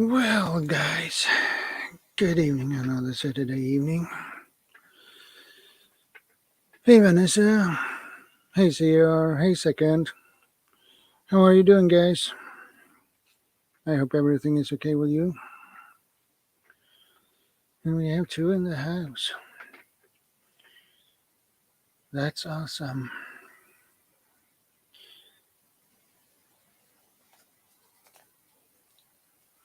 Well, guys, good evening. Another Saturday evening. Hey, Vanessa. Hey, CR. Hey, Second. How are you doing, guys? I hope everything is okay with you. And we have two in the house. That's awesome.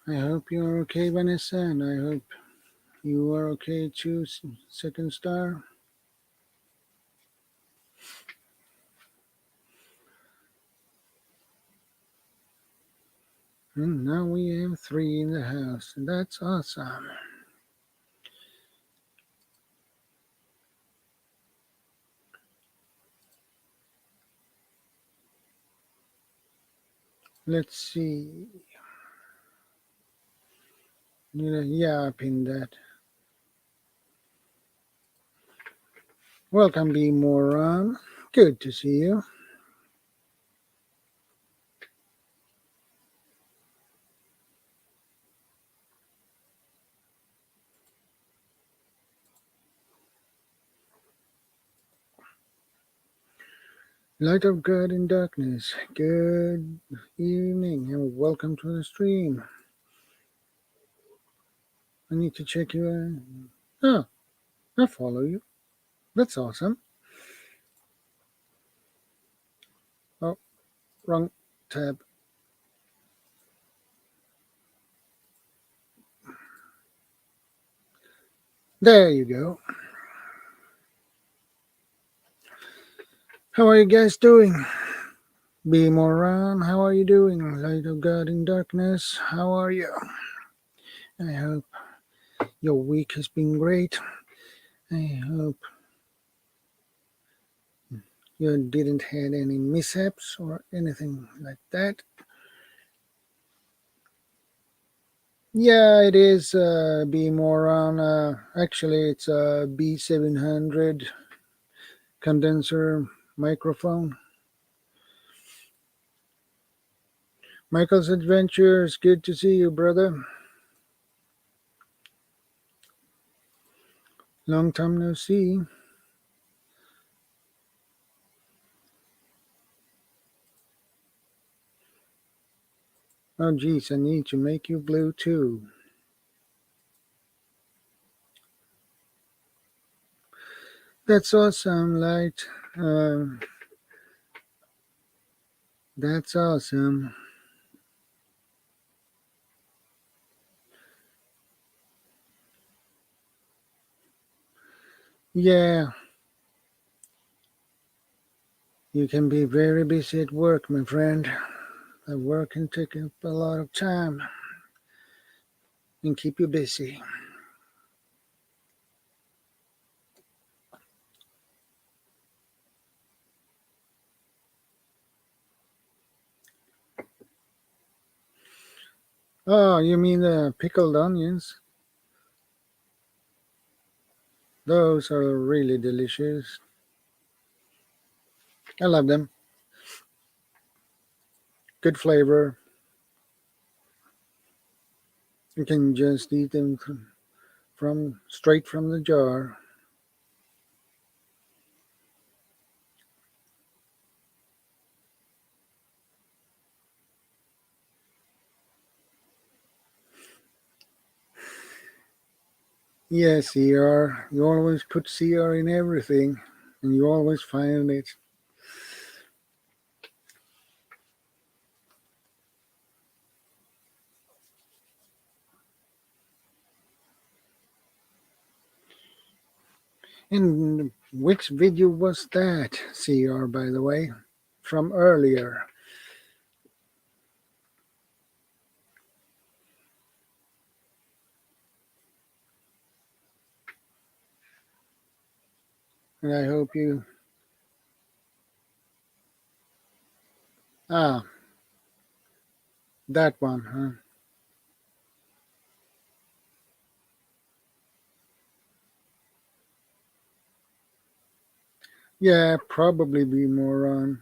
I hope you are okay, Vanessa, and I hope you are okay too, Second Star. And now we have three in the house. That's awesome. Let's see. Yeah, I pinned that. Welcome, B Moron. Good to see you. Light of God in darkness, good evening and welcome to the stream. I need to check you out. Oh, I follow you. That's awesome. Oh, wrong tab. There you go. How are you guys doing? Be Moran, how are you doing? Light of God in darkness, how are you? I hope your week has been great. I hope you didn't have any mishaps or anything like that. Yeah, it is B Moran. Actually, it's a B700 condenser microphone. Michael's Adventures, good to see you, brother. Long time no see. Oh, geez, I need to make you blue too. That's awesome, Light. That's awesome. Yeah, you can be very busy at work, my friend. The work can take up a lot of time and keep you busy. Oh, you mean the pickled onions? Those are really delicious. I love them. Good flavor. You can just eat them from straight from the jar. Yes, CR. You always put CR in everything, and you always find it. And which video was that, CR, by the way? From earlier. And I hope you. Ah, that one, huh? Yeah, probably be more on.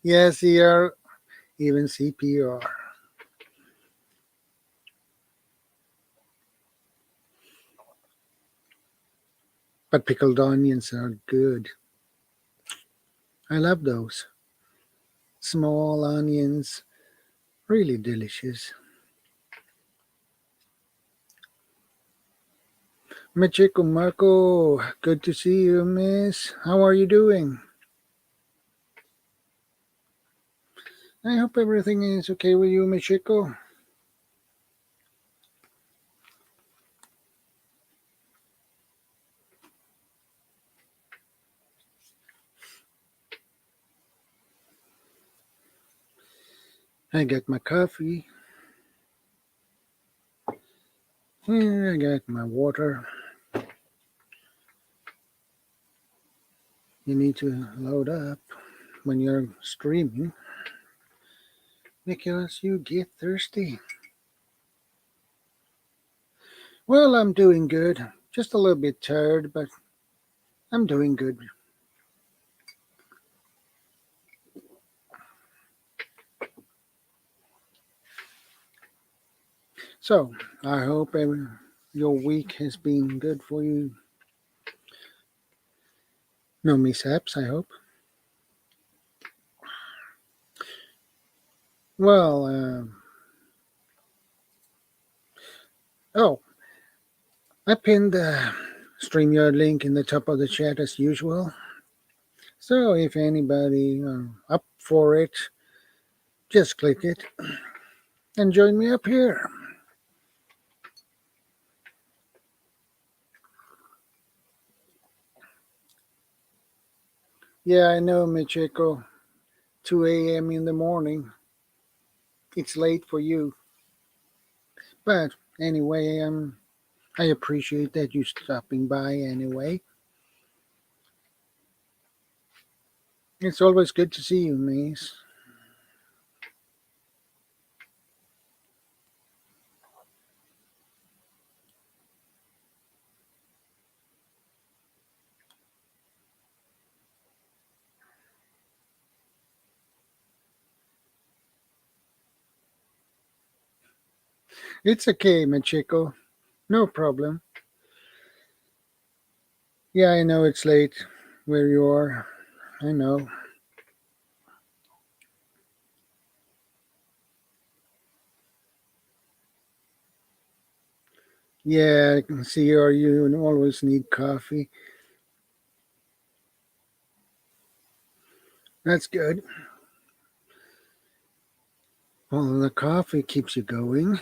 Yes, CR, even CPR. But pickled onions are good. I love those. Small onions, really delicious. Michiko Marco, good to see you, miss. How are you doing? I hope everything is okay with you, Michiko. I got my coffee. Here I got my water. You need to load up when you're streaming because you get thirsty. Well, I'm doing good. Just a little bit tired, but I'm doing good. So, I hope your week has been good for you. No mishaps, I hope. Well, oh, I pinned the StreamYard link in the top of the chat as usual. So, if anybody up for it, just click it and join me up here. Yeah, I know, Michiko. 2 a.m. in the morning. It's late for you. But anyway, I appreciate that you stopping by anyway. It's always good to see you, Miss. It's okay, Michiko. No problem. Yeah, I know it's late where you are. I know. Yeah, I can see you always need coffee. That's good. Well, the coffee keeps you going.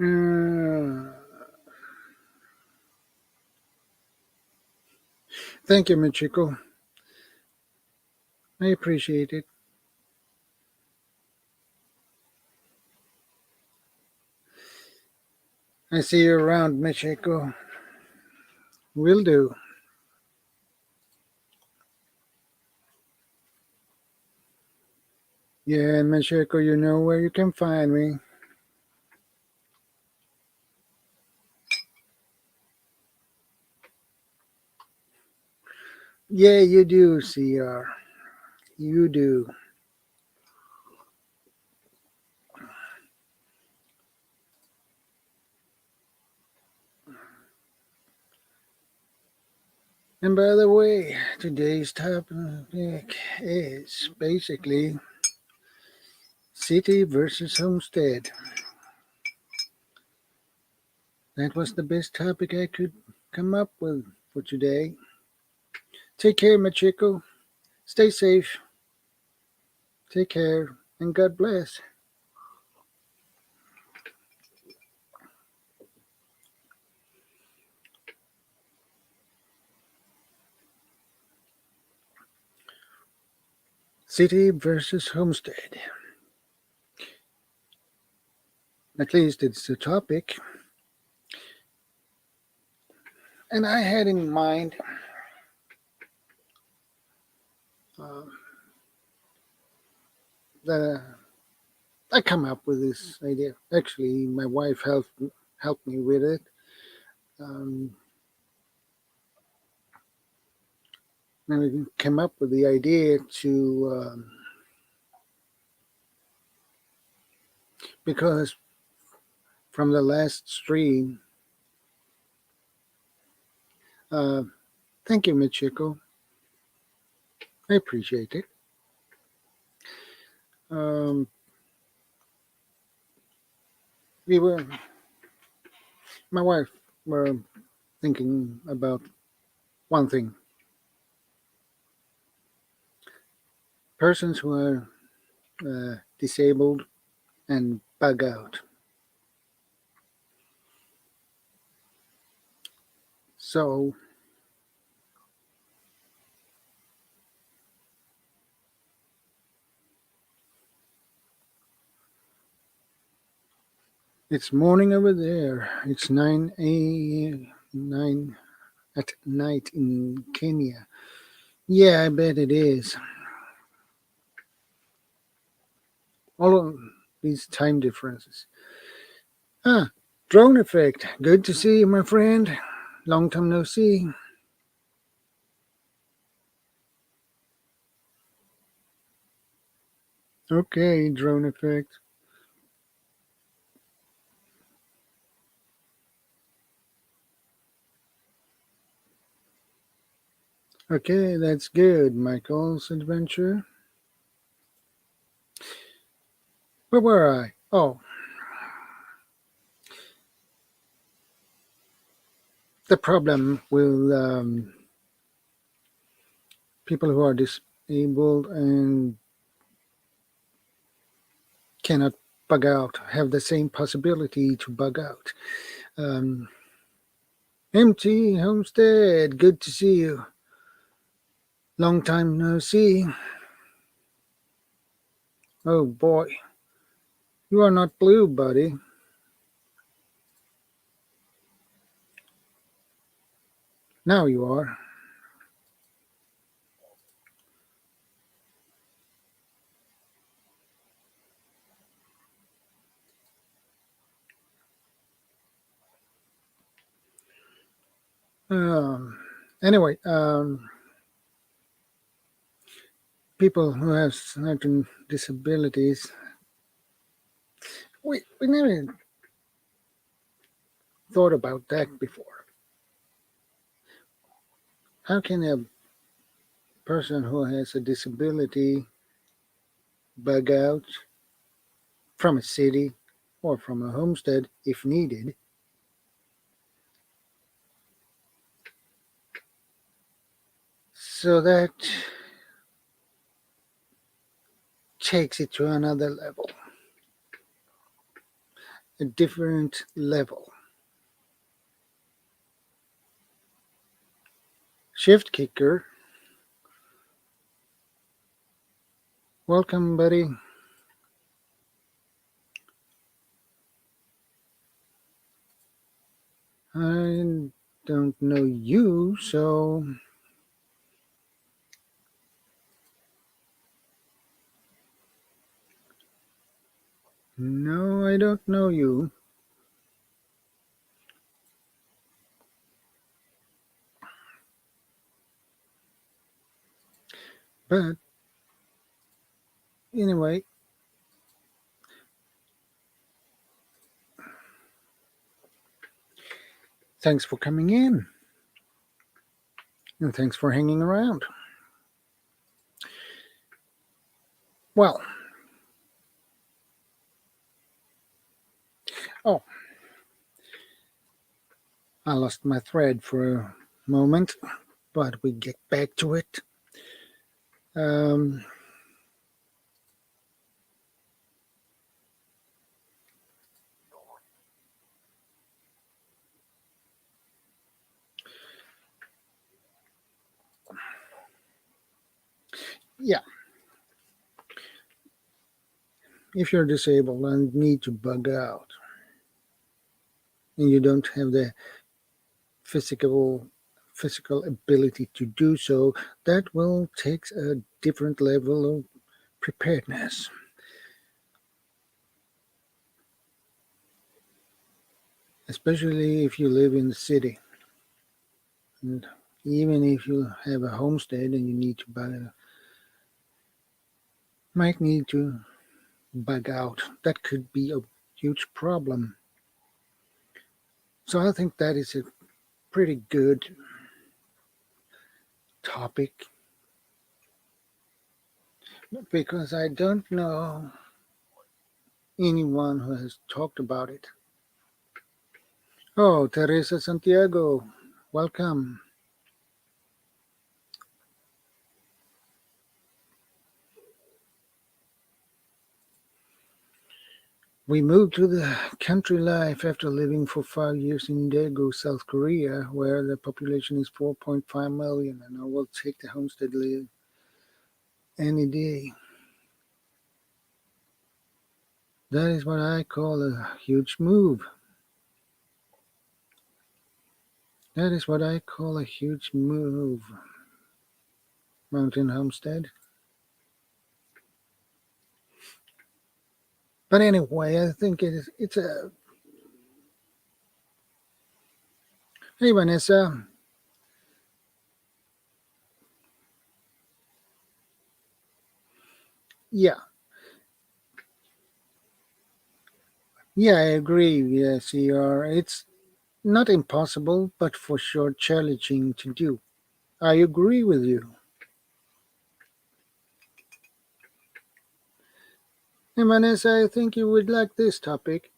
Uh, Thank you, Michiko. I appreciate it. I see you around, Michiko. Will do. Yeah, and Michiko, you know where you can find me. Yeah, you do, CR. You do. And by the way, today's topic is basically city versus homestead. That was the best topic I could come up with for today. Take care, Machiko. Stay safe. Take care, and God bless. City versus homestead. At least it's a topic. And I had in mind that I come up with this idea. Actually, my wife helped me with it. Um, and we came up with the idea to because from the last stream, uh, thank you, Michiko. I appreciate it. Um, we were, my wife, were thinking about one thing: persons who are disabled and bug out. So it's morning over there. It's 9 at night in Kenya. Yeah, I bet it is. All of these time differences. Ah, drone effect. Good to see you, my friend. Long time no see. Okay, drone effect. Okay, that's good. Michael's adventure. Where were I? Oh, the problem with people who are disabled and cannot bug out have the same possibility to bug out. Um, MT Homestead, good to see you. Long time no see. Oh boy, you are not blue, buddy. Now you are. Um, anyway, people who have certain disabilities, we never thought about that before. How can a person who has a disability bug out from a city or from a homestead if needed? So that takes it to another level, a different level. Shift kicker, welcome, buddy. I don't know you, so no, I don't know you. But anyway, thanks for coming in and thanks for hanging around. Well, oh, I lost my thread for a moment, but we get back to it. Um, yeah, if you're disabled and need to bug out and you don't have the physical physical ability to do so, that will take a different level of preparedness. Especially if you live in the city, and even if you have a homestead and you need to might need to bug out, that could be a huge problem. So I think that is a pretty good topic, because I don't know anyone who has talked about it. Oh, Teresa Santiago, welcome. We moved to the country life after living for 5 years in Daegu, South Korea, where the population is 4.5 million, and I will take the homestead live any day. That is what I call a huge move. That is what I call a huge move. Mountain homestead. But anyway, I think it's a. Hey, Vanessa. Yeah, yeah, I agree. Yes, you are. It's not impossible, but for sure challenging to do. I agree with you. Hey, Vanessa, I think you would like this topic.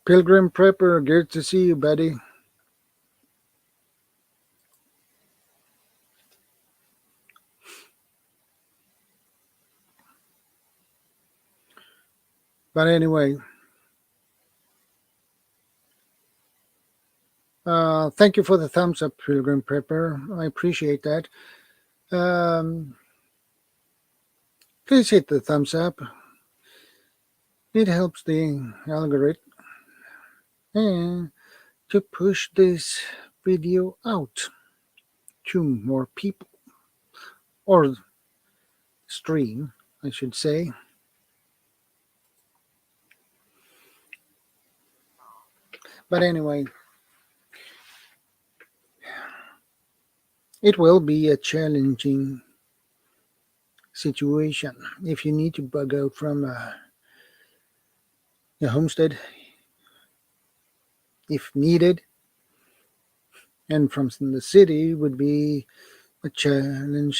Pilgrim Prepper, good to see you, buddy. But anyway, thank you for the thumbs up, Pilgrim Prepper. I appreciate that. Um, please hit the thumbs up. It helps the algorithm and to push this video out to more people, or stream, I should say. But anyway, it will be a challenging situation if you need to bug out from a homestead if needed, and from the city would be a challenging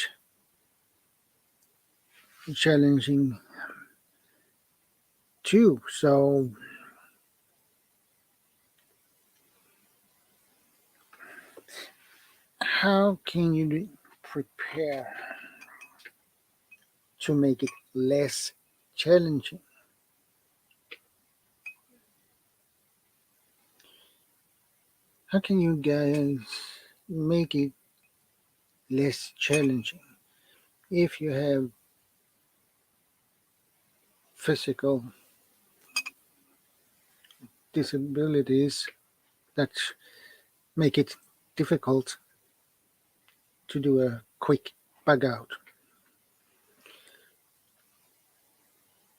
too. So how can you prepare to make it less challenging? How can you guys make it less challenging if you have physical disabilities that make it difficult to do a quick bug out?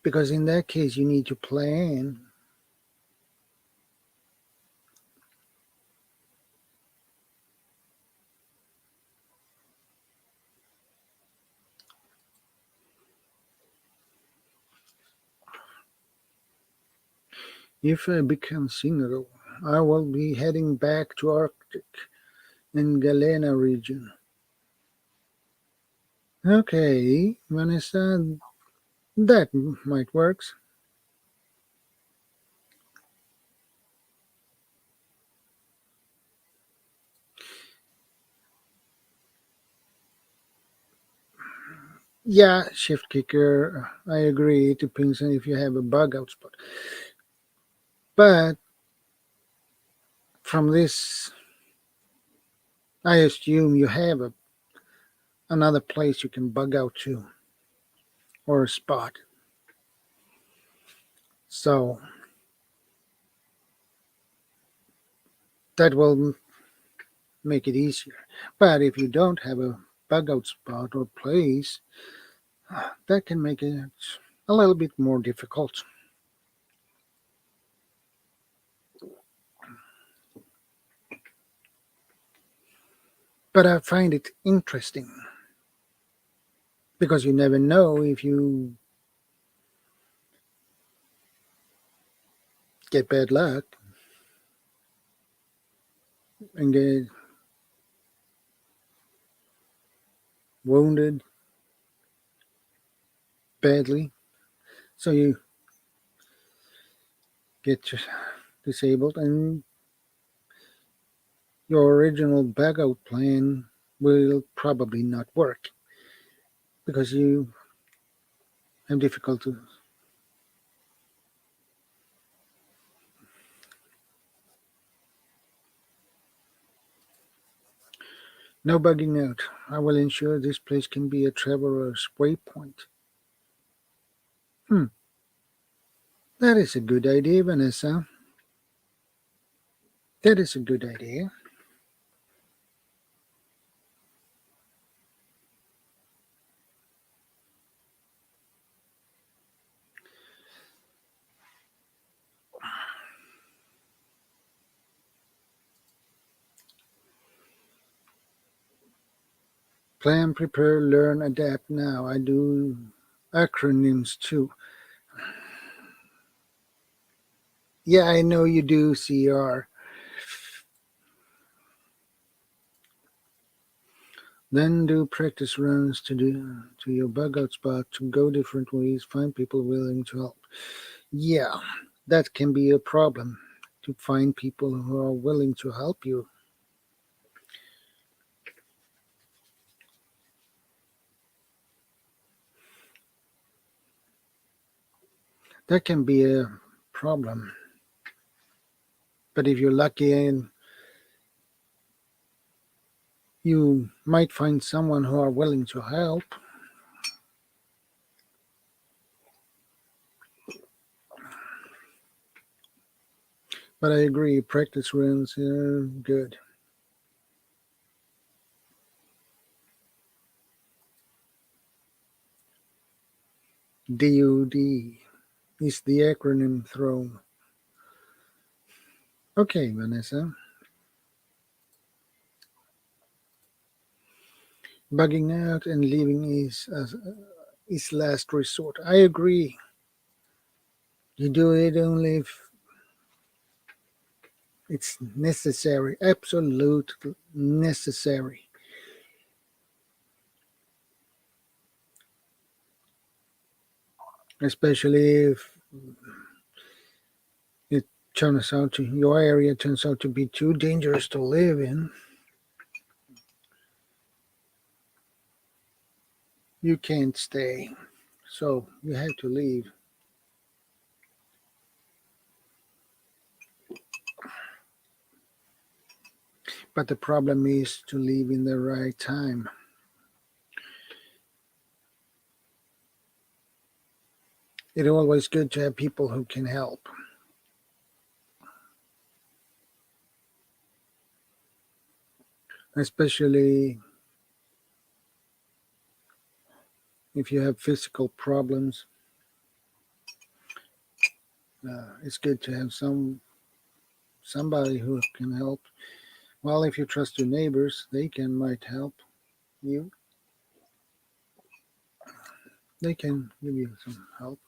Because in that case, you need to plan. If I become single, I will be heading back to Arctic in Galena region. Okay, Vanessa, that might work. Yeah, shift kicker, I agree. It depends on if you have a bug out spot. But from this, I assume you have another place you can bug out to. or spot. So that will make it easier. But if you don't have a bug out spot or place, that can make it a little bit more difficult. But I find it interesting because you never know if you get bad luck and get wounded badly. So you get disabled and your original bug out plan will probably not work because you have difficulty. No bugging out. I will ensure this place can be a traveler's waypoint. Hmm, that is a good idea, Vanessa. That is a good idea. Plan, prepare, learn, adapt now. I do acronyms too. Yeah, I know you do, CR. Then do practice runs to your bug out spot to go different ways, find people willing to help. Yeah, that can be a problem to find people who are willing to help you. That can be a problem. But if you're lucky and you might find someone who are willing to help. But I agree, practice runs are good. DOD is the acronym thrown. Okay, Vanessa. Bugging out and leaving is last resort. I agree. You do it only if it's necessary, absolute necessary. Especially if it turns out to your area turns out to be too dangerous to live in. You can't stay, so you have to leave. But the problem is to leave in the right time. It's always good to have people who can help, especially if you have physical problems. It's good to have somebody who can help. Well, if you trust your neighbors, they can might help you. They can give you some help.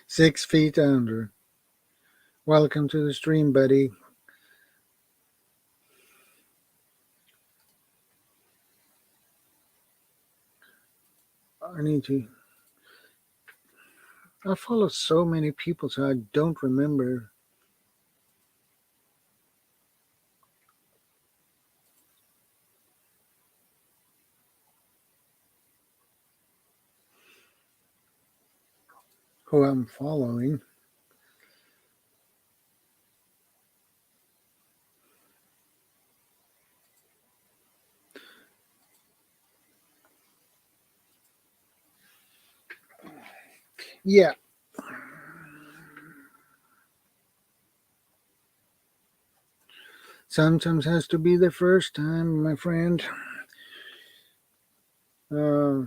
6 feet under. Welcome to the stream, buddy. I need to. I follow so many people, so I don't remember. Who I'm following. Yeah, sometimes has to be the first time, my friend. Uh,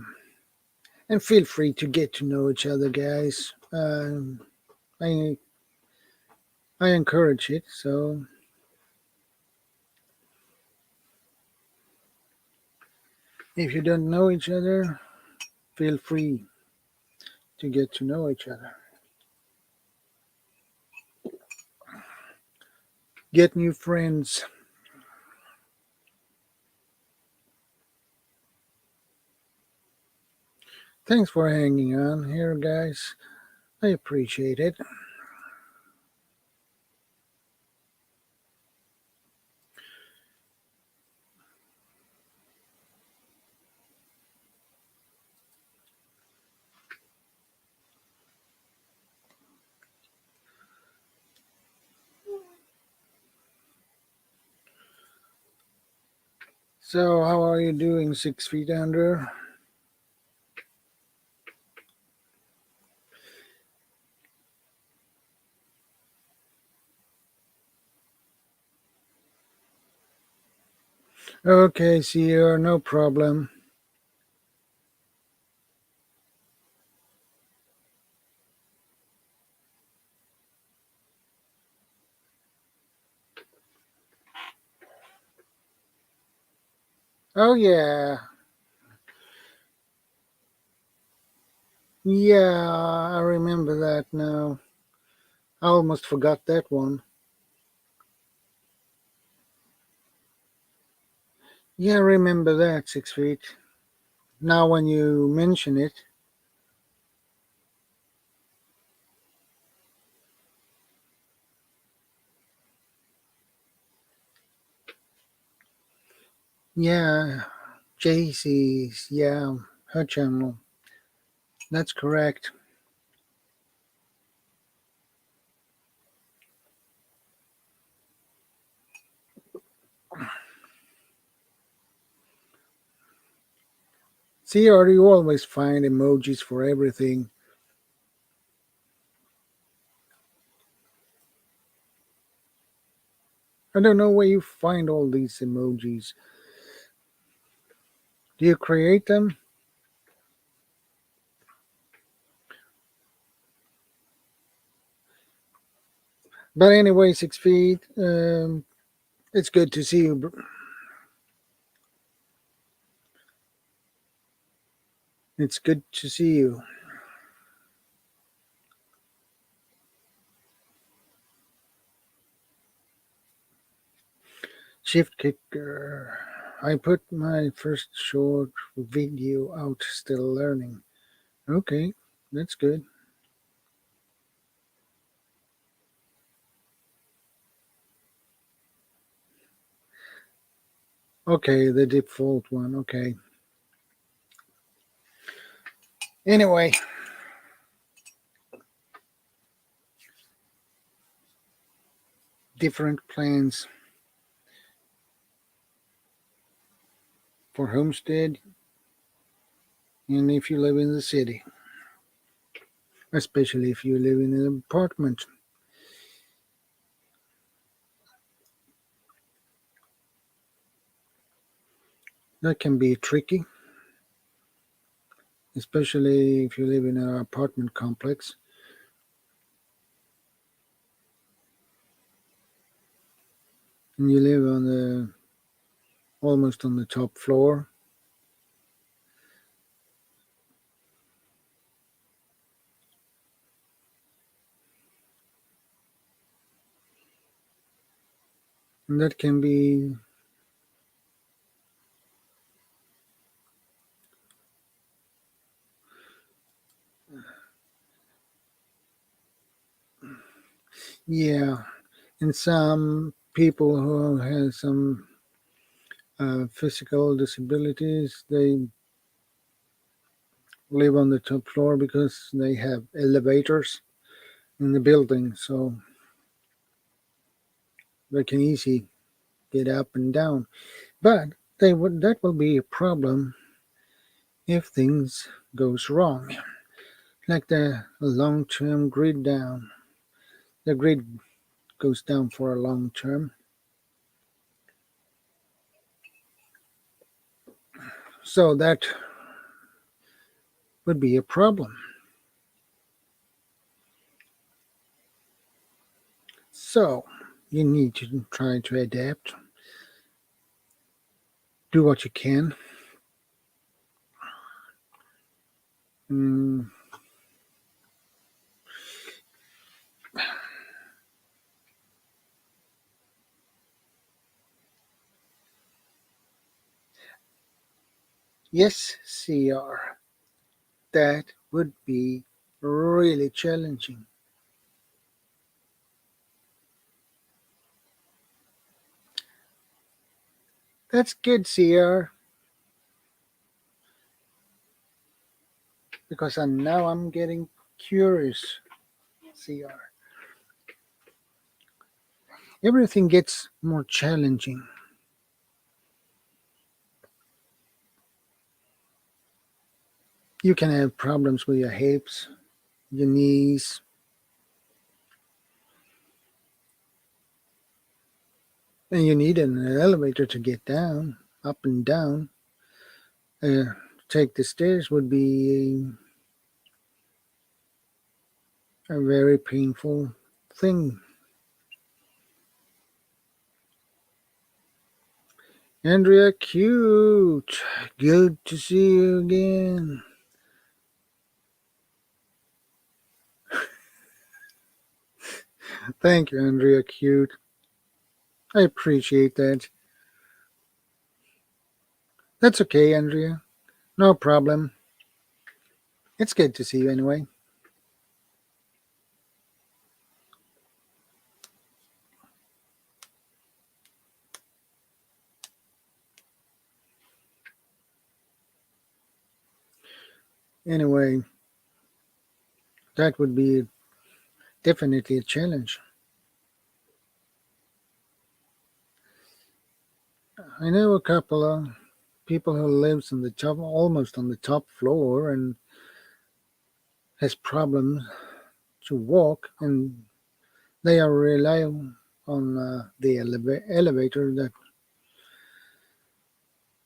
and feel free to get to know each other, guys. I I encourage it. So if you don't know each other, feel free to get to know each other. Get new friends. Thanks for hanging on here, guys. I appreciate it. So, how are you doing, 6 feet under? Okay, Sierra, no problem. Oh, yeah. Yeah, I remember that now. I almost forgot that one. Yeah, I remember that, 6 feet. Now, when you mention it, yeah, JC's, yeah, her channel. That's correct. See, or you always find emojis for everything. I don't know where you find all these emojis. Do you create them? But anyway, 6 feet. It's good to see you. It's good to see you. Shift kicker. I put my first short video out, still learning. Okay, that's good. Okay, the default one. Okay. Anyway, different plans for Homestead, and if you live in the city, especially if you live in an apartment. That can be tricky, especially if you live in an apartment complex and you live on the almost on the top floor. And that can be, yeah. And some people who have some physical disabilities, they live on the top floor because they have elevators in the building, so they can easily get up and down. But that will be a problem if things goes wrong. like the long-term grid down. The grid goes down for a long term. So that would be a problem. So you need to try to adapt, do what you can. Mm, yes, CR, that would be really challenging. That's good, CR, because now I'm getting curious, CR. Everything gets more challenging. You can have problems with your hips, your knees, and you need an elevator to get down, up and down. Take the stairs would be a very painful thing. Andrea, cute. Good to see you again. Thank you, Andrea, cute. I appreciate that. That's okay, Andrea. No problem. It's good to see you anyway. Anyway, that would be definitely a challenge. I know a couple of people who lives on the top, almost on the top floor, and has problems to walk, and they are relying on the elevator that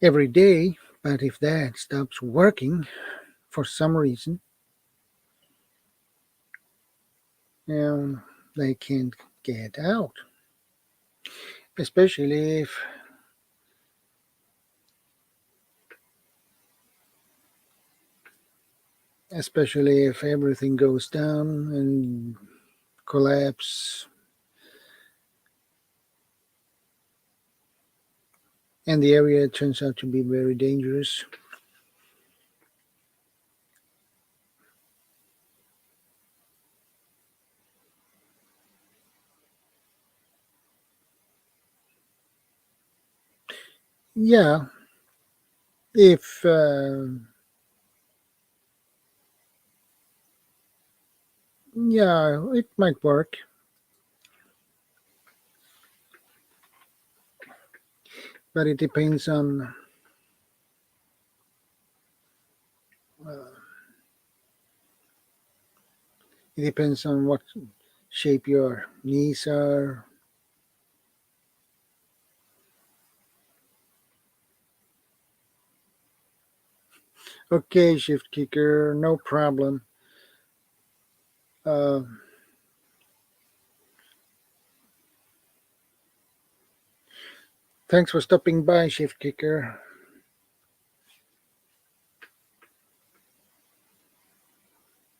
every day. But if that stops working for some reason, um, they can't get out. Especially if everything goes down and collapse, and the area turns out to be very dangerous. Yeah, if yeah, it might work, but uh, it depends on what shape your knees are. Okay, shift kicker, no problem. Uh, Thanks for stopping by, shift kicker.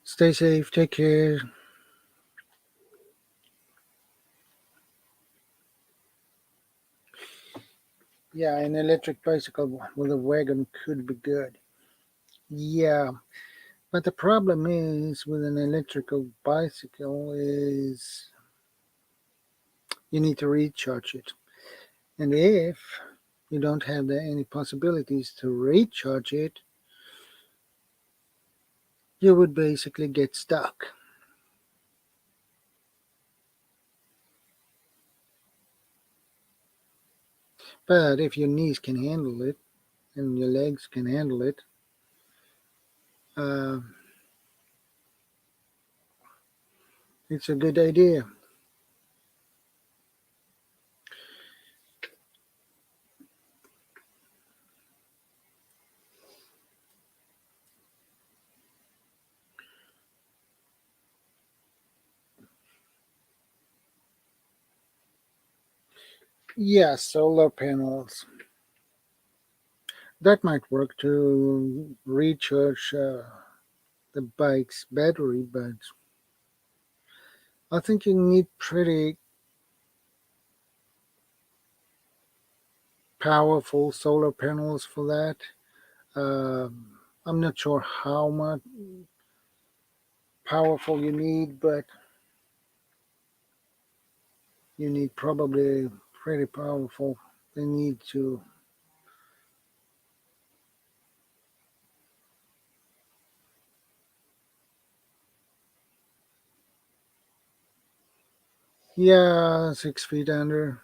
Stay safe, take care. Yeah, an electric bicycle with a wagon could be good. Yeah, but the problem is with an electrical bicycle is you need to recharge it. And if you don't have any possibilities to recharge it, you would basically get stuck. But if your knees can handle it and your legs can handle it, uh, It's a good idea. Yeah, solar panels. That might work to recharge the bike's battery, but I think you need pretty powerful solar panels for that. I'm not sure how much powerful you need, but you need probably pretty powerful. They need to. Yeah, 6 feet under.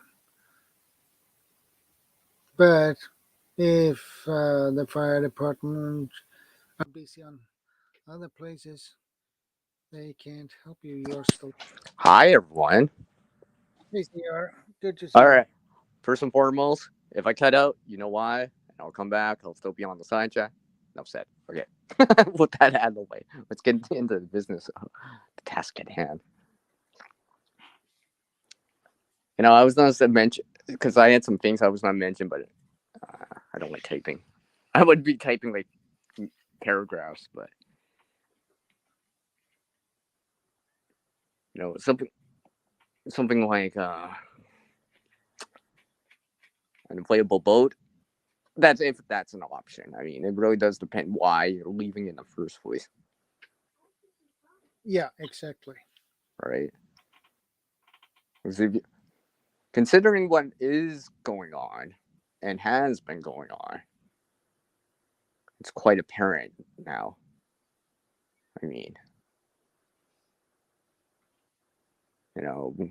But if the fire department are busy on other places, they can't help you. You're still. Hi, everyone. Hey, CR. Good to see All you. right. First and foremost, if I cut out, you know why. And I'll come back. I'll still be on the side chat. No said. Okay. Put that out of the way. Let's get into the business of the task at hand. I was not to mention because I had some things I was not mentioned, but I don't like typing. I would be typing like paragraphs, but something like an inflatable boat. That's if that's an option. I mean, it really does depend why you're leaving in the first place, Yeah, exactly. right? Considering what is going on and has been going on, it's quite apparent now. I mean,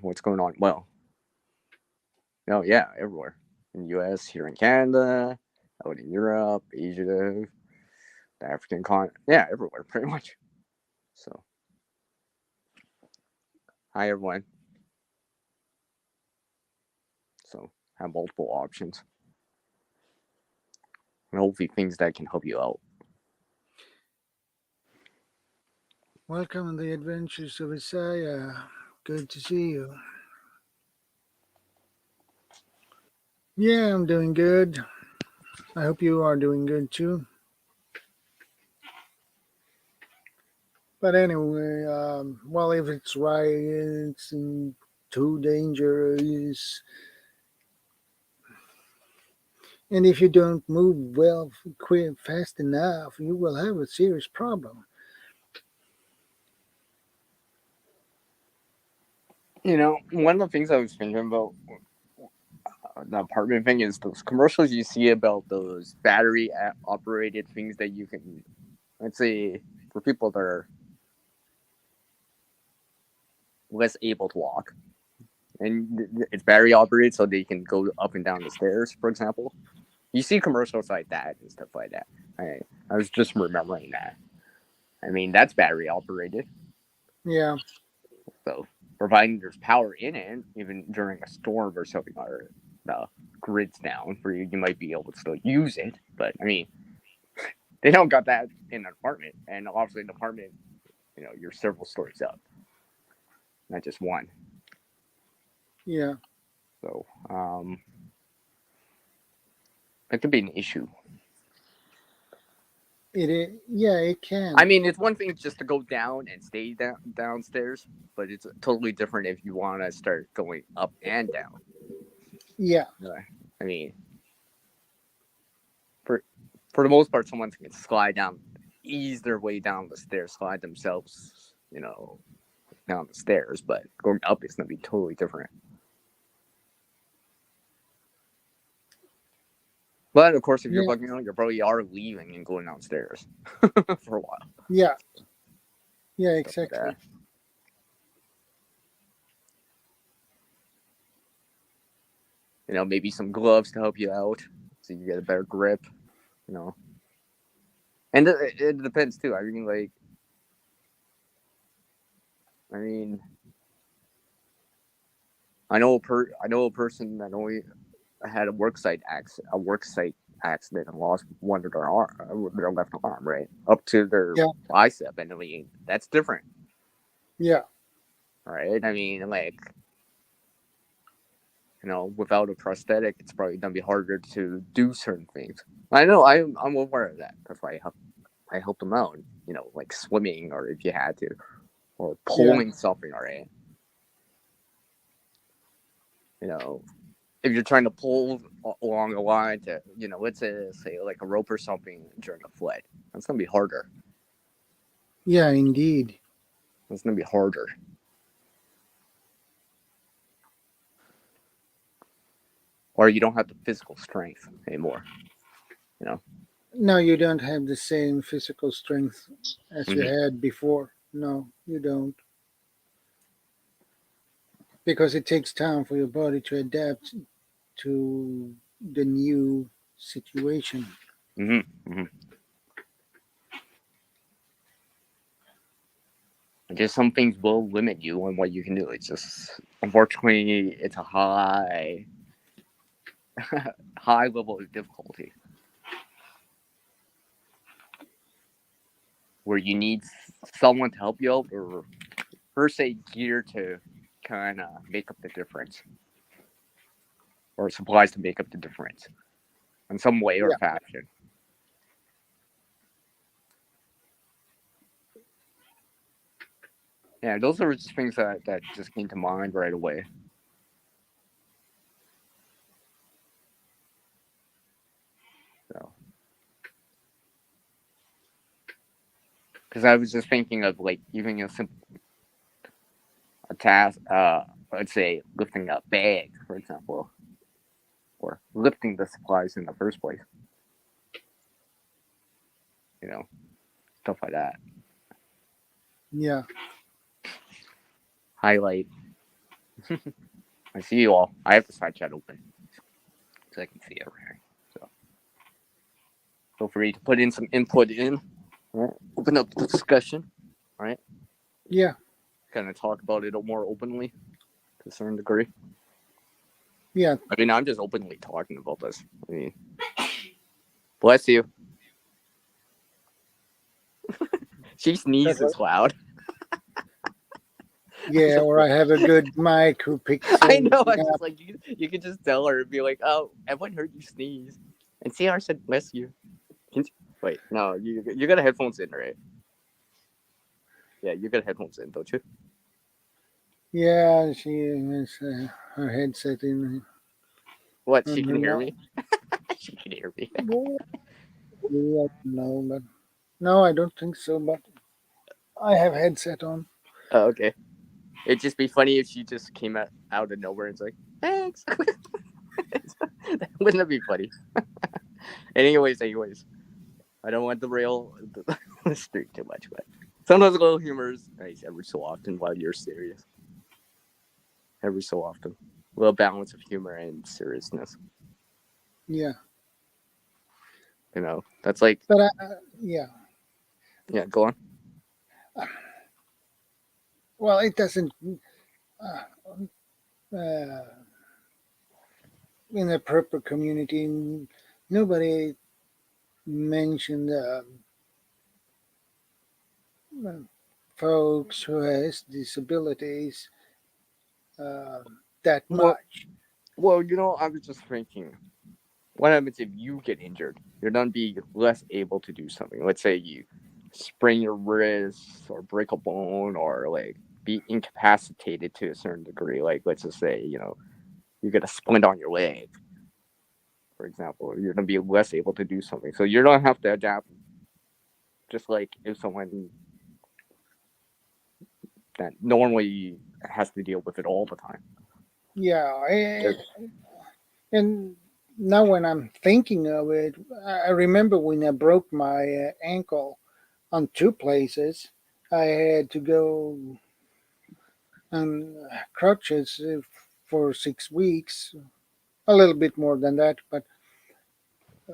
what's going on. Well, yeah, everywhere in the U.S., here in Canada, out in Europe, Asia, the African continent, yeah, everywhere pretty much. So, hi everyone. So, have multiple options and hopefully things that can help you out. Welcome to the Adventures of Isaiah. Good to see you. Yeah, I'm doing good. I hope you are doing good too. But anyway, well, if it's riots and too dangerous, and if you don't move well, quick, fast enough, you will have a serious problem. One of the things I was thinking about the apartment thing is those commercials you see about those battery operated things that you can, let's say, for people that are less able to walk, and it's battery operated, so they can go up and down the stairs, for example. You see commercials like that and stuff like that. I was just remembering that. I mean, that's battery operated, Yeah, so providing there's power in it, even during a storm or something, or the grid's down for you, you might be able to still use it. But I mean, they don't got that in an apartment, and obviously, an apartment, you're several stories up, not just one. yeah, So, it could be an issue. it is. Yeah, it can. I mean, it's one thing just to go down and stay downstairs, but it's totally different if you want to start going up and down. Yeah, I mean, for for the most part, someone can slide down, ease their way down the stairs, slide themselves, down the stairs. But going up is gonna be totally different. But of course, if you're yeah, bugging out, you probably are leaving and going downstairs for a while. yeah, yeah, Stuff like that. exactly. Maybe some gloves to help you out so you get a better grip. You know, and it depends too. I mean, I know a person that only had a work site accident and lost one of their left arm, right up to their Yeah, bicep, and I mean that's different, yeah, right? I mean, like, without a prosthetic, it's probably gonna be harder to do certain things. I know, I'm aware of that. That's why I helped them out, like swimming, or if you had to, or yeah, pulling something, all right. You know, if you're trying to pull along a line to, let's say like a rope or something during a flight, that's gonna be harder. yeah, indeed. It's gonna be harder. Or you don't have the physical strength anymore. You know. No, you don't have the same physical strength as you Mm-hmm. had before. No, you don't. Because it takes time for your body to adapt to the new situation. Mm-hmm. Mm-hmm. Just some things will limit you on what you can do. It's just, unfortunately, it's a high level of difficulty where you need someone to help you out, or per se gear to kind of make up the difference, or supplies to make up the difference in some way or Yeah, fashion. Yeah, those are just things that just came to mind right away. So, because I was just thinking of like even a task, let's say lifting a bag, for example, or lifting the supplies in the first place. You know, stuff like that. yeah, Highlight. I see you all. I have the side chat open so I can see everything. So feel free to put in some input in. All right. Open up the discussion. All right. yeah, Kind of talk about it more openly to a certain degree. yeah. I mean, I'm just openly talking about this. I mean, bless you. She That's sneezes loud. Yeah, or I have a good mic who picks I everything know. I just up. like you can just tell her and be like, "Oh, everyone heard you sneeze." And CR said, "Bless you." Wait, no, you got headphones in, right? Yeah, you got headphones in, don't you? Yeah, she has her headset in What? She on can her hear mouth. me. She can hear me. Well, I don't know, but no, I don't think so. But I have headset on. Oh, okay. It'd just be funny if she just came out of nowhere and was like, "Thanks." Wouldn't that be funny? Anyways, I don't want to rail the street too much, but sometimes a little humor is nice every so often while you're serious. Every so often, a little balance of humor and seriousness. Yeah, That's like, but yeah. yeah. Go on. Well, it doesn't. Uh, uh, in a proper community, nobody mentioned folks who has disabilities uh, that Well, much. I was just thinking, what happens if you get injured? You're gonna be less able to do something. Let's say you sprain your wrist or break a bone or like be incapacitated to a certain degree. Like let's just say, you get a splint on your leg, for example. You're gonna be less able to do something. So you're gonna have to adapt, just like if someone that normally has to deal with it all the time. Yeah, Yes. and now when I'm thinking of it, I remember when I broke my ankle on two places. I had to go on crutches for 6 weeks, a little bit more than that, but uh,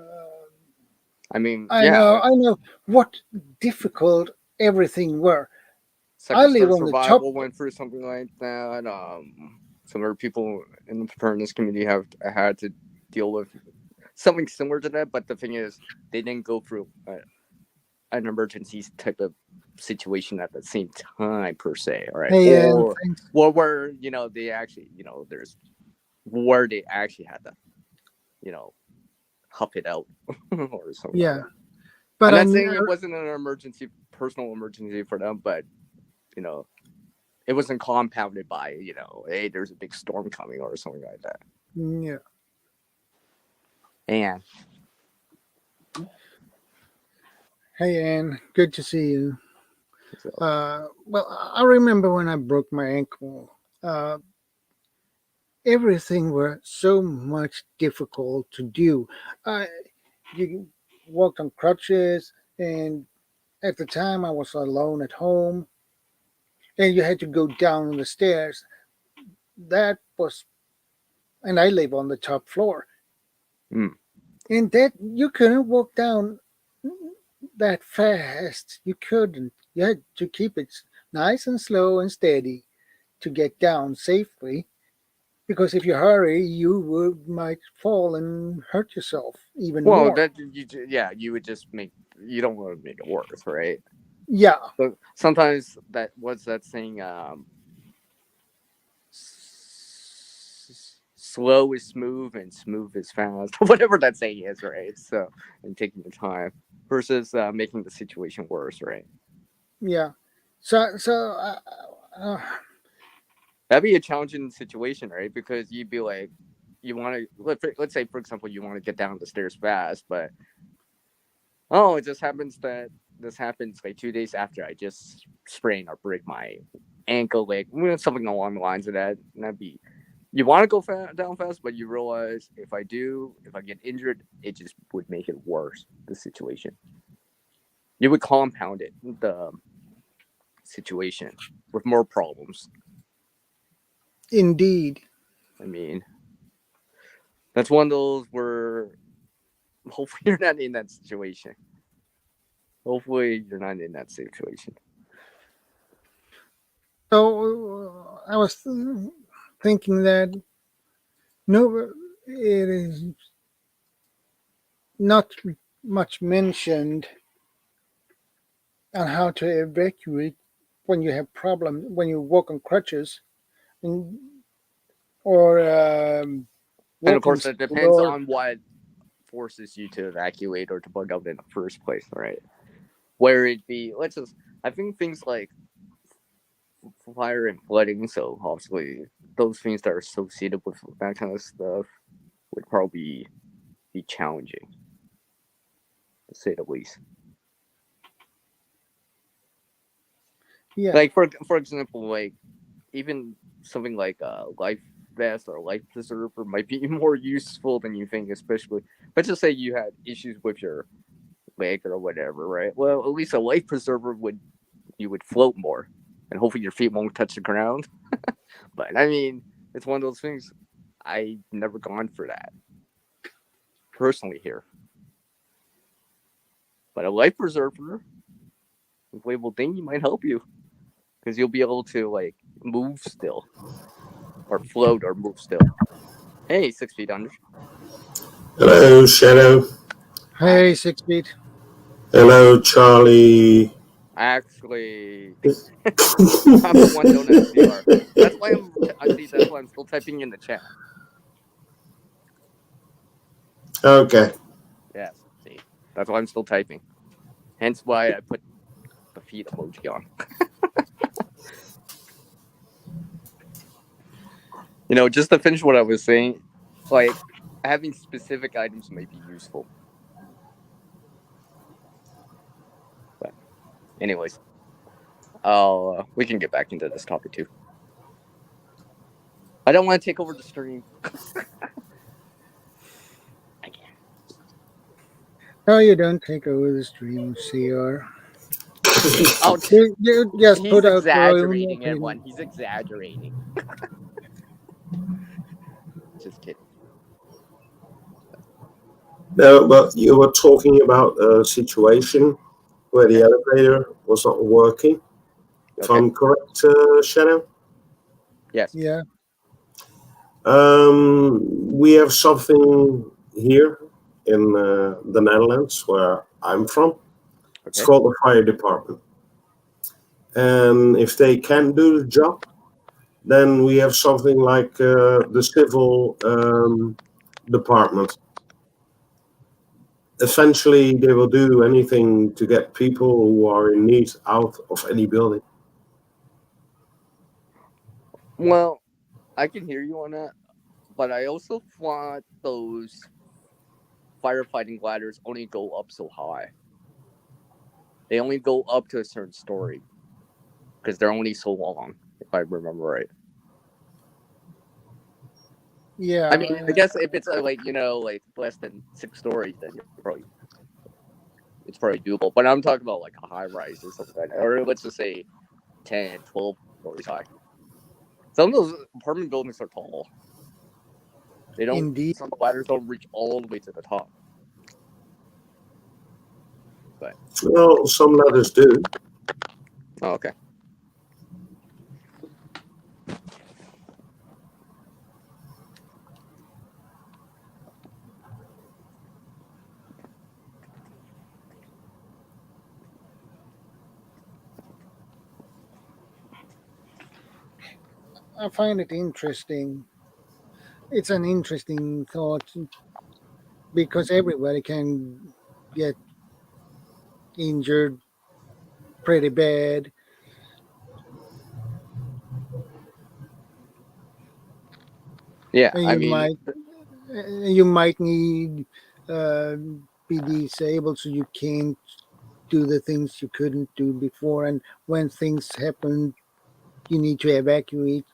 I mean, I yeah, know, I know what difficult everything were. I Second live Star on the top. Survival went through something like that. some other people in the preparedness community have had to deal with something similar to that. But the thing is, they didn't go through an emergency type of situation at the same time per se, all right? Hey, and Or thanks. where they actually there's where they actually had to you know huff it out or something like Yeah, that. but I'm I not saying it wasn't an personal emergency for them, but you know it wasn't compounded by hey, there's a big storm coming or something like that. yeah. And Hey, Ann, good to see you. so, Well, I remember when I broke my ankle. Everything were so much difficult to do. Uh, you walked on crutches, and at the time I was alone at home, and you had to go down the stairs. That was, and I live on the top floor, mm, and that you couldn't walk down that fast. You couldn't. You had to keep it nice and slow and steady to get down safely. Because if you hurry, you might fall and hurt yourself even well, more. that you would just you don't want to make it worse, right? Yeah, So sometimes that what's that saying? Slow is smooth and smooth is fast, whatever that saying is, right? So, and taking the time versus making the situation worse, right? yeah. So uh, That'd be a challenging situation, right? Because you'd be like, you want to let's say, for example, you want to get down the stairs fast, but oh, it just happens that this happens like 2 days after I just sprain or break my ankle, leg, something along the lines of that. And that'd be you want to go down fast, but you realize if I get injured, it just would make it worse. The situation, you would compound it, the situation, with more problems. indeed. I mean, that's one of those where hopefully you're not in that situation. Hopefully you're not in that situation. So I was thinking that no, it is not much mentioned on how to evacuate when you have problems when you walk on crutches and, or And of walking course, it stick depends or on what forces you to evacuate or to bug out in the first place, right? Where it be, I think things like fire and flooding, so obviously those things that are associated with that kind of stuff would probably be challenging, to say the least. yeah, Like for example, like even something like a life vest or a life preserver might be more useful than you think, especially let's just say you had issues with your leg or whatever, right? Well, at least a life preserver would float more, and hopefully your feet won't touch the ground. But I mean, it's one of those things. I've never gone for that personally here, but a life preserver, inflatable thing, might help you because you'll be able to like move still or float or move still. Hey, 6 feet under. Hello, Shadow. hey, Hi. 6 feet. Hello, Charlie. Actually, I'm the one known as CR. That's why I see. That's why I'm still typing in the chat. Okay. Yes, see, that's why I'm still typing. Hence why I put the feet emoji on. Just to finish what I was saying, like having specific items might be useful. But, anyways, we can get back into this topic too. I don't want to take over the stream. I can't. No, you don't take over the stream, CR. Oh, You just he's put out your own exaggerating, opinion. everyone. He's exaggerating. Just kidding. No, but you were talking about a situation where the Okay. elevator was not working, if Okay. I'm correct, Shadow. Yes. Yeah, We have something here in the Netherlands where I'm from. It's Okay. called the fire department. And if they can't do the job, then we have something like the civil department. Eventually, they will do anything to get people who are in need out of any building. Well, I can hear you on that, but I also thought those firefighting ladders only go up so high. They only go up to a certain story because they're only so long, if I remember right. Yeah, I mean, I guess if it's like less than 6 stories, then it's probably doable. But I'm talking about like a high rise or something like that, or let's just say 10, 12 stories high. Some of those apartment buildings are tall. They don't. indeed. Some ladders don't reach all the way to the top. But Well, some ladders do. oh, okay. I find it interesting. It's an interesting thought because everybody can get injured pretty bad, Yeah, and I mean, you might need uh, be disabled so you can't do the things you couldn't do before, and when things happen, you need to evacuate.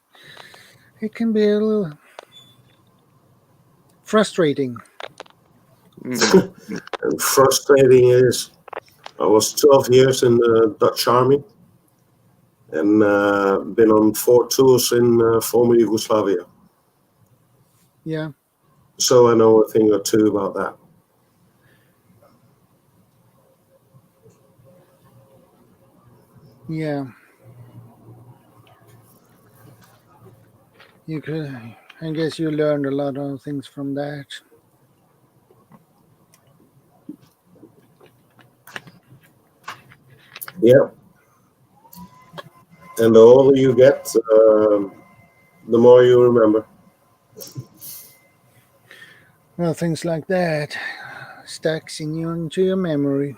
It can be a little frustrating. mhm. And frustrating is, I was 12 years in the Dutch Army and been on 4 tours in former Yugoslavia. Yeah, So I know a thing or two about that. yeah. You could. I guess you learned a lot of things from that. Yeah. And the older you get, the more you remember. Well, things like that stacks into your memory.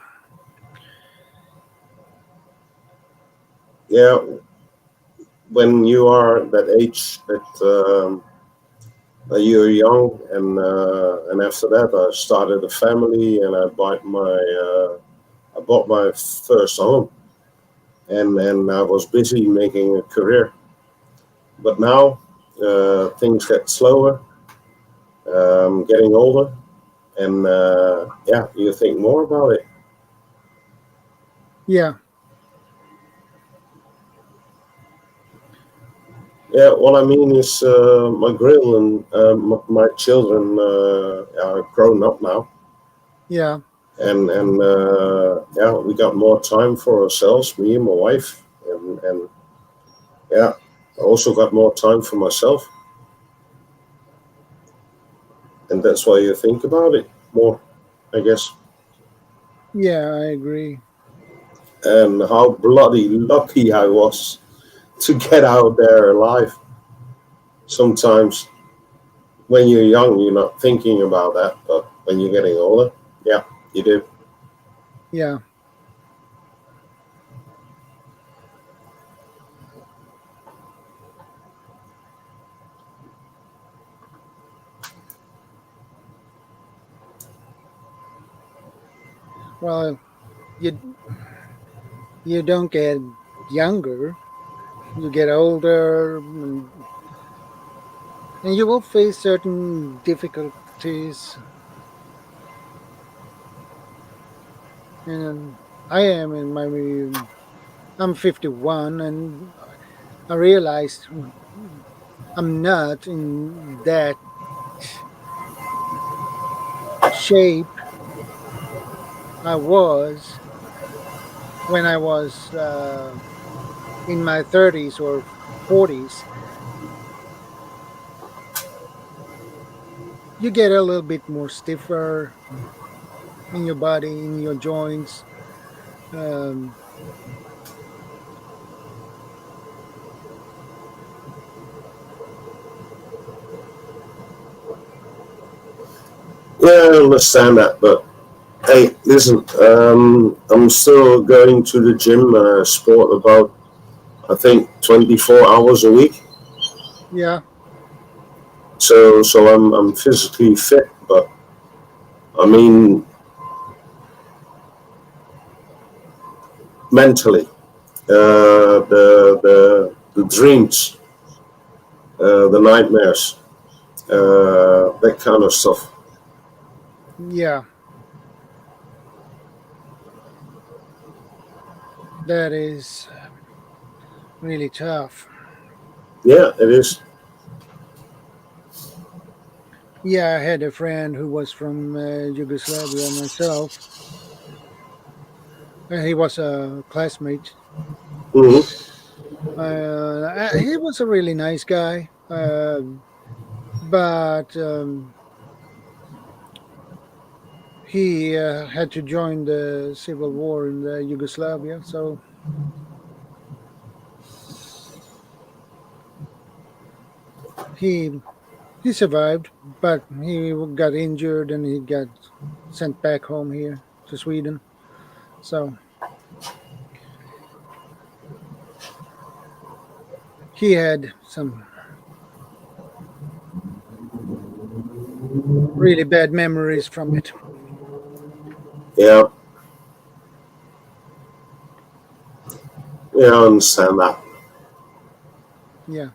Yeah. When you are that age that you're young, and after that I started a family and I bought my first home, and I was busy making a career. But now things get slower, getting older, and yeah, you think more about it. Yeah, Yeah, what I mean is my grill and my children are grown up now, yeah, and yeah, we got more time for ourselves, me and my wife, and yeah, I also got more time for myself, and that's why you think about it more, I guess. yeah, I agree. And how bloody lucky I was to get out there alive. Sometimes when you're young, you're not thinking about that, but when you're getting older, yeah, you do. Yeah, well, you you don't get younger, you get older, and you will face certain difficulties. And I am in my I'm 51, and I realized I'm not in that shape I was when I was in my 30s or 40s. you get a little bit more stiffer in your body, in your joints. Um, Yeah, I understand that, but hey, listen, I'm still going to the gym. Sport about, I think, 24 hours a week. yeah, So I'm physically fit, but I mean mentally, the dreams, the nightmares, that kind of stuff. yeah, that is really tough. Yeah, it is. Yeah, I had a friend who was from Yugoslavia myself. He was a classmate. Hmm. He was a really nice guy, but he had to join the civil war in the Yugoslavia, so he he survived, but he got injured and he got sent back home here to Sweden. So he had some really bad memories from it. Yeah, yeah, I understand that. Yeah.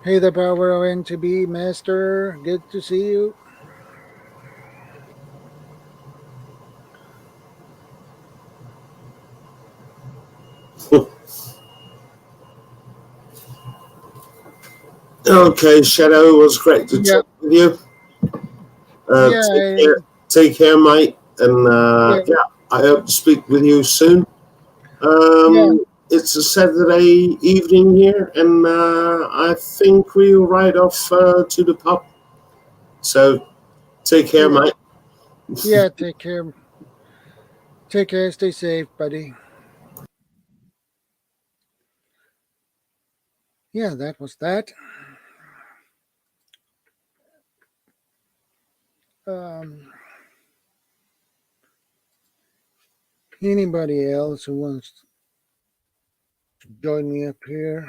Hey, the power of NTB master. Good to see you. Okay, Shadow, it was great to Yeah. talk with you. Take Yeah. care, mate, and Yeah. yeah, I hope to speak with you soon. Yeah. It's a Saturday evening here, and I think we'll ride off to the pub. So take care, Yeah. mate. Yeah. Take care. Take care. Stay safe, buddy. Yeah, that was that. Um, Anybody else who wants to join me up here?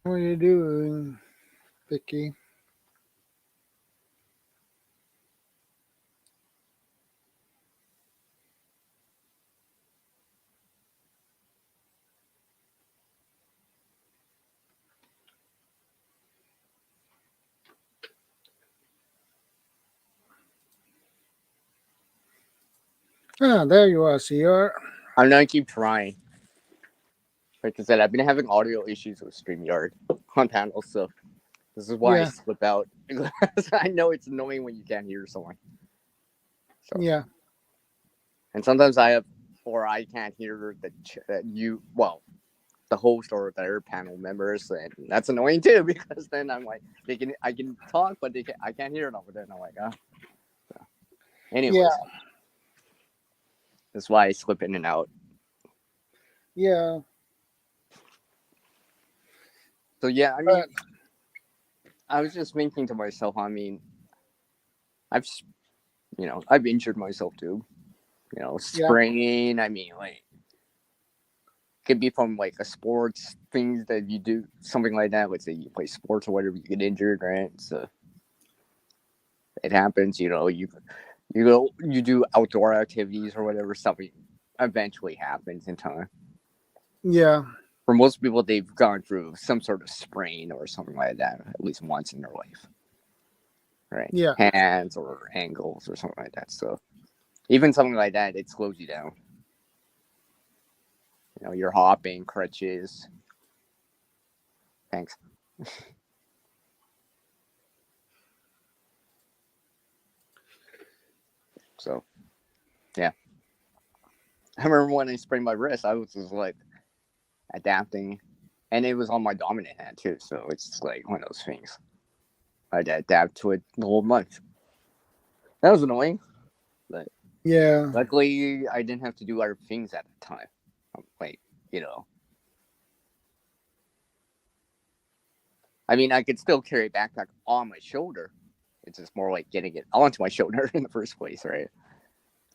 What are you doing, Vicky? Ah, there you are, CR. I'm gonna keep trying. Like I said, I've been having audio issues with StreamYard on panels, so this is why I Yeah. slip out. I know it's annoying when you can't hear someone. So, Yeah. and sometimes I can't hear the host or their panel members, and that's annoying too because then I'm like, I can talk, but I can't hear them. But then I'm like, oh. So, Yeah. anyways, that's why I slip in and out. Yeah. So yeah, I But mean, I was just thinking to myself. I mean, I've I've injured myself too. yeah. Spraining. I mean, like, could be from like a sports things that you do, something like that. Let's say you play sports or whatever, you get injured, right? So it happens. You do outdoor activities or whatever. Something eventually happens in time. Yeah. for most people, they've gone through some sort of sprain or something like that at least once in their life, right? Yeah. Hands or ankles or something like that. So even something like that, it slows you down. You know, you're hopping, crutches. Thanks. So, yeah. I remember when I sprained my wrist, I was just like adapting, and it was on my dominant hand too. So it's just like one of those things. I had to adapt to it the whole month. That was annoying, but Yeah. luckily I didn't have to do other things at the time. Like, you know, I mean, I could still carry a backpack on my shoulder. It's just more like getting it onto my shoulder in the first place, right?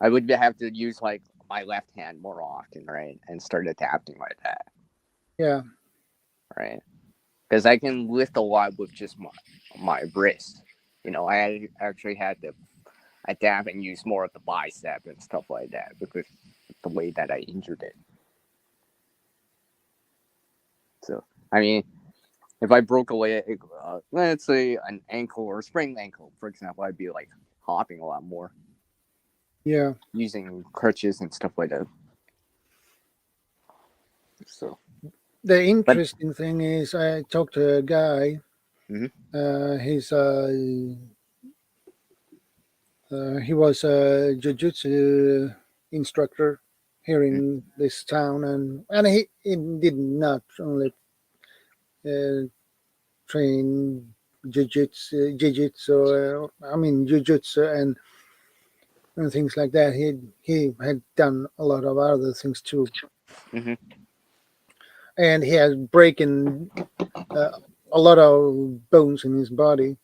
I would have to use like my left hand more often, right? And start adapting like that, Yeah. right? Because I can lift a lot with just my wrist. You know, I actually had to adapt and use more of the bicep and stuff like that because the way that I injured it. So, I mean, if I broke a leg, let's say an ankle or a sprained ankle, for example, I'd be like hopping a lot more. Yeah. Using crutches and stuff like that. So The interesting thing is, I talked to a guy. Mhm. He's he was a jiu-jitsu instructor here in this town, and he did not only train jiu-jitsu. I mean jiu-jitsu and things like that. He had done a lot of other things too, Mhm. and he has breaking a lot of bones in his body.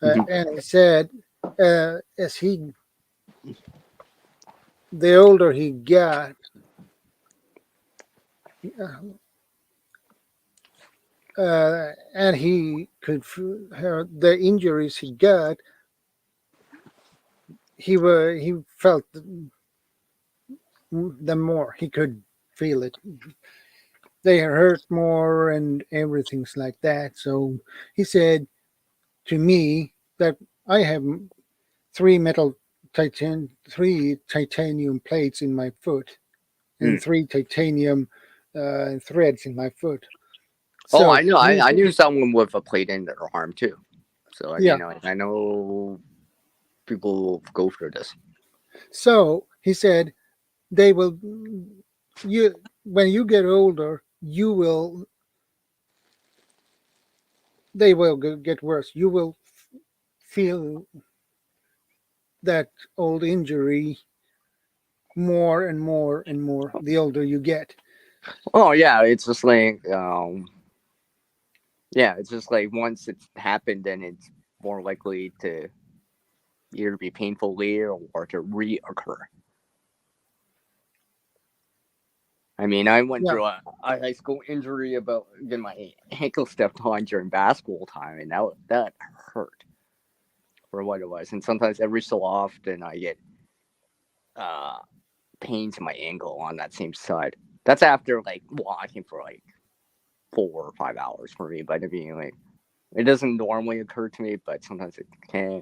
Mhm. And he said, as the older he got, and he could the injuries he got, he felt them more. He could feel it. They hurt more and everything's like that. So he said to me that I have three titanium plates in my foot and Mm. three titanium threads in my foot. Oh, So I know. I knew someone with a plate in their arm too. So I yeah. mean, I know people go through this. So he said they will you when you get older you will they will get worse. You will feel that old injury more and more and more the older you get. Oh yeah, it's just like yeah, it's just like once it's happened, then it's more likely to either be painful later or to reoccur. I mean, I went Yeah. through a high school injury about getting my ankle stepped on during basketball time, and that hurt for what it was. And sometimes every so often, I get uh, pains in my ankle on that same side. That's after like walking for like 4 or 5 hours for me. But I mean, like it doesn't normally occur to me, but sometimes it can.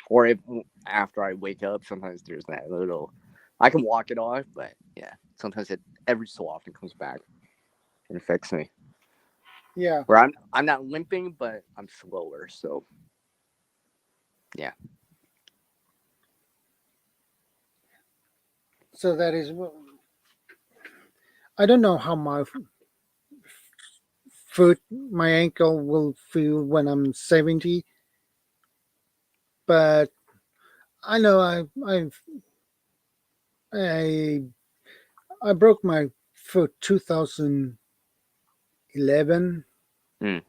Or if after I wake up, sometimes there's that little. I can walk it off, but yeah, sometimes it every so often comes back and affects me. Yeah. Where I'm not limping, but I'm slower. So yeah. So that is I don't know how my my ankle will feel when I'm 70, but I know I I broke my foot 2011, Mm.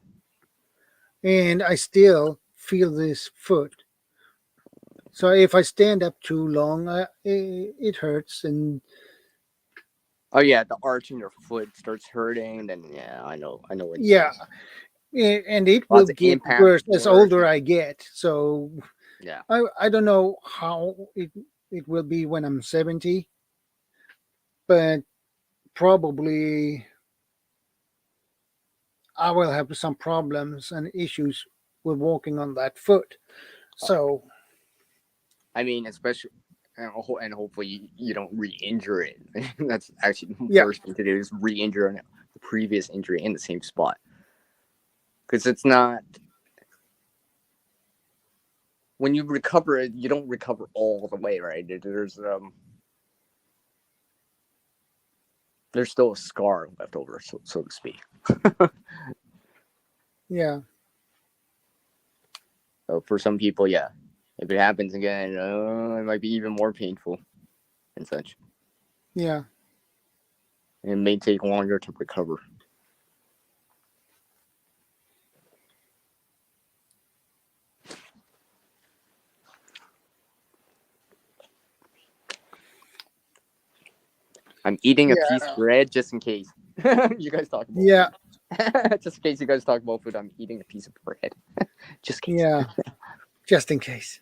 and I still feel this foot. So if I stand up too long, it hurts. And Oh yeah, the arch in your foot starts hurting. Then yeah, I know what you yeah, mean. and it will Lots of get impact worse as work. older I get. So Yeah. I don't know how it will be when I'm 70, but probably I will have some problems and issues with walking on that foot. So I mean, especially, and hopefully you don't re-injure it. That's actually the yeah, worst thing to do is re-injure the previous injury in the same spot. Because it's not, when you recover it, you don't recover all the way, right? There's still a scar left over, so to speak. yeah, So for some people, yeah, if it happens again, it might be even more painful and such. yeah. And it may take longer to recover. I'm eating a piece of bread just in case you guys talk about Yeah, food. Just in case you guys talk about food, I'm eating a piece of bread. Just in case. yeah, just in case.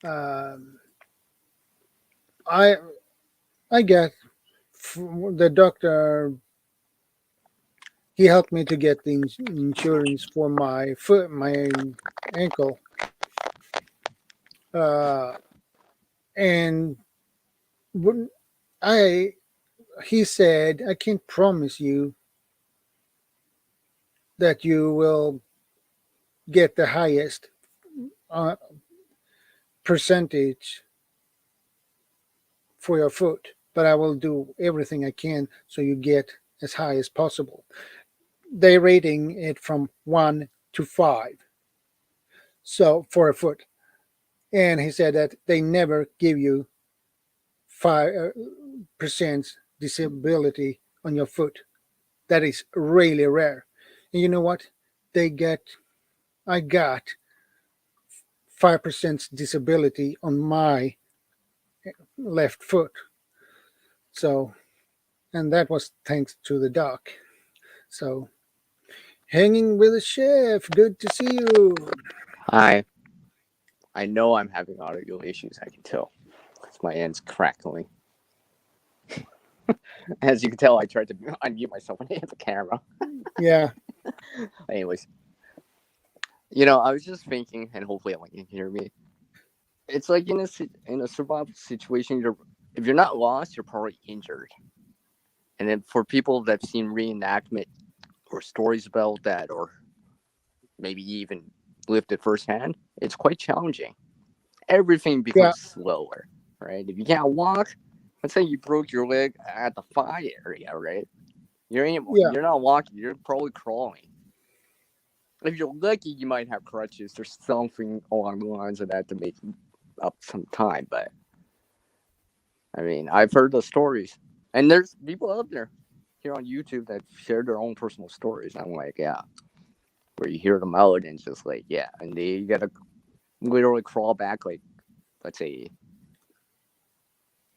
I I get the doctor. He helped me to get the insurance for my foot, my ankle, uh, and when I he said I can't promise you that you will get the highest uh, percentage for your foot, but I will do everything I can so you get as high as possible. They rating it from 1 to 5, so for a foot, and he said that they never give you 5% disability on your foot. That is really rare. And you know what? They get I got 5% disability on my left foot. So, and that was thanks to the doc. So, hanging with a chef. Good to see you. I know I'm having audio issues. I can tell. It's my end's crackling. As you can tell, I tried to unmute myself when I hit the camera. Yeah. Anyways, I was just thinking, and hopefully everyone can hear me. It's like in a survival situation, if you're not lost, you're probably injured. And then for people that've seen reenactment or stories about that, or maybe even lived it firsthand, it's quite challenging. Everything Yeah. becomes slower, right? If you can't walk, let's say you broke your leg at the fire area, right? You're not walking, you're probably crawling. If you're lucky, you might have crutches or something along the lines of that to make up some time. But I mean, I've heard the stories, and there's people out there here on YouTube that share their own personal stories. I'm like, yeah, where you hear them out and it's just like, yeah, and they gotta literally crawl back, like, let's say,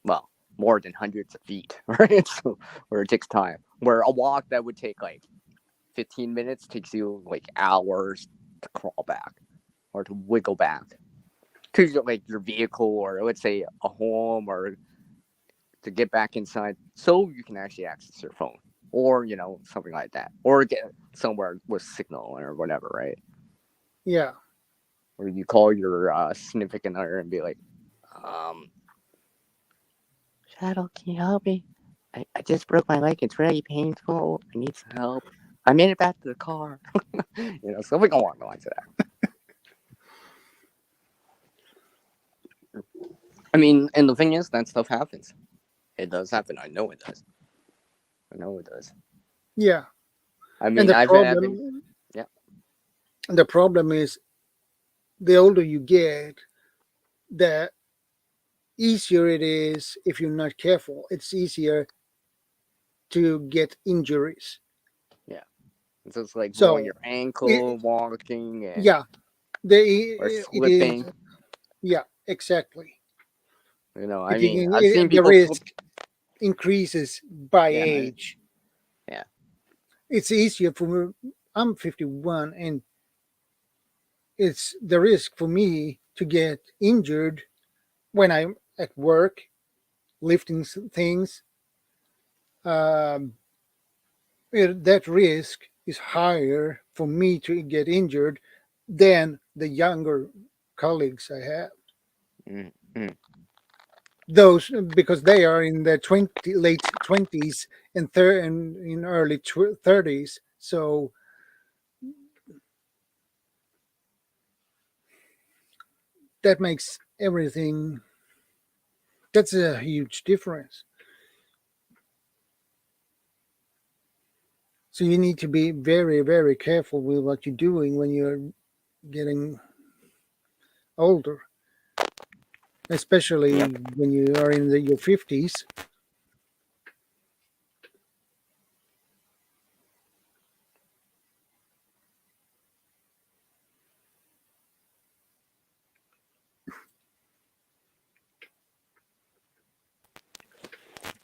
well, more than hundreds of feet, right? So, where it takes time. Where a walk that would take like 15 minutes takes you like hours to crawl back or to wiggle back to like your vehicle, or let's say a home, or to get back inside so you can actually access your phone, or something like that, or get somewhere with signal or whatever, right? Yeah. Or you call your significant other and be like, Shadow, can you help me? I just broke my leg. It's really painful. I need some help. I made it back to the car. Something along the lines of that. I mean, and the thing is, that stuff happens. It does happen. I know it does. Yeah. I mean, And the I've problem, been, yeah. the problem is, the older you get, the easier it is if you're not careful. It's easier to get injuries. Yeah. It's just like So, rolling your ankle, walking, and yeah, or it is. slipping. Yeah, exactly. I mean, I've seen The people slip. risk increases by Yeah. age. Yeah. It's easier for me. I'm 51, and it's the risk for me to get injured when I'm at work lifting things. That risk is higher for me to get injured than the younger colleagues I have. Mm, mm. Those because they are in their late 20s and in early 30s. So that makes everything. That's a huge difference. So you need to be very, very careful with what you're doing when you're getting older, especially Yep. when you are in your 50s.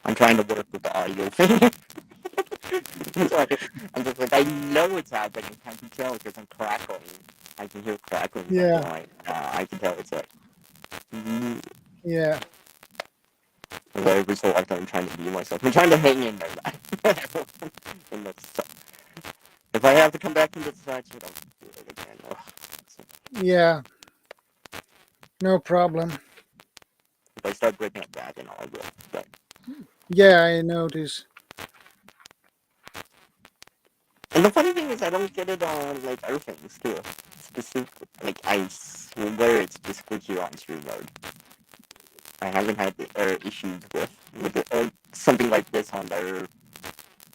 I'm trying to work with the audio thing. I'm just like, I know it's happening. I can tell because I'm crackling. I can hear crackling from Yeah, behind. I can tell it's like. yeah, Every so often I'm trying to be myself. I'm trying to hang in there. And if I have to come back into the section, I'll do it again. yeah, no problem. If I start breaking up back and all, I will. But Yeah, I notice. and the funny thing is, I don't get it on like other things too. Specific, like I swear it's specifically here on stream mode. I haven't had issues with it, something like this on their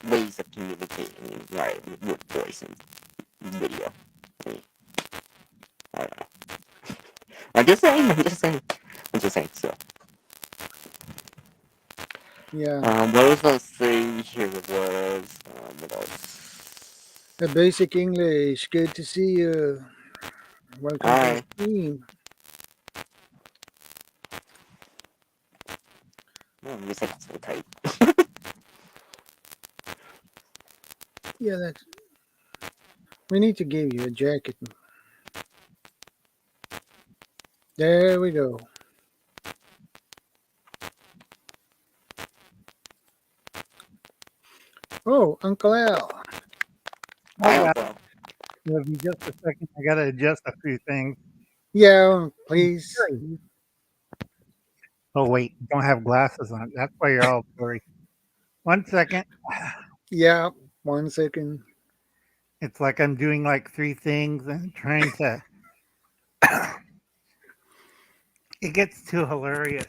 ways of communicating, right, with voice and video. I don't know. I'm just saying. I'm just saying. I'm just saying. So, Yeah, what was I saying here? Was what else? the basic English. Good to see you. Welcome to the I team. you said it's so tight. Yeah, that's. We need to give you a jacket. There we go. Oh, Uncle Al. Hi, I guys. also. Give me just a second. I gotta adjust a few things. Yeah, please. Oh wait, you don't have glasses on. That's why you're all blurry. 1 second. Yeah, 1 second. It's like I'm doing like three things and trying to. It gets too hilarious.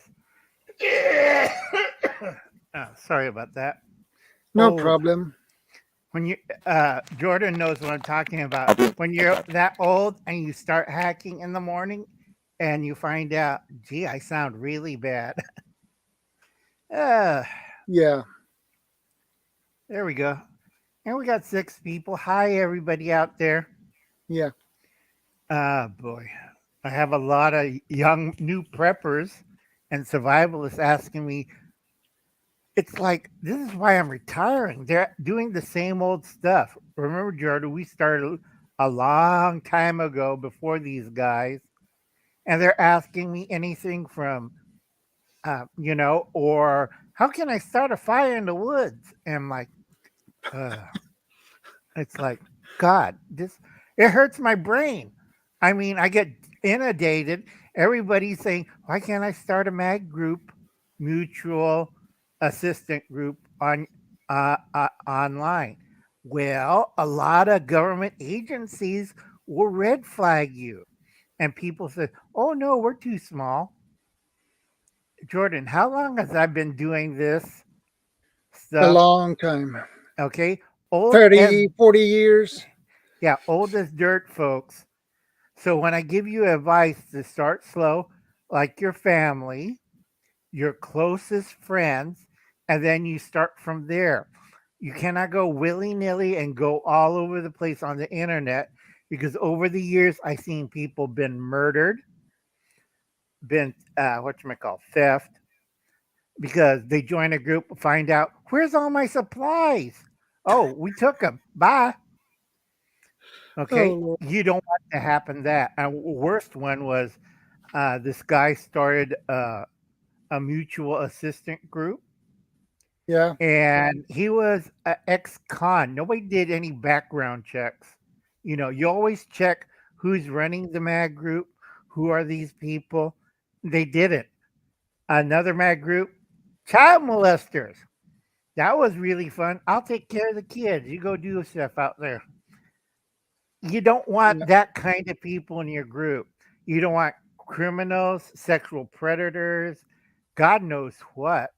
Sorry about that. No Oh, problem. when you Jordan knows what I'm talking about. I'll be. When you're that old and you start hacking in the morning, and you find out, gee, I sound really bad. uh, Yeah, there we go. And we got 6 people. Hi, everybody out there. yeah. Ah, boy. I have a lot of young new preppers and survivalists asking me. It's like, this is why I'm retiring. They're doing the same old stuff. Remember, Jordan, we started a long time ago before these guys, and they're asking me anything from, or how can I start a fire in the woods? And I'm like, uh, it's like, God, this it hurts my brain. I mean, I get inundated. Everybody's saying, why can't I start a mag group, mutual assistant group online? Well, a lot of government agencies will red flag you, and people say, "Oh no, we're too small." Jordan, how long has I been doing this A stuff? long time. Okay, old as 30, 40 years. yeah, old as dirt, folks. So when I give you advice to start slow, like your family, your closest friends, and then you start from there. You cannot go willy nilly and go all over the place on the internet because over the years I've seen people been murdered, been what you might call theft, because they join a group, find out where's all my supplies. Oh, we took them. Bye. Oh, Okay, Lord. you don't want to happen that. And worst one was this guy started a mutual assistant group, Yeah. and he was an ex-con. Nobody did any background checks. You always check who's running the mag group, who are these people. They didn't. Another mag group, child molesters. That was really fun. I'll take care of the kids. You go do stuff out there. You don't want Yeah. that kind of people in your group. You don't want criminals, sexual predators, God knows what.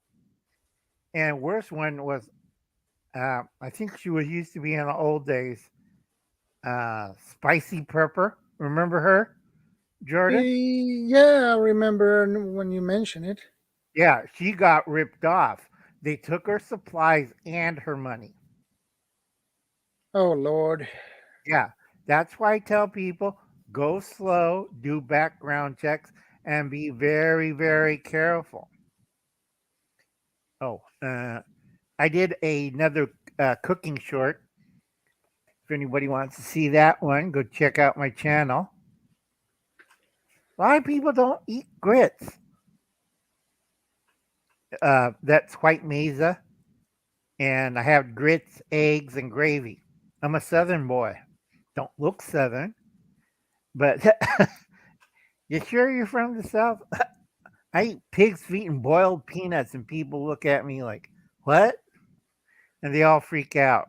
And worst one was, I think she was used to be in the old days, Spicy Pepper. Remember her, Jordan? Yeah, I remember when you mentioned it. Yeah, she got ripped off. They took her supplies and her money. Oh Lord. Yeah, that's why I tell people go slow, do background checks, and be very, very careful. Oh, I did another cooking short. If anybody wants to see that one, go check out my channel. A lot of people don't eat grits. That's white mesa, and I have grits, eggs, and gravy. I'm a Southern boy. Don't look Southern, but you sure you're from the South? I eat pig's feet and boiled peanuts, and people look at me like, what? And they all freak out.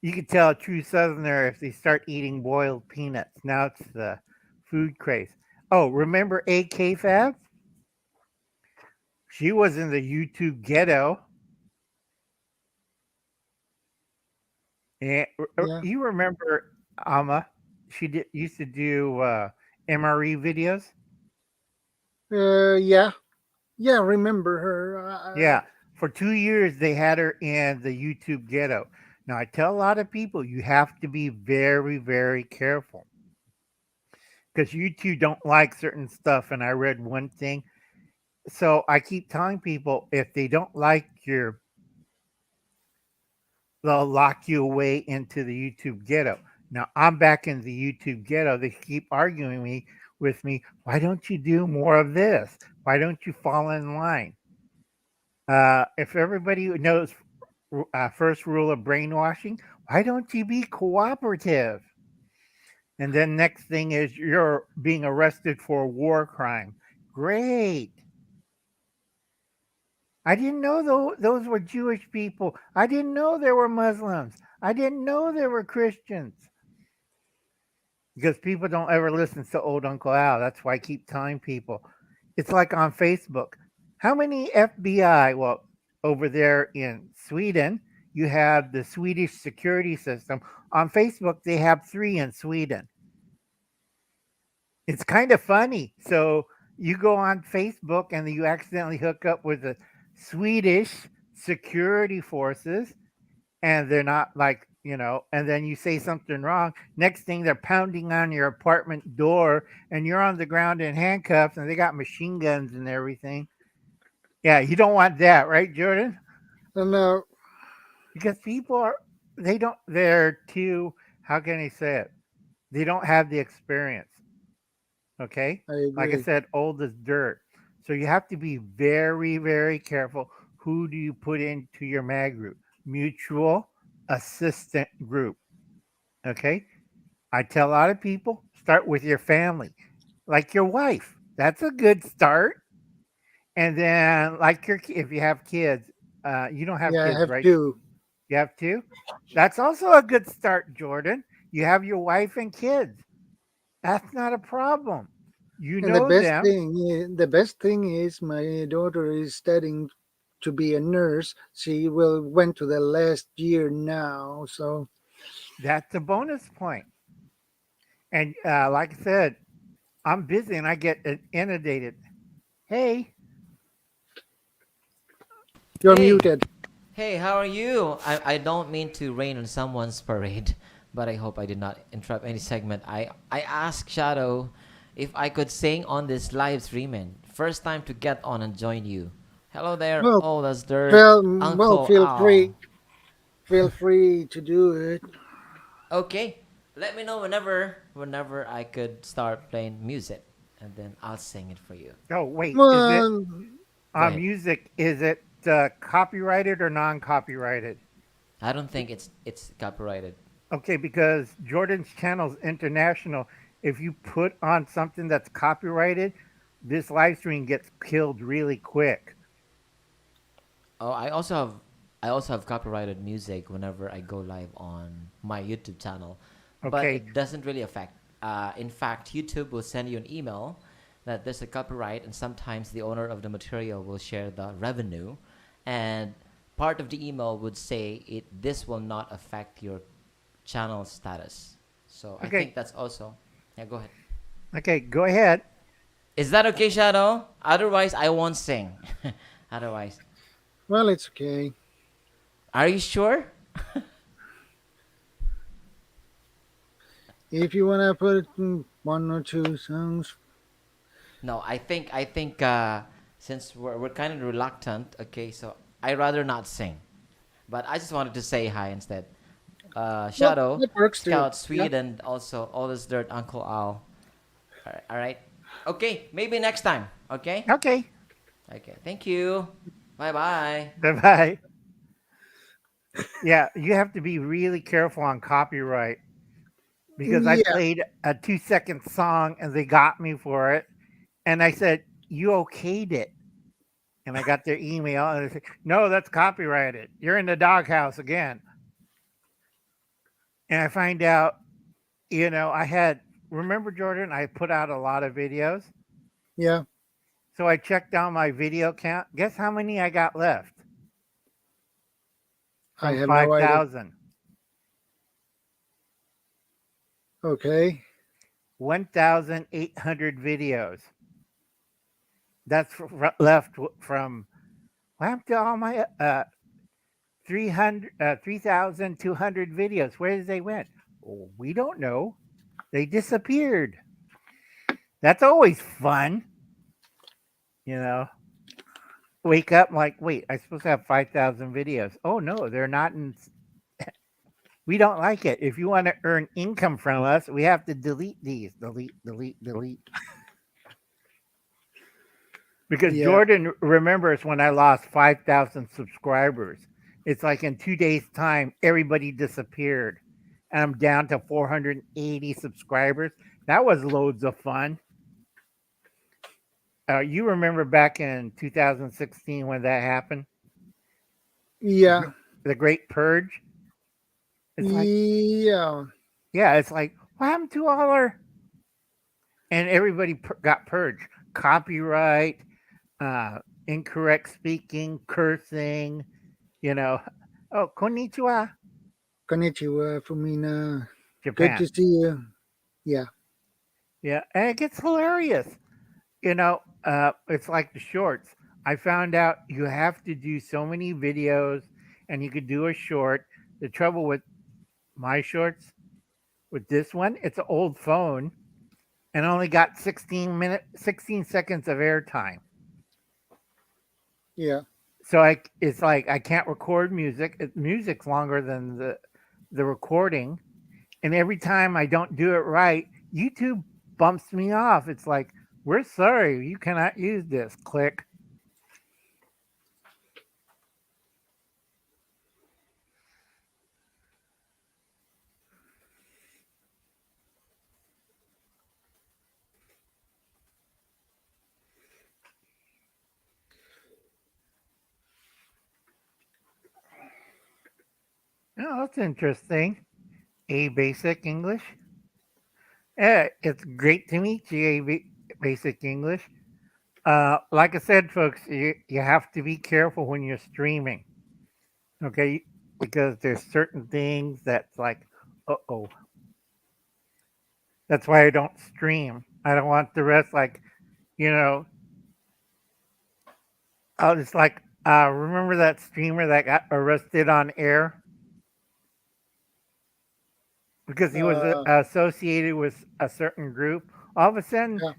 You can tell a true Southerner if they start eating boiled peanuts. Now it's the food craze. Oh, remember AK Fab? She was in the YouTube ghetto. And Yeah. you remember Alma? She used to do MRE videos. Yeah. Yeah, remember her. Yeah. For 2 years, they had her in the YouTube ghetto. Now, I tell a lot of people you have to be very, very careful because YouTube don't like certain stuff. And I read one thing. So I keep telling people if they don't like they'll lock you away into the YouTube ghetto. Now I'm back in the YouTube ghetto. They keep arguing with me. Why don't you do more of this? Why don't you fall in line? If everybody knows first rule of brainwashing, why don't you be cooperative? And then next thing is you're being arrested for a war crime. Great. I didn't know those were Jewish people. I didn't know there were Muslims. I didn't know there were Christians. Because people don't ever listen to old Uncle Al. That's why I keep telling people. It's like on Facebook. How many FBI? Well, over there in Sweden, you have the Swedish security system. On Facebook, they have three in Sweden. It's kind of funny. So you go on Facebook and you accidentally hook up with the Swedish security forces, and they're not like, and then you say something wrong. Next thing, they're pounding on your apartment door, and you're on the ground in handcuffs, and they got machine guns and everything. Yeah, you don't want that, right, Jordan? And now Because people they're too, how can I say it? They don't have the experience. Okay. I Like I agree. said, old as dirt. So you have to be very, very careful. Who do you put into your mag group? Mutual assistant group. Okay. I tell a lot of people start with your family, like your wife. That's a good start. And then, like if you have kids, you don't have Yeah, I kids, have right? two. You have two. That's also a good start, Jordan. You have your wife and kids. That's not a problem. You And the know best them. thing, the best thing is my daughter is studying to be a nurse. She will went to the last year now, so That's a bonus point. And like I said, I'm busy and I get inundated. Hey, you're Hey, muted. hey, how are you? I don't mean to rain on someone's parade, but I hope I did not interrupt any segment. I asked Shadow if I could sing on this live streaming. First time to get on and join you. Hello there, Well, all that's dirt, well, Uncle Al. feel free to do it. Okay, let me know whenever I could start playing music, and then I'll sing it for you. oh wait, is it Well, Go on ahead. music? Is it copyrighted or non-copyrighted? I don't think it's copyrighted. Okay, because Jordan's channel's international. If you put on something that's copyrighted, this live stream gets killed really quick. Oh, I also have copyrighted music whenever I go live on my YouTube channel, but Okay, it doesn't really affect. In fact, YouTube will send you an email that there's a copyright, and sometimes the owner of the material will share the revenue, and part of the email would say it this will not affect your channel status. So I okay, think that's also, yeah. Go ahead. okay. Go ahead. Is that okay, Shadow? Otherwise, I won't sing. Otherwise, Well, it's okay. are you sure? If you wanna put it in one or two songs, No, I think since we're kind of reluctant, okay, so I rather not sing. But I just wanted to say hi instead. well, Shadow, that works too. Scout, Yeah. Swede, and also all this dirt, Uncle Al. All right. Okay, maybe next time. Okay. Okay. Okay. Thank you. Bye bye. Bye bye. Yeah, you have to be really careful on copyright because I Yeah. played a 2 second song and they got me for it. And I said, "You okayed it." And I got their email and they said, "No, that's copyrighted. You're in the doghouse again." And I find out, I had, remember, Jordan, I put out a lot of videos. Yeah. So I checked down my video count. Guess how many I got left I from have no idea. 5,000? Okay. 1,800 videos. That's left from, what happened to all my 3,200 videos? Where did they went? Oh, we don't know. They disappeared. That's always fun, you know. Wake up like, wait, I'm supposed to have 5,000 videos. Oh no, they're not in. We don't like it. If you want to earn income from us, we have to delete these. Delete, delete, delete. Because Yeah. Jordan remembers when I lost 5,000 subscribers. It's like in 2 days' time, everybody disappeared. And I'm down to 480 subscribers. That was loads of fun. You remember back in 2016 when that happened? The, Yeah. the Great Purge? It's like, Yeah. yeah, it's like, what happened to all our. And everybody got purged. Copyright, incorrect speaking, cursing, you know. Oh, konnichiwa, Konnichiwa, Fumina. Good to Japan. see you. Yeah. Yeah, and it gets hilarious. It's like the shorts. I found out you have to do so many videos and you could do a short. The trouble with my shorts, with this one, it's an old phone and only got 16 seconds of airtime. Yeah. So it's like I can't record music. Music's longer than the recording, and every time I don't do it right, YouTube bumps me off. It's like, we're sorry, you cannot use this. Click. Oh, that's interesting. A basic English. Yeah, it's great to meet you. Basic English. Like I said, folks, you have to be careful when you're streaming. Okay, because there's certain things that's like, oh. That's why I don't stream. I don't want the rest like, you know, I'll just like remember that streamer that got arrested on air because he was Uh, associated with a certain group. All of a sudden, yeah.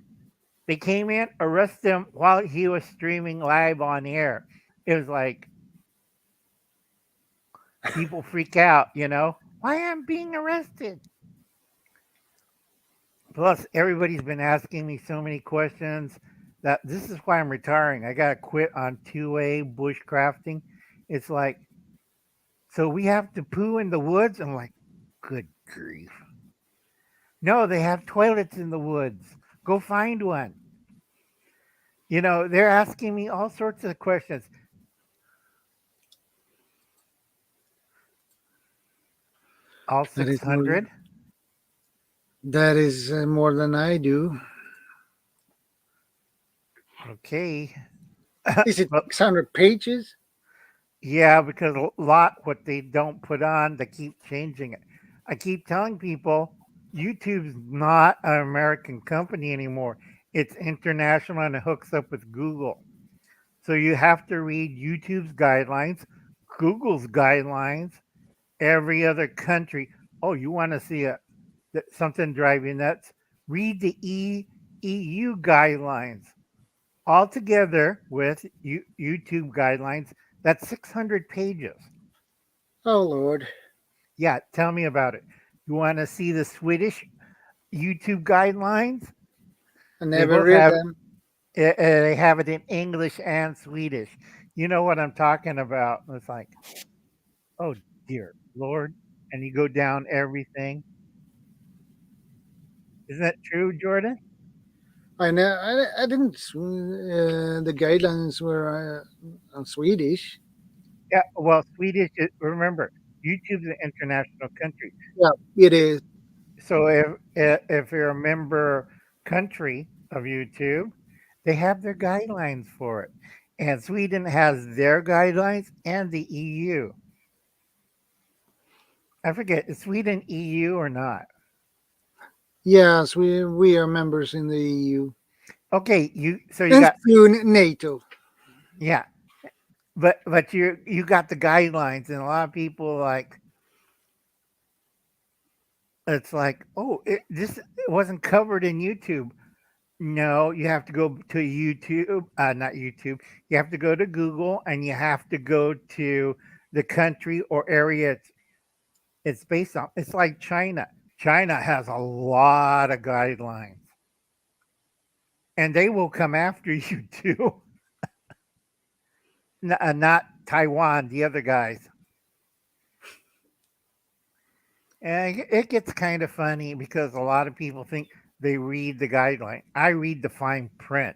they came in, arrested him while he was streaming live on air. It was like people freak out, why am I being arrested? Plus, everybody's been asking me so many questions. That this is why I'm retiring. I gotta quit on 2A bushcrafting. It's like, so we have to poo in the woods. I'm like, good grief. No, they have toilets in the woods. Go find one. They're asking me all sorts of questions. All That is more. 600. That is more than I do. Okay. Is it Well, 600 pages? yeah, because a lot what they don't put on, they keep changing it. I keep telling people YouTube's not an American company anymore. It's international and it hooks up with Google. So you have to read YouTube's guidelines, Google's guidelines, every other country. Oh, you want to see something drive you nuts? Read the EU guidelines all together with YouTube guidelines. That's 600 pages. Oh Lord, Yeah, tell me about it. You want to see the Swedish YouTube guidelines? I They never both read have them. they have it in English and Swedish. You know what I'm talking about? It's like, oh dear Lord, and you go down everything. Isn't that true, Jordan? I know. I didn't. The guidelines were on Swedish. Yeah. Well, Swedish. Remember, YouTube's an international country. Yeah, it is. So if you're a member country of YouTube, they have their guidelines for it. And Sweden has their guidelines and the EU. I forget, is Sweden EU or not? Yes, we are members in the EU Okay, you and got, through NATO. yeah, but you got the guidelines, and a lot of people like, it's like, oh, this wasn't covered in YouTube. No, you have to go to YouTube, not YouTube. You have to go to Google and you have to go to the country or area it's based on. It's like China. China has a lot of guidelines and they will come after you too. Not Taiwan, the other guys. And it gets kind of funny because a lot of people think they read the guideline. I read the fine print,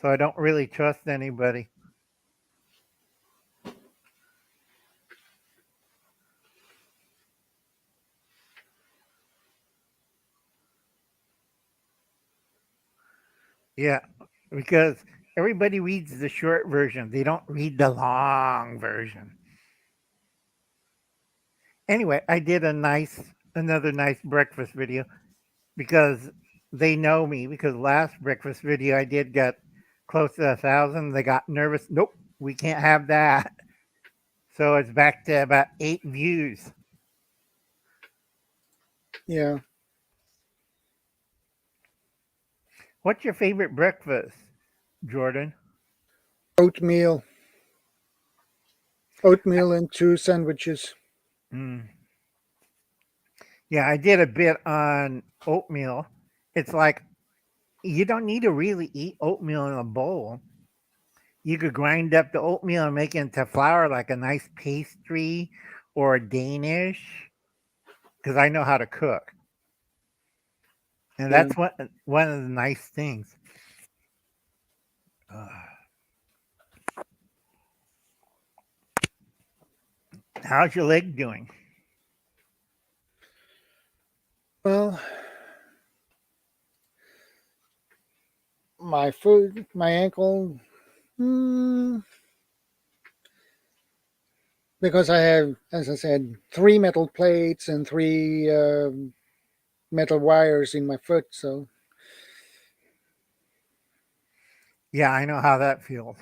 so I don't really trust anybody. Yeah, because everybody reads the short version. They don't read the long version. Anyway, I did another nice breakfast video because they know me because last breakfast video I did got close to 1,000. They got nervous. Nope, we can't have that. So it's back to about 8 views. Yeah, What's your favorite breakfast, Jordan? oatmeal, oatmeal and 2 sandwiches. Mm. Yeah, I did a bit on oatmeal. It's like you don't need to really eat oatmeal in a bowl. You could grind up the oatmeal and make it into flour like a nice pastry or a Danish because I know how to cook. And Yeah. that's one of the nice things. How's your leg doing? Well, my foot, my ankle, mm, because I have, as I said, 3 metal plates and 3 metal wires in my foot. So Yeah, I know how that feels.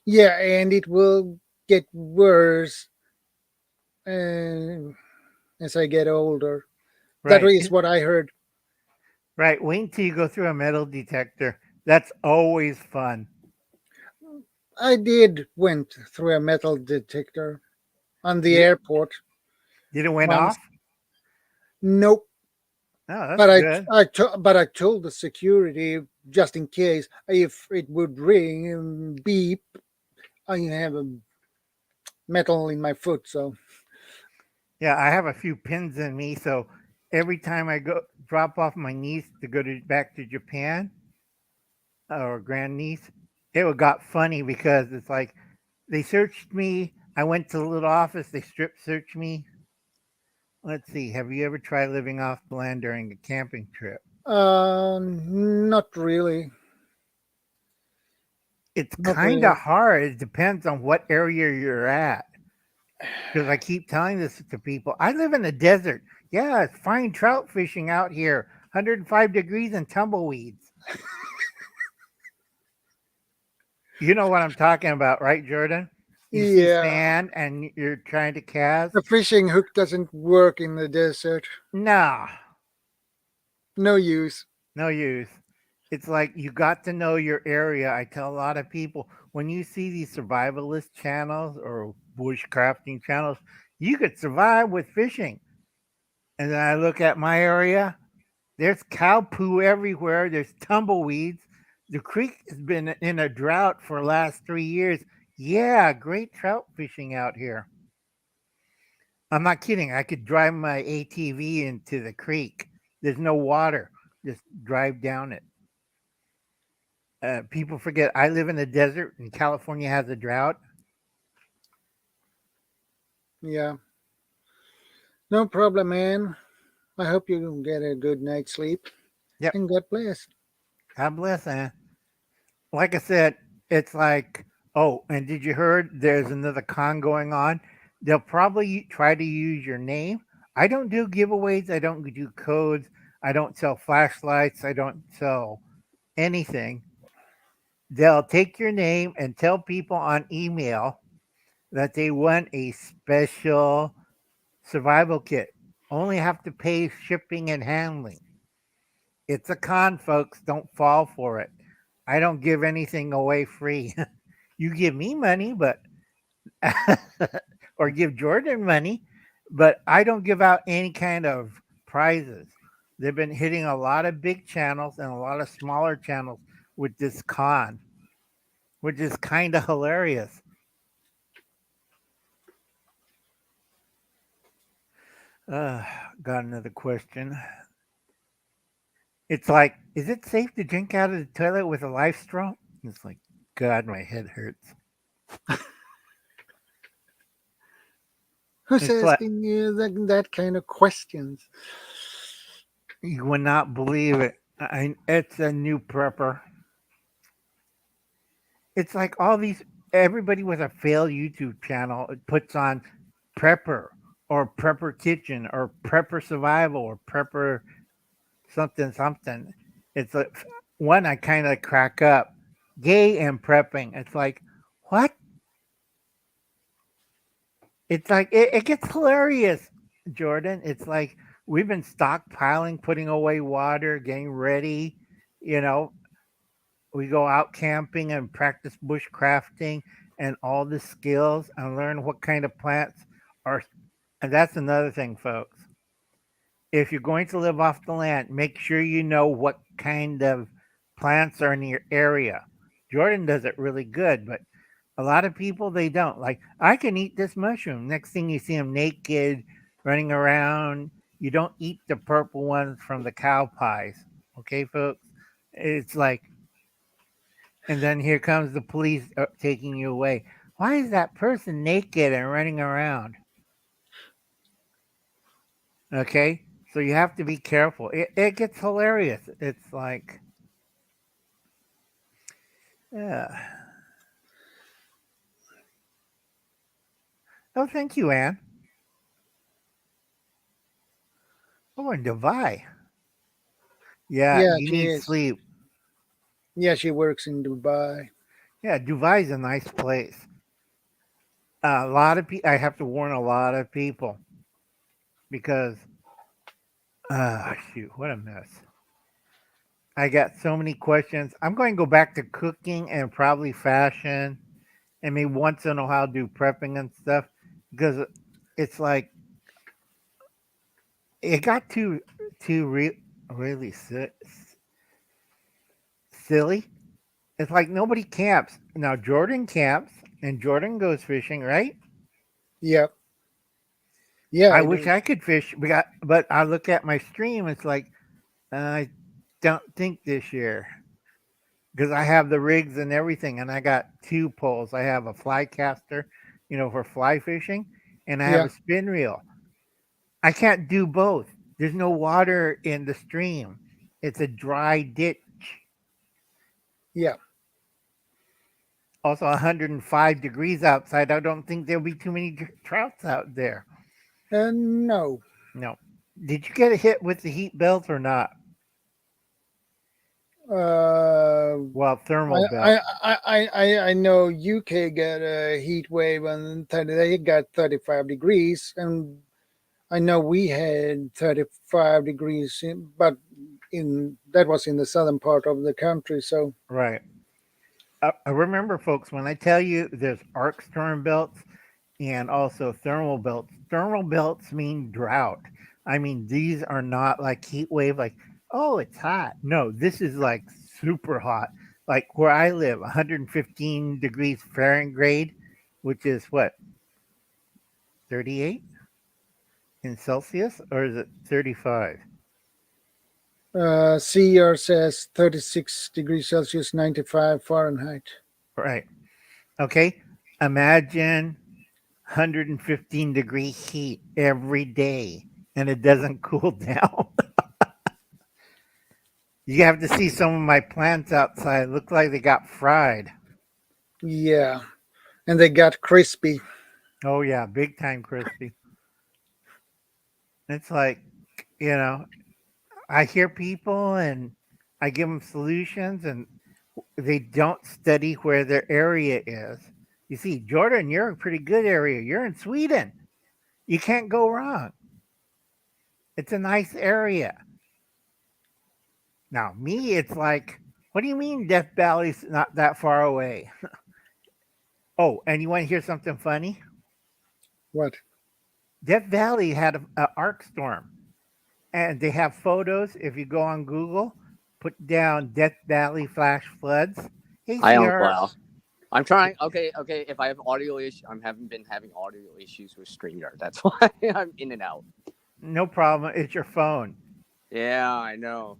yeah, and it will get worse uh, as I get older. That Right. is what I heard. Right. Wait until you go through a metal detector. That's always fun. I did went through a metal detector on the Did it, airport did it went once. off? Nope. Oh, that's But good. but I told the security just in case if it would ring and beep, I have a metal in my foot. So Yeah, I have a few pins in me, so every time I go drop off my niece to go to back to Japan or grandniece, it would got funny because it's like they searched me. I went to the little office. They strip searched me. Let's see. Have you ever tried living off the land during a camping trip? not really, It's not kind of really. hard. It depends on what area you're at. Because I keep telling this to people. I live in the desert. Yeah, it's fine trout fishing out here. 105 degrees and tumbleweeds. You know what I'm talking about, right, Jordan? You see Yeah, sand and you're trying to cast? the fishing hook doesn't work in the desert. No, No use. no use. It's like you got to know your area. I tell a lot of people when you see these survivalist channels or bushcrafting channels, you could survive with fishing. And then I look at my area, there's cow poo everywhere, there's tumbleweeds. The creek has been in a drought for the last 3 years. Yeah, great trout fishing out here. I'm not kidding. I could drive my ATV into the creek. There's no water. Just drive down it. People forget I live in the desert and California has a drought. Yeah, no problem, man. I hope you get a good night's sleep Yep. and God bless. God bless, man. Like I said, it's like, oh, and did you heard there's another con going on? They'll probably try to use your name. I don't do giveaways. I don't do codes. I don't sell flashlights. I don't sell anything. They'll take your name and tell people on email that they want a special survival kit. Only have to pay shipping and handling. It's a con, folks. Don't fall for it. I don't give anything away free. You give me money, but or give Jordan money, but I don't give out any kind of prizes. They've been hitting a lot of big channels and a lot of smaller channels with this con, which is kind of hilarious. Uh, got another question. It's like, is it safe to drink out of the toilet with a life straw? It's like, God, my head hurts. Who's It's like, asking you that kind of questions? you would not believe it. It's a new prepper. It's like all these, everybody with a failed YouTube channel puts on prepper or prepper kitchen or prepper survival or prepper something something. It's like one I kind of crack up. Gay and prepping. It's like, what? It's like it gets hilarious, Jordan. It's like we've been stockpiling, putting away water, getting ready. You know, we go out camping and practice bushcrafting and all the skills and learn what kind of plants are. And that's another thing, folks. If you're going to live off the land, make sure you know what kind of plants are in your area. Jordan does it really good, but a lot of people they don't. Like I can eat this mushroom. Next thing you see them naked, running around. You don't eat the purple ones from the cow pies. Okay, folks? It's like, and then here comes the police taking you away. Why is that person naked and running around? Okay, so you have to be careful. It gets hilarious. It's like, yeah. Oh, thank you, Anne. Oh, and Devi. Yeah, Yeah, you she need is. sleep. Yeah, she works in Dubai. Yeah, Dubai's a nice place. A lot of people. I have to warn a lot of people because, shoot, what a mess. I got so many questions. I'm going to go back to cooking and probably fashion, and maybe once in a while do prepping and stuff because it's like it got too really silly? It's like nobody camps. Now Jordan camps and Jordan goes fishing, right? Yeah, yeah, I I wish do. I could fish, but I look at my stream. It's like I don't think this year because I have the rigs and everything, and I got two poles. I have a fly caster, for fly fishing, and I have Yeah, a spin reel. I can't do both. There's no water in the stream. It's a dry ditch. yeah. Also, 105 degrees outside. I don't think there'll be too many trouts out there. No. No. Did you get a hit with the heat belt or not? Uh, Well, thermal I, belt. I know UK got a heat wave and they got 35 degrees, and I know we had 35 degrees, but in that was in the southern part of the country. So Right. Remember, folks, when I tell you there's arc storm belts and also thermal belts mean drought. I mean, these are not like heat wave, like, oh, it's hot. No, this is like super hot. Like where I live, 115 degrees Fahrenheit, which is what, 38 in Celsius, or is it 35? CR says 36 degrees Celsius, 95 Fahrenheit. Right. Okay. Imagine 115-degree heat every day and it doesn't cool down. You have to see some of my plants outside. Look like they got fried. Yeah, and they got crispy. Oh yeah, big time crispy. It's like, you know, I hear people and I give them solutions and they don't study where their area is. You see, Jordan, you're a pretty good area. You're in Sweden. You can't go wrong. It's a nice area. Now, me, it's like, what do you mean Death Valley's not that far away? Oh, and you want to hear something funny? What? Death Valley had a arc storm, and they have photos. If you go on Google, put down Death Valley flash floods. Hey, I don't CR. allow. I'm trying. Okay. If I have audio issues, I haven't been having audio issues with StreamYard. That's why I'm in and out. No problem. It's your phone. Yeah, I know.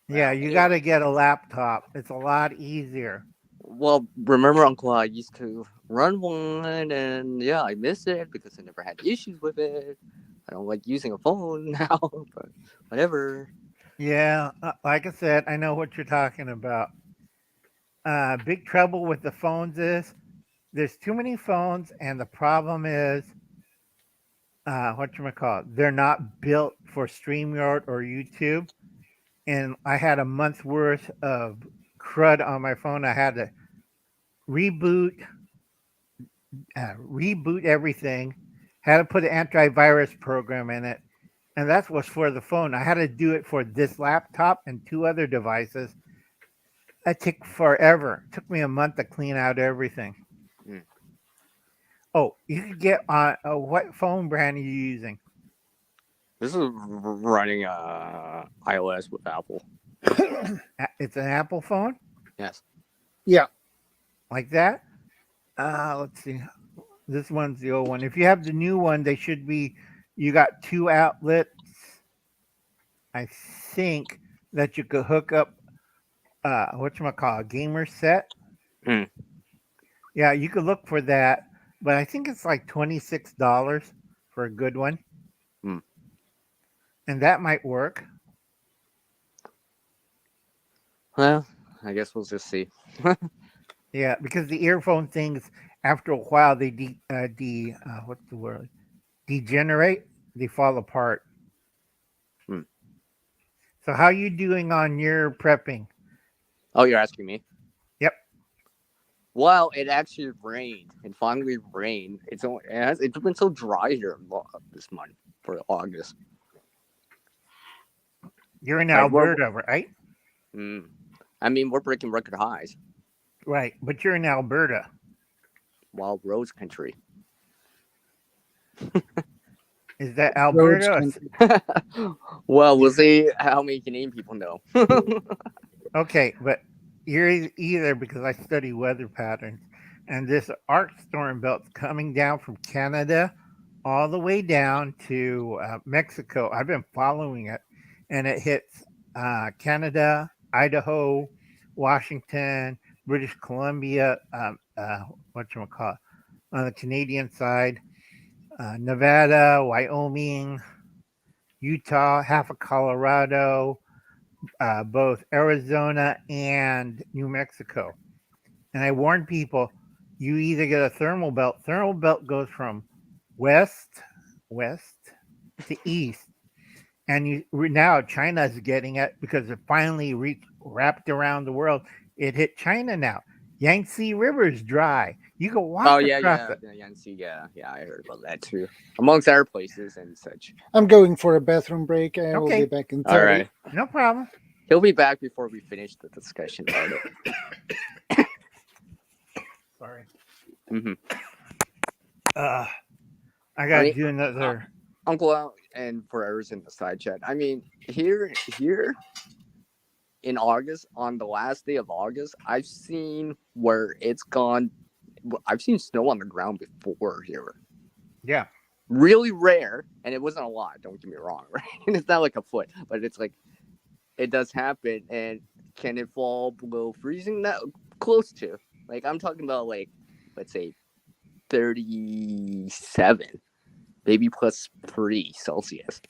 Yeah, Well, you got to get a laptop. It's a lot easier. well, remember, Uncle, I used to run one, and yeah, I miss it because I never had issues with it. I don't like using a phone now, but whatever. Yeah, like I said, I know what you're talking about. Big trouble with the phones is there's too many phones, and the problem is what you call it? They're not built for StreamYard or YouTube. And I had a month's worth of crud on my phone. I had to reboot, reboot everything. Had to put an antivirus program in it, and that's what's for the phone. I had to do it for this laptop and two other devices. That took forever. It took me a month to clean out everything. Hmm. Oh, you could get on. What phone brand are you using? This is running iOS with Apple. It's an Apple phone, Yes. Yeah, like that. Let's see. This one's the old one. If you have the new one, they should be. You got two outlets. I think that you could hook up. A gamer set. Hmm. Yeah, you could look for that, but I think it's like $26 for a good one, Hmm. and that might work. Well, I guess we'll just see. Yeah, because the earphone things, after a while, they what's the word? Degenerate. They fall apart. Hmm. So, how you doing on your prepping? Oh, you're asking me? Yep. Well, it actually rained. It finally rained. It's been so dry here this month for August. You're in Like, Alberta, right? I mean, we're breaking record highs. Right, but you're in Alberta. Wild Rose country. Is that roads Alberta? can. Well, we'll see how many Canadian people know. Okay, but either because I study weather patterns, and this arc storm belt's coming down from Canada all the way down to Mexico. I've been following it, and it hits Canada, Idaho, Washington, British Columbia, what you call it, on the Canadian side, Nevada, Wyoming, Utah, half of Colorado, both Arizona and New Mexico. And I warn people, you either get a thermal belt. Thermal belt goes from west to east, and now China is getting it because it finally wrapped around the world. It hit China now. Yangtze River is dry. You can walk Oh yeah, across yeah, it. the Yancy, yeah, I heard about that too, amongst other places and such. I'm going for a bathroom break. I will be Okay, back in 30. All right, no problem. he'll be back before we finish the discussion about it. Sorry. Hmm. I I gotta mean, do another. Uncle Al and Forever's in the side chat. I mean, here in August, on the last day of August, I've seen where it's gone. I've seen snow on the ground before here. Yeah. Really rare, and it wasn't a lot. Don't get me wrong, right? It's not like a foot, but it's like it does happen. And can it fall below freezing? Not close to. Like I'm talking about, like let's say 37, maybe plus 3 Celsius.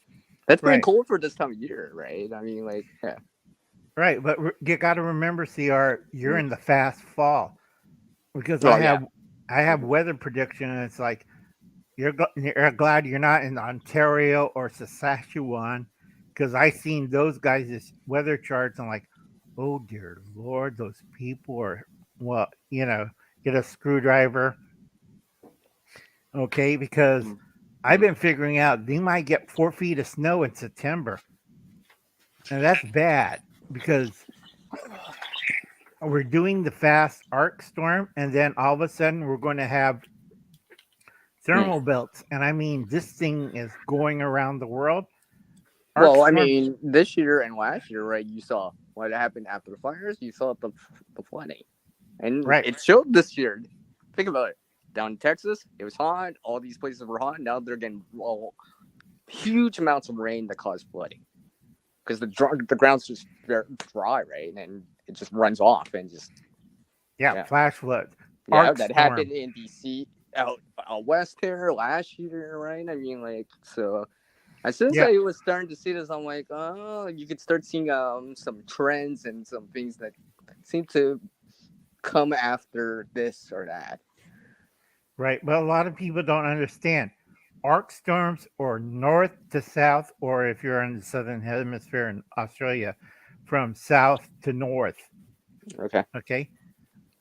That's pretty Right. cold for this time of year, right? I mean, like, yeah. Right, but you got to remember, CR, you're in the fast fall because Oh, yeah. I have weather prediction, and it's like you're glad you're not in Ontario or Saskatchewan because I seen those guys' weather charts and like, oh dear Lord, those people are get a screwdriver, okay? Because Mhm. I've been figuring out they might get 4 feet of snow in September, and that's bad because we're doing the fast arc storm, and then all of a sudden we're going to have thermal belts. And I mean, this thing is going around the world. Arc Well, I storm, mean, this year and last year, right? You saw what happened after the fires. You saw the flooding, and right, it showed this year. Think about it. Down in Texas, it was hot. All these places were hot. Now they're getting huge amounts of rain that cause flooding because the ground's just very dry, right? And it just runs off and just yeah, flash floods. yeah. Arc That storm, happened in DC out west here last year, right? I mean, like so. As soon as yeah, I was starting to see this, I'm like, oh, you could start seeing some trends and some things that seem to come after this or that. right. But a lot of people don't understand. Arc storms, or north to south, or if you're in the southern hemisphere in Australia, from south to north. Okay. Okay,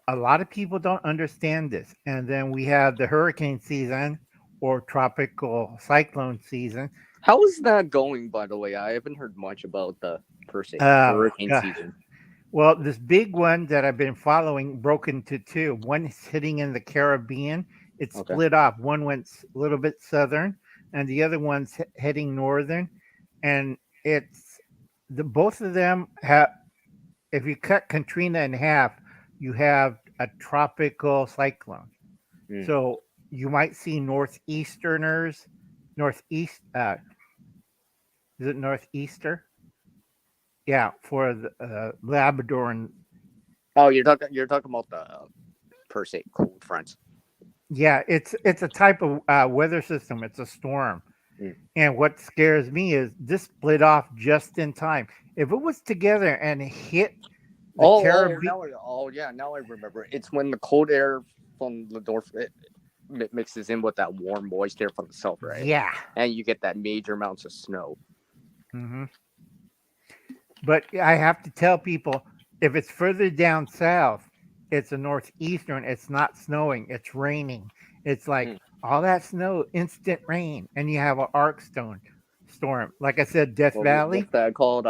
a lot of people don't understand this. And then we have the hurricane season or tropical cyclone season. How is that going, by the way? I haven't heard much about the per se Oh, hurricane God. season. Well, this big one that I've been following broke into two. One is hitting in the Caribbean. It Okay. split off. One went a little bit southern, and the other one's heading northern. And it's both of them have. If you cut Katrina in half, you have a tropical cyclone. Mm. So you might see northeasterners, northeast. Is it northeaster? Yeah, for the Labrador and Oh, you're talking about the per se cold fronts. yeah, it's a type of weather system. It's a storm, Mm. and what scares me is this split off just in time. If it was together and it hit the Caribbean, Now I remember. It's when the cold air from the north mixes in with that warm moist air from the south, right? yeah. And you get that major amounts of snow. Hmm. But I have to tell people if it's further down south, it's a northeastern. It's not snowing. It's raining. It's like Mm. all that snow, instant rain, and you have an arc storm. Like I said, Death Valley. What's that called?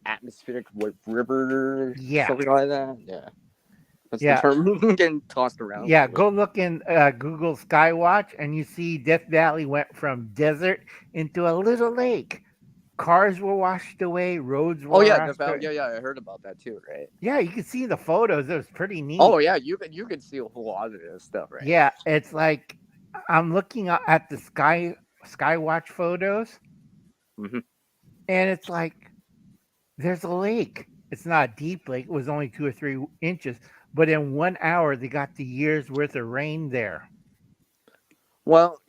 Atmospheric river, Yeah, something like that. Yeah, that's the yeah, term getting tossed around. yeah. Go look in Google Skywatch, and you see Death Valley went from desert into a little lake. cars were washed away, roads Oh were yeah, washed away. yeah, I heard about that too, right? Yeah, you can see the photos. It was pretty neat. Oh yeah, you could see a whole lot of this stuff, right? Yeah, it's like I'm looking at the Skywatch photos, Hmm. and it's like there's a lake. It's not a deep lake. It was only 2 or 3 inches, but in 1 hour they got the year's worth of rain there. Well,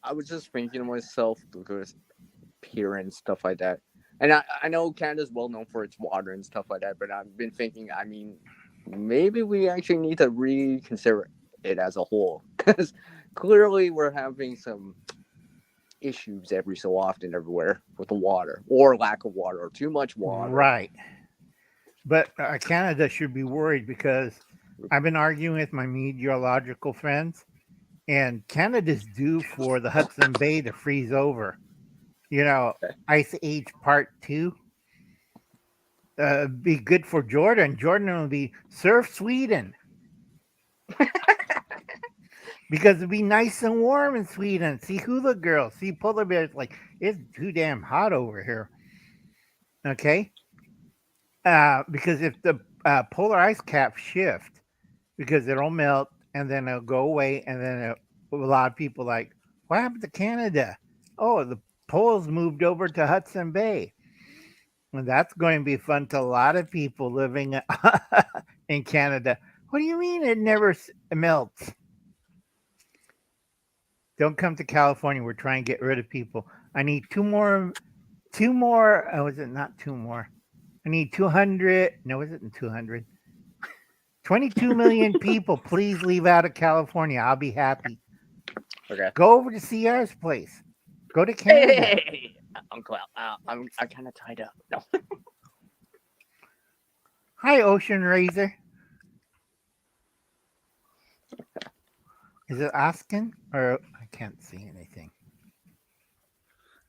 I was just thinking to myself because pier and stuff like that. And I know Canada's well known for its water and stuff like that, but I've been thinking, I mean, maybe we actually need to reconsider it as a whole because clearly we're having some issues every so often everywhere with the water or lack of water or too much water. Right. But Canada should be worried because I've been arguing with my meteorological friends, and Canada's due for the Hudson Bay to freeze over. You know, Okay. Ice Age Part 2. Be good for Jordan. Jordan will be surf Sweden because it'd be nice and warm in Sweden. See hula girls, see polar bears. Like, it's too damn hot over here. Okay, because if the polar ice caps shift, because it'll melt and then it'll go away, and then a lot of people like, what happened to Canada? Oh, the poles moved over to Hudson Bay. And that's going to be fun to a lot of people living in Canada. What do you mean it never melts? Don't come to California. We're trying to get rid of people. I need two more. Oh, is it not two more? I need 200. No, is it 200? 22 million people. Please leave out of California. I'll be happy. Okay. Go over to CR's place. Go to Canada. Hey, Uncle Al, I'm kind of tied up. No. Hi, Ocean Razor. Is it asking? Or I can't see anything.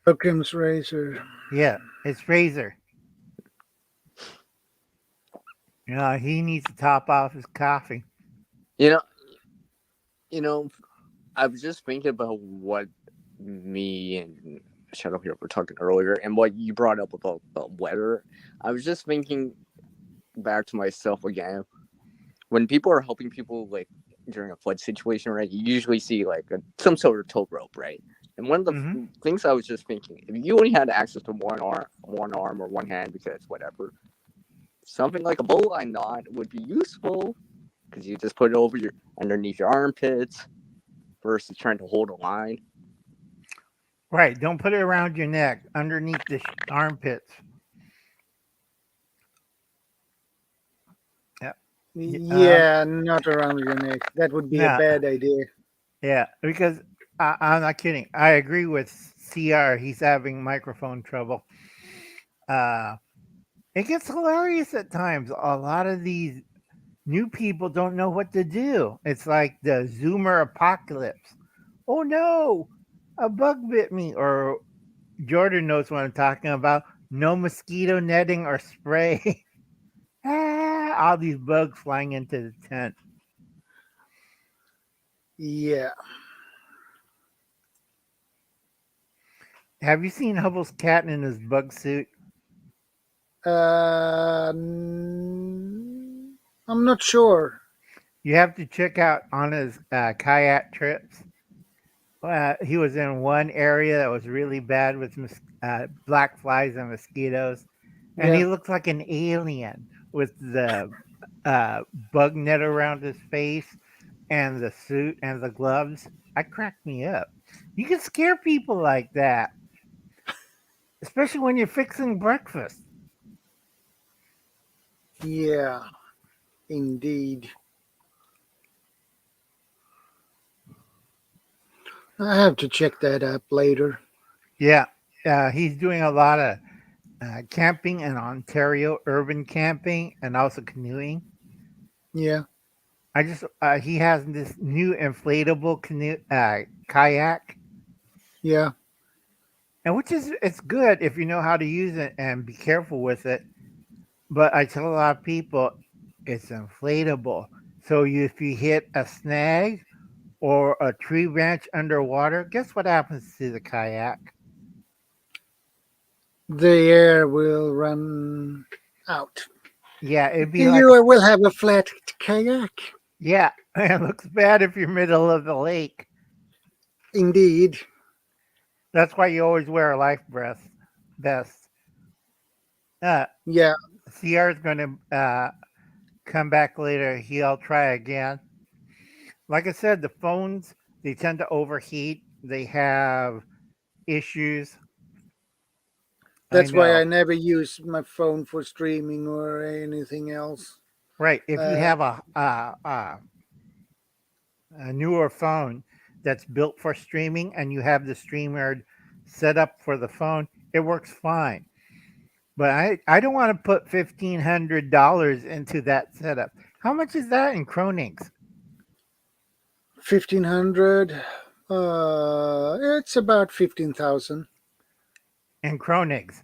Occam's razor. Yeah, it's Razor. Yeah, he needs to top off his coffee. You know, I was just thinking about what me and Shadow here were talking earlier, and what you brought up about the weather. I was just thinking back to myself again. When people are helping people like during a flood situation, right? You usually see like some sort of tow rope, right? And one of the things I was just thinking, if you only had access to one arm or one hand, because whatever, something like a bowline knot would be useful because you just put it over underneath your armpits versus trying to hold a line. Right, don't put it around your neck, underneath the armpits. Yeah, not around your neck. That would be a No. bad idea. Yeah, because I'm not kidding. I agree with CR. He's having microphone trouble. It gets hilarious at times. A lot of these new people don't know what to do. It's like the Zoomer apocalypse. Oh no, a bug bit me. Or Jordan knows what I'm talking about. No mosquito netting or spray. All these bugs flying into the tent. Yeah. Have you seen Hubble's cat in his bug suit? I'm not sure. You have to check out on his kayak trips. He was in one area that was really bad with black flies and mosquitoes, and he looked like an alien with the bug net around his face and the suit and the gloves. I cracked me up. You can scare people like that, especially when you're fixing breakfast. Yeah, indeed. I have to check that up later. Yeah, he's doing a lot of camping in Ontario, urban camping, and also canoeing. Yeah. He has this new inflatable canoe kayak, Yeah. and it's good if you know how to use it and be careful with it. But I tell a lot of people it's inflatable, so if you hit a snag or a tree branch underwater, guess what happens to the kayak? the air will run out. Yeah, it'd be And like you will have a flat kayak. yeah, it looks bad if you're middle of the lake. Indeed. That's why you always wear a life vest. Uh, Yeah, CR's going to come back later. He'll try again. Like I said, the phones, they tend to overheat. They have issues. I that's why I know. never use my phone for streaming or anything else. Right. If you Uh, have a newer phone that's built for streaming and you have the streamer set up for the phone, it works fine. But I don't want to put $1,500 into that setup. How much is that in Kronings? 1500. It's about 15,000. In Kronings.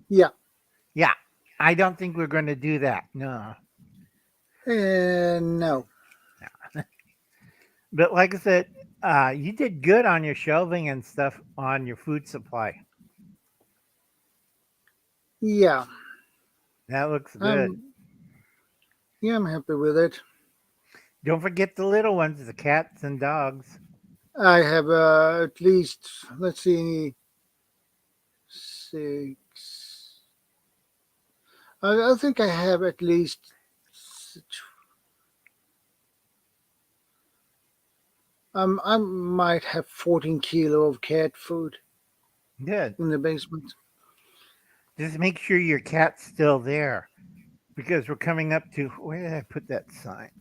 Yeah. Yeah. I don't think we're going to do that. No. No. But like I said, you did good on your shelving and stuff on your food supply. Yeah. That looks good. Um. Yeah, I'm happy with it. Don't forget the little ones, the cats and dogs. I have at least, let's see, six. I think I have at least. I might have 14 kilo of cat food Good. in the basement. Just make sure your cat's still there because we're coming up to where did I put that sign?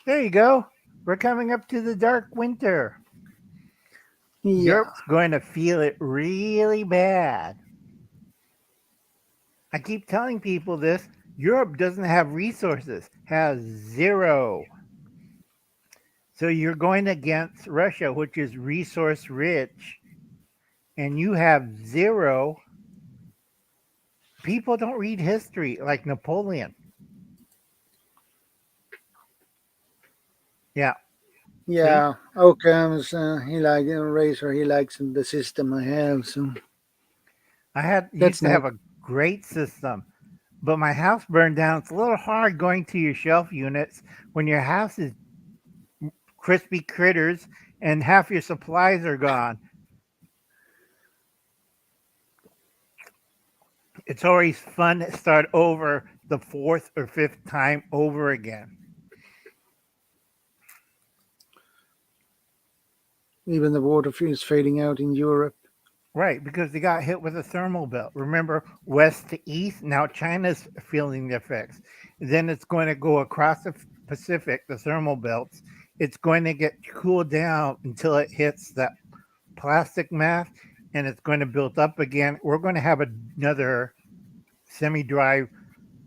There you go. We're coming up to the dark winter. Yeah. Europe's going to feel it really bad. I keep telling people this. Europe doesn't have resources, has zero. So you're going against Russia, which is resource rich, and you have zero. People don't read history like Napoleon. Yeah. Yeah. Occam's, he like Razor. He likes the system I have. So I that's used to nice. have a great system, but my house burned down. It's a little hard going to your shelf units when your house is crispy critters and half your supplies are gone. It's always fun to start over the fourth or fifth time over again. Even the water is fading out in Europe. Right, because they got hit with a thermal belt. Remember, west to east, now China's feeling the effects. Then it's going to go across the Pacific, the thermal belts. It's going to get cooled down until it hits that plastic mass and it's going to build up again. We're going to have another semi dry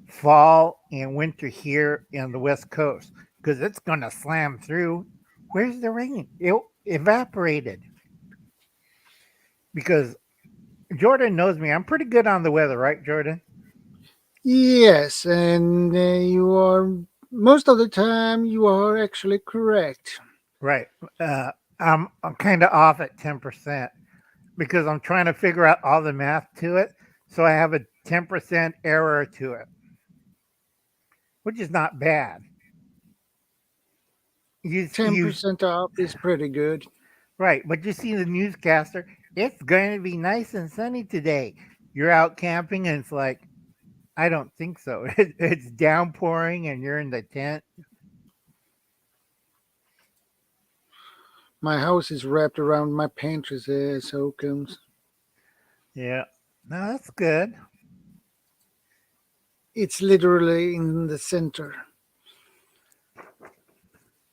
fall and winter here in the West Coast because it's going to slam through. Where's the rain? It evaporated because Jordan knows me. I'm pretty good on the weather, right, Jordan? Yes, and you are most of the time you are actually correct. Right. I'm kind of off at 10% because I'm trying to figure out all the math to it. So I have a 10% error to it, which is not bad. Ten You percent off is pretty good. right, but you see the newscaster. It's going to be nice and sunny today. You're out camping, and it's like, I don't think so. It's downpouring, and you're in the tent. My house is wrapped around my pantry, says Occam's. Yeah, no, that's good. It's literally in the center.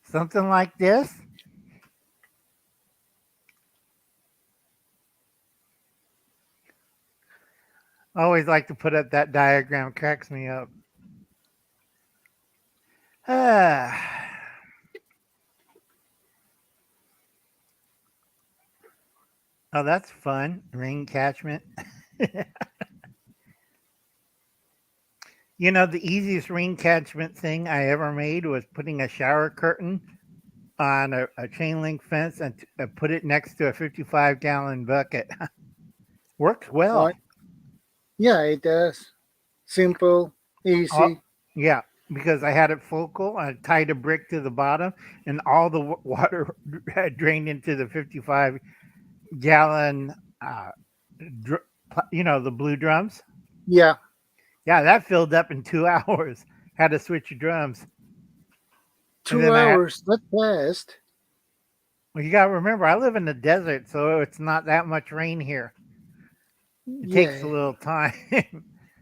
Something like this. I always like to put up that diagram. Cracks me up. Ah. Oh, that's fun. Rain catchment. You know, the easiest rain catchment thing I ever made was putting a shower curtain on a chain link fence and put it next to a 55-gallon bucket. Works well. Right? Yeah, it does. Simple, Oh, easy. yeah, because I had it focal. I tied a brick to the bottom, and all the water had drained into the 55-gallon, uh, the blue drums. Yeah, Yeah, that filled up in 2 hours. Had to switch the drums, and two then hours. That fast. well, you got to remember, I live in the desert, so it's not that much rain here. It takes a Yeah, little time.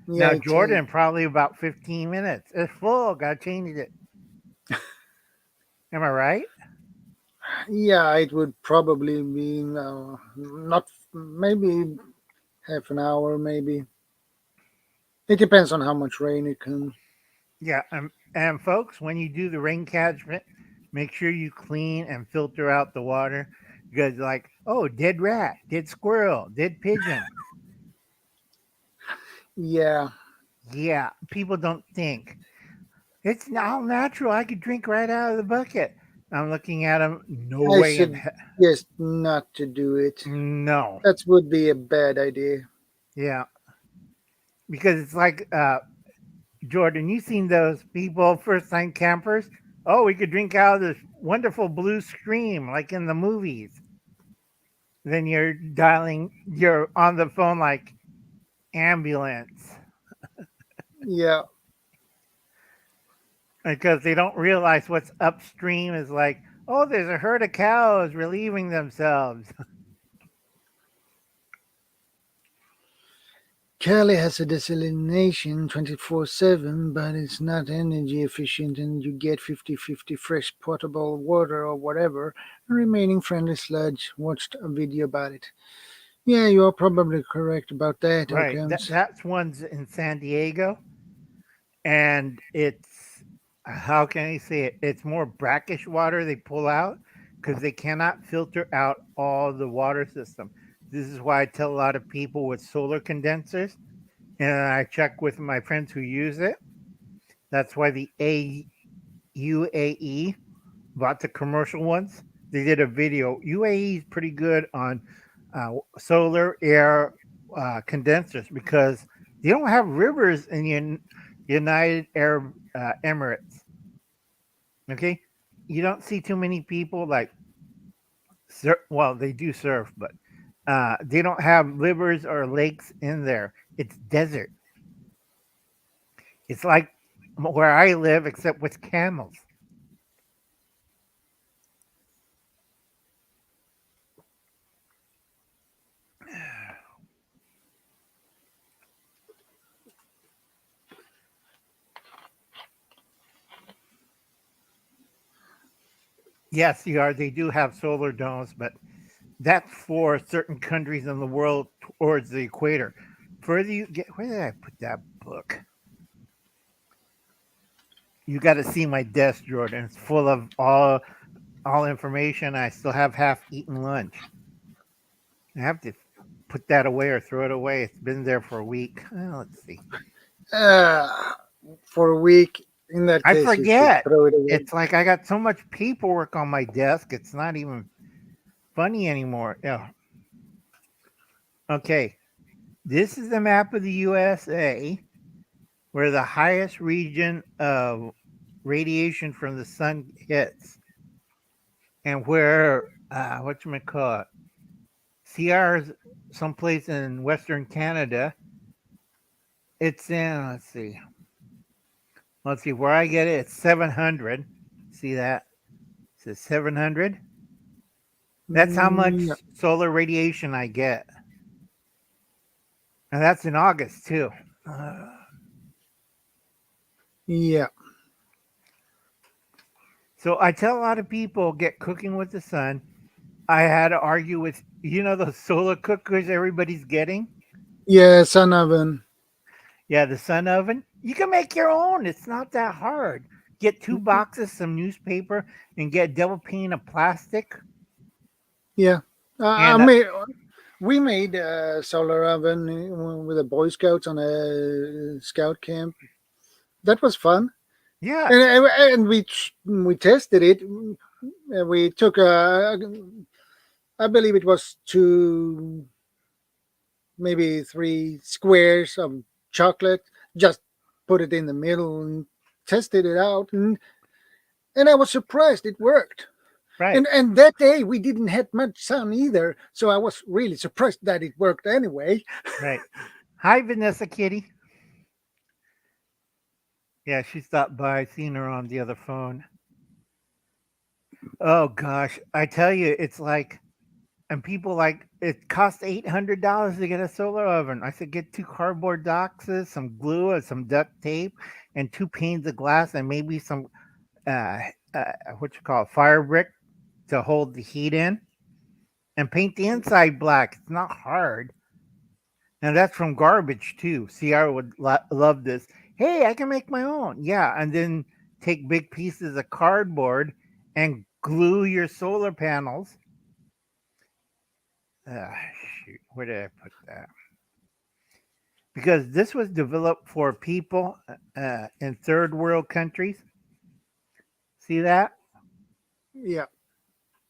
yeah, Now it takes. Jordan, probably about 15 minutes. It's full. Got to change it. Am I right? Yeah, it would probably be not maybe half an hour, maybe. It depends on how much rain it comes. Yeah. And folks, when you do the rain catchment, make sure you clean and filter out the water because, like, oh, dead rat, dead squirrel, dead pigeon. Yeah, Yeah, people don't think it's all natural. I could drink right out of the bucket. I'm looking at them. No I way in hell. suggest not to do it. No. That would be a bad idea. Yeah, because it's like Jordan. You seen those people, first time campers? Oh, we could drink out of this wonderful blue stream, like in the movies. Then you're on the phone like ambulance Yeah, because they don't realize what's upstream is like, oh, there's a herd of cows relieving themselves. Cali has a desalination 24/7, but it's not energy efficient, and you get 50/50 fresh potable water or whatever, and remaining friendly sludge. Watched a video about it. Yeah, you're probably correct about that, Right. Oakums. That's one's in San Diego, and it's how can I say it? It's more brackish water they pull out because they cannot filter out all the water system. This is why I tell a lot of people with solar condensers, and I check with my friends who use it. That's why the UAE bought the commercial ones. They did a video. UAE is pretty good on solar air condensers because they don't have rivers in the United Arab Emirates. Okay, you don't see too many people like well, they do surf, but they don't have rivers or lakes in there. It's desert. It's like where I live, except with camels. Yes, you are. They do have solar domes, but that's for certain countries in the world towards the equator. Further you get, where did I put that book? You got to see my desk, Jordan. It's full of all information. I still have half eaten lunch. I have to put that away or throw it away. It's been there for a week. Let's see. Uh, for a week, in that I case, you should forget. throw it away. It's like I got so much paperwork on my desk. It's not even funny anymore. Yeah. Okay. This is the map of the USA where the highest region of radiation from the sun hits, and where whatchamacallit, CR's someplace in Western Canada. It's in let's see where I get it. It's 700. See that? It says 700. That's how much Yeah, solar radiation I get, and that's in August too. Uh, yeah, so I tell a lot of people get cooking with the sun. I had to argue with those solar cookers everybody's getting. yeah, son of an. Yeah, the sun oven. You can make your own. It's not that hard. Get 2 boxes, some newspaper, and get double pane of plastic. Yeah. I And mean, we made a solar oven with the Boy Scouts on a scout camp. That was fun, yeah, and we tested it. We took I believe it was maybe 3 squares of chocolate, just put it in the middle and tested it out, and I was surprised it worked. Right, And that day we didn't have much sun either, so I was really surprised that it worked anyway. right. Hi, Vanessa Kitty. Yeah, she stopped by. Seen her on the other phone. Oh gosh, I tell you, it's like, and people like it costs $800 to get a solar oven. I said get 2 cardboard boxes, some glue, and some duct tape, and 2 panes of glass, and maybe some uh, what you call it, fire brick to hold the heat in, and paint the inside black. It's not hard, and that's from garbage too. Ciara would love this. Hey, I can make my own. Yeah, and then take big pieces of cardboard and glue your solar panels. Uh, Shoot, where did I put that? Because this was developed for people in third world countries. See that? Yeah,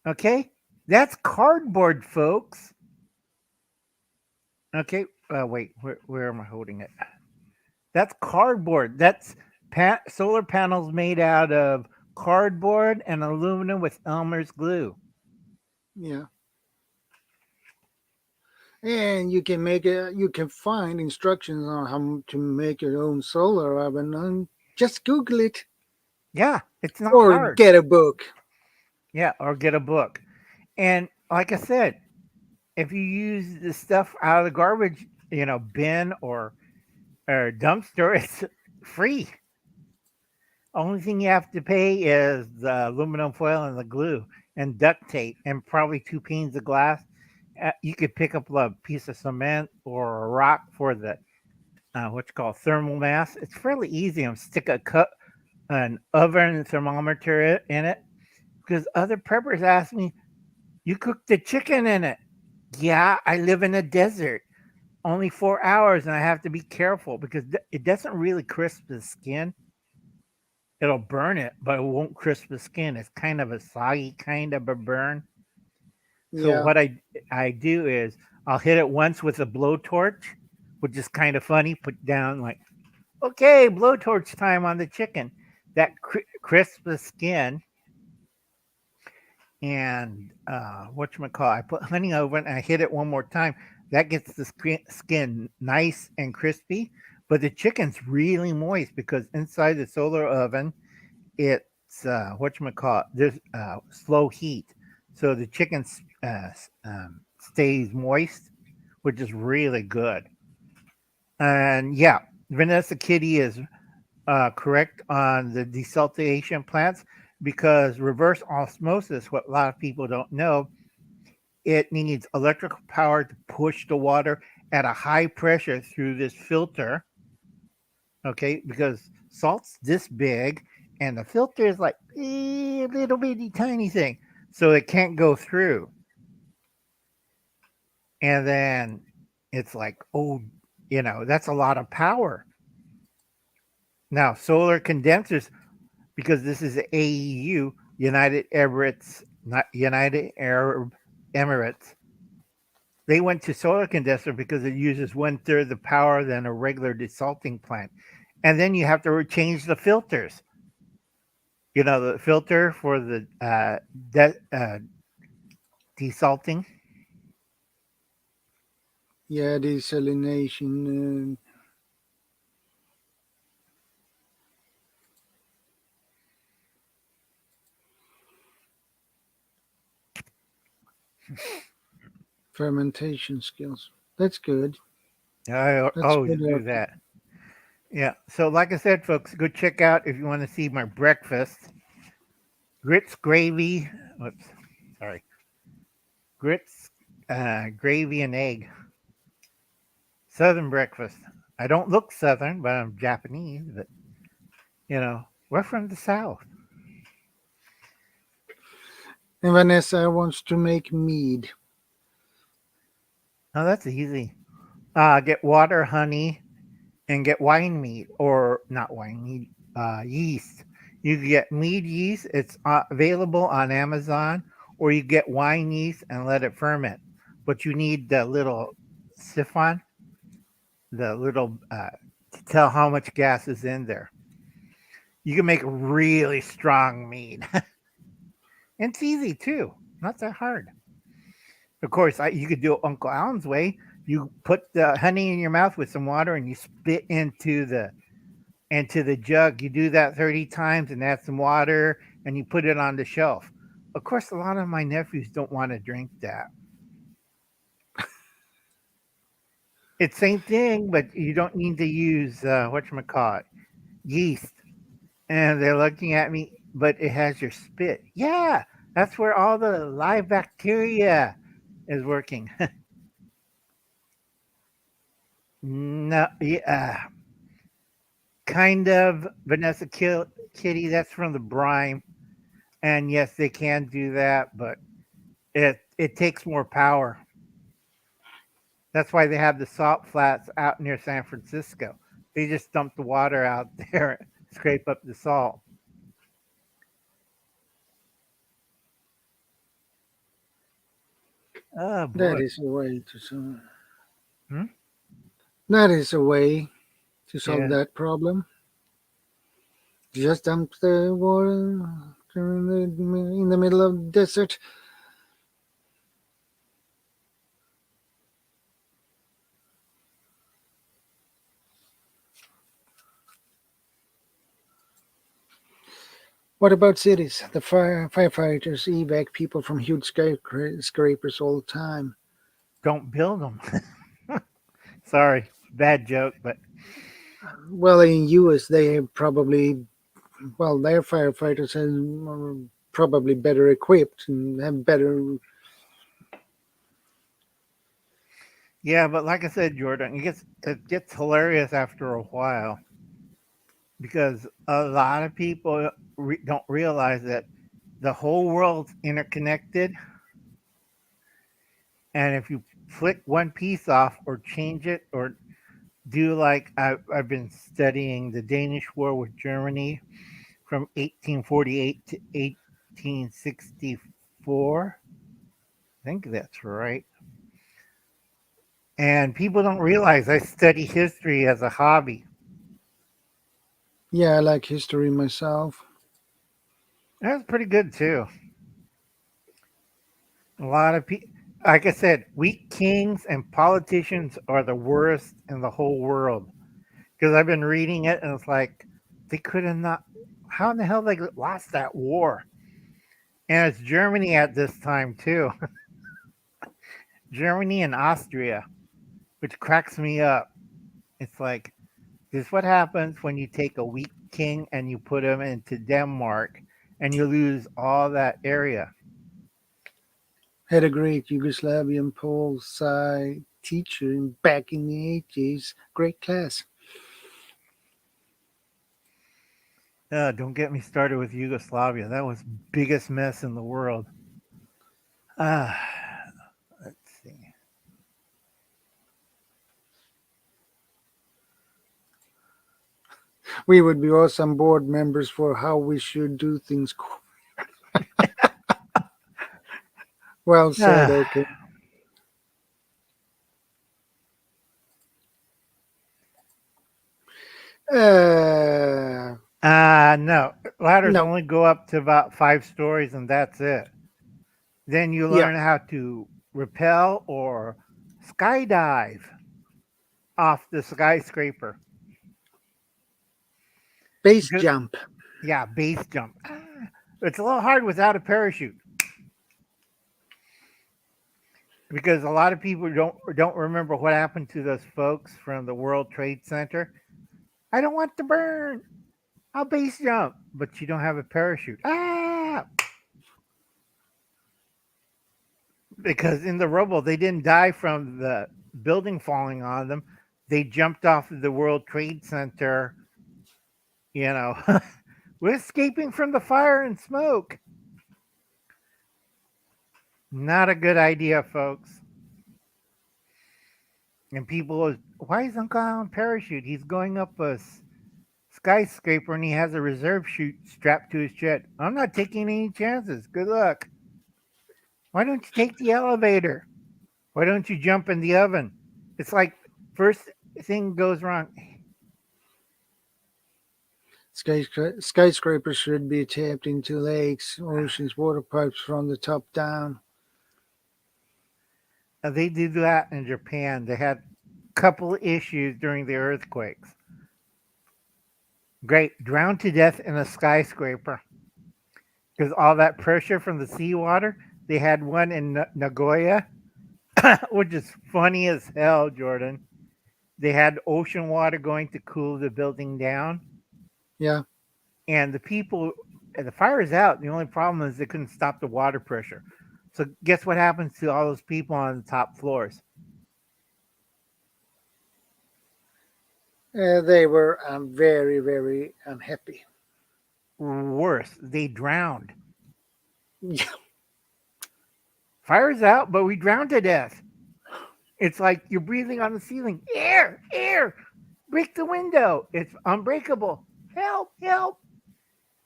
Okay, that's cardboard, folks. Okay, wait, where am I holding it? That's cardboard. That's solar panels made out of cardboard and aluminum with Elmer's glue. yeah. And you can make it. You can find instructions on how to make your own solar oven, and just Google it Yeah, it's not or hard. get a book. Yeah, or get a book. And like I said, if you use the stuff out of the garbage, bin or dumpster, it's free. Only thing you have to pay is the aluminum foil and the glue and duct tape and probably 2 panes of glass. You could pick up a piece of cement or a rock for the what you call thermal mass. It's fairly easy. And stick an oven thermometer in it, because other preppers ask me, "You cook the chicken in it?" Yeah, I live in a desert. Only 4 hours, and I have to be careful because it doesn't really crisp the skin. It'll burn it, but it won't crisp the skin. It's kind of a soggy kind of a burn. So Yeah, what I do is I'll hit it once with a blowtorch, which is kind of funny. Put down like, okay, blowtorch time on the chicken. That crisps the skin. And whatchamacallit, I put honey over it and I hit it one more time. That gets the skin nice and crispy, but the chicken's really moist because inside the solar oven, it's whatchamacallit, there's slow heat. So the chicken stays moist, which is really good. And yeah, Vanessa Kitty is correct on the desaltination plants, because reverse osmosis, what a lot of people don't know, it needs electrical power to push the water at a high pressure through this filter. Okay, because salt's this big and the filter is like a little bitty tiny thing. So it can't go through. And then it's like, oh, that's a lot of power. Now, solar condensers, because this is AEU, United Emirates, not United Arab Emirates. They went to solar condenser because it uses 1/3 the power than a regular desalting plant. And then you have to change the filters. The filter for the desalting. yeah. Desalination. Fermentation skills. That's good. I That's always good. do that. Yeah. So, like I said, folks, go check out if you want to see my breakfast: grits, gravy. Whoops, sorry, grits, gravy, and egg. Southern breakfast. I don't look Southern, but I'm Japanese. But we're from the South. And Vanessa wants to make mead. Oh, that's easy. Get water, honey, and get wine mead, or not wine mead, yeast. You can get mead yeast. It's available on Amazon, or you get wine yeast and let it ferment. But you need the little siphon, the little to tell how much gas is in there. You can make really strong mead. And it's easy too, not that hard. Of course, you could do it Uncle Alan's way. You put the honey in your mouth with some water and you spit into the jug. You do that 30 times and add some water and you put it on the shelf. Of course, a lot of my nephews don't want to drink that. It's same thing, but you don't need to use whatchamacallit, yeast. And they're looking at me, but it has your spit. Yeah, that's where all the live bacteria is working. No, yeah, kind of Vanessa Kitty. That's from the brine, and yes, they can do that, but it takes more power. That's why they have the salt flats out near San Francisco. They just dump the water out there, scrape up the salt. Oh That boy. is a way to solve. Hmm? That is a way to solve Yeah. that problem. Just dump the water in the middle of the desert. What about cities? The firefighters evac people from huge skyscrapers all the time. Don't build them. Sorry, bad joke, but Well, in US, they probably, well, their firefighters are probably better equipped and have better. yeah, but like I said, Jordan, it gets hilarious after a while because a lot of people don't realize that the whole world's interconnected, and if you flick one piece off or change it or do like I've been studying the Danish War with Germany from 1848 to 1864. I think that's right. And people don't realize I study history as a hobby. Yeah, I like history myself. That's pretty good too. A lot of people, like I said, weak kings and politicians are the worst in the whole world. Because I've been reading it and it's like, they could have not, how in the hell they lost that war? And it's Germany at this time too. Germany and Austria, which cracks me up. It's like, this is what happens when you take a weak king and you put him into Denmark and you lose all that area. Had a great Yugoslavian pol sci teacher back in the 80s. Great class. Don't get me started with Yugoslavia. That was biggest mess in the world. Ah, let's see. We would be awesome board members for how we should do things. Well said, Ah, okay. Uh, no. Ladders no. only go up to about 5 stories and that's it. Then you Yeah, learn how to rappel or skydive off the skyscraper. base Because, jump. yeah, base jump. It's a little hard without a parachute because a lot of people don't remember what happened to those folks from the World Trade Center. I don't want to burn. I'll base jump, but you don't have a parachute. Ah, because in the rubble they didn't die from the building falling on them. They jumped off of the World Trade Center. You know, we're escaping from the fire and smoke. Not a good idea, folks. And people, why is Uncle Alan parachute? He's going up a skyscraper and he has a reserve chute strapped to his chest. I'm not taking any chances. Good luck. Why don't you take the elevator? Why don't you jump in the oven? It's like first thing goes wrong. Skyscrapers should be tapped into lakes, oceans, water pipes from the top down. They did that in Japan. They had a couple issues during the earthquakes. Great, drowned to death in a skyscraper because all that pressure from the seawater. They had one in Nagoya, which is funny as hell, Jordan. They had ocean water going to cool the building down, Yeah, and the people, the fire is out. The only problem is they couldn't stop the water pressure. So guess what happens to all those people on the top floors? they were very, very unhappy. Worse, they drowned. Yeah, Fire's out, but we drowned to death. It's like you're breathing on the ceiling. Air, air, break the window. It's unbreakable. Help, help.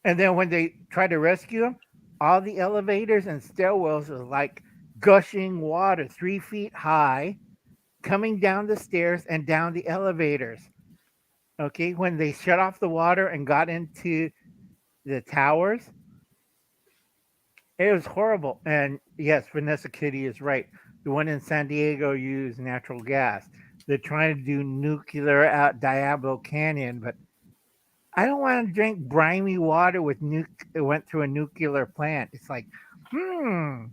And then when they try to rescue them, all the elevators and stairwells are like gushing water 3 feet high, coming down the stairs and down the elevators. Okay, when they shut off the water and got into the towers, it was horrible. And yes, Vanessa Kitty is right. The one in San Diego used natural gas. They're trying to do nuclear out Diablo Canyon, but I don't want to drink briny water it went through a nuclear plant. It's like, hmm,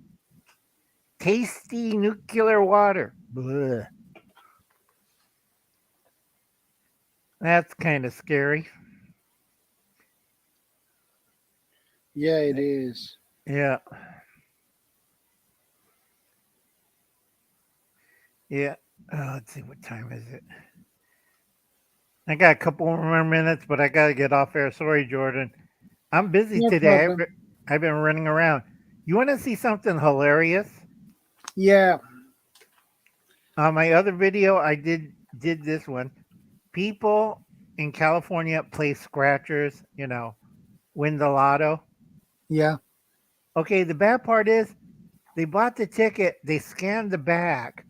tasty nuclear water. Blech. That's kind of scary. yeah, it is. Yeah. Yeah. Let's see, what time is it? I got a couple more minutes, but I got to get off air. Sorry, Jordan. I'm busy No today. problem. I've been running around. You want to see something hilarious? Yeah, On my other video, I did this one. People in California play scratchers, win the lotto. yeah, Okay, the bad part is they bought the ticket, they scanned the back,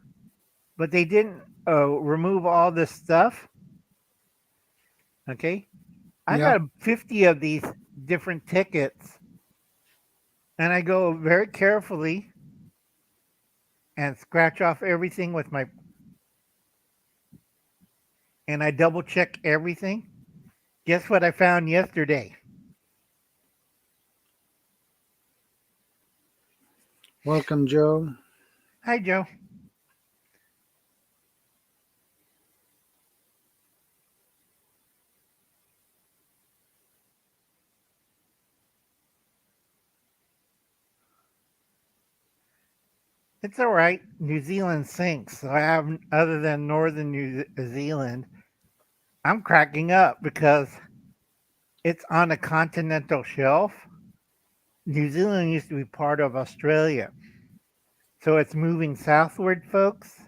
but they didn't remove all this stuff. Okay, I yeah. got 50 of these different tickets, and I go very carefully and scratch off everything with my, and I double check everything. Guess what I found yesterday? Welcome, Joe. Hi, Joe. It's all right. New Zealand sinks. So I have, other than northern New Zealand, I'm cracking up because it's on a continental shelf. New Zealand used to be part of Australia. So it's moving southward, folks.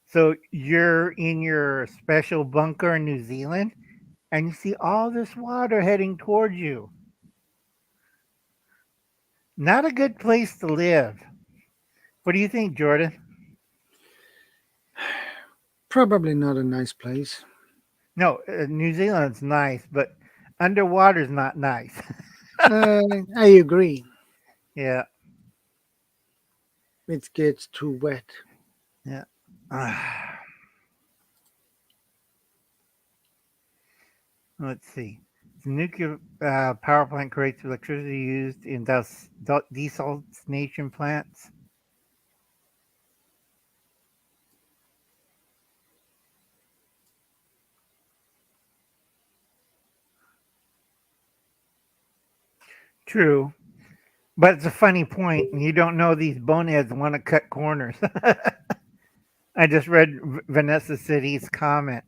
So you're in your special bunker in New Zealand and you see all this water heading towards you. Not a good place to live. What do you think, Jordan? Probably not a nice place. No, New Zealand's nice, but underwater's not nice. I agree. Yeah. It gets too wet. Yeah. Let's see. The nuclear power plant creates electricity used in desalination plants. True. But it's a funny point, and you don't know these boneheads want to cut corners. I just read Vanessa City's comment.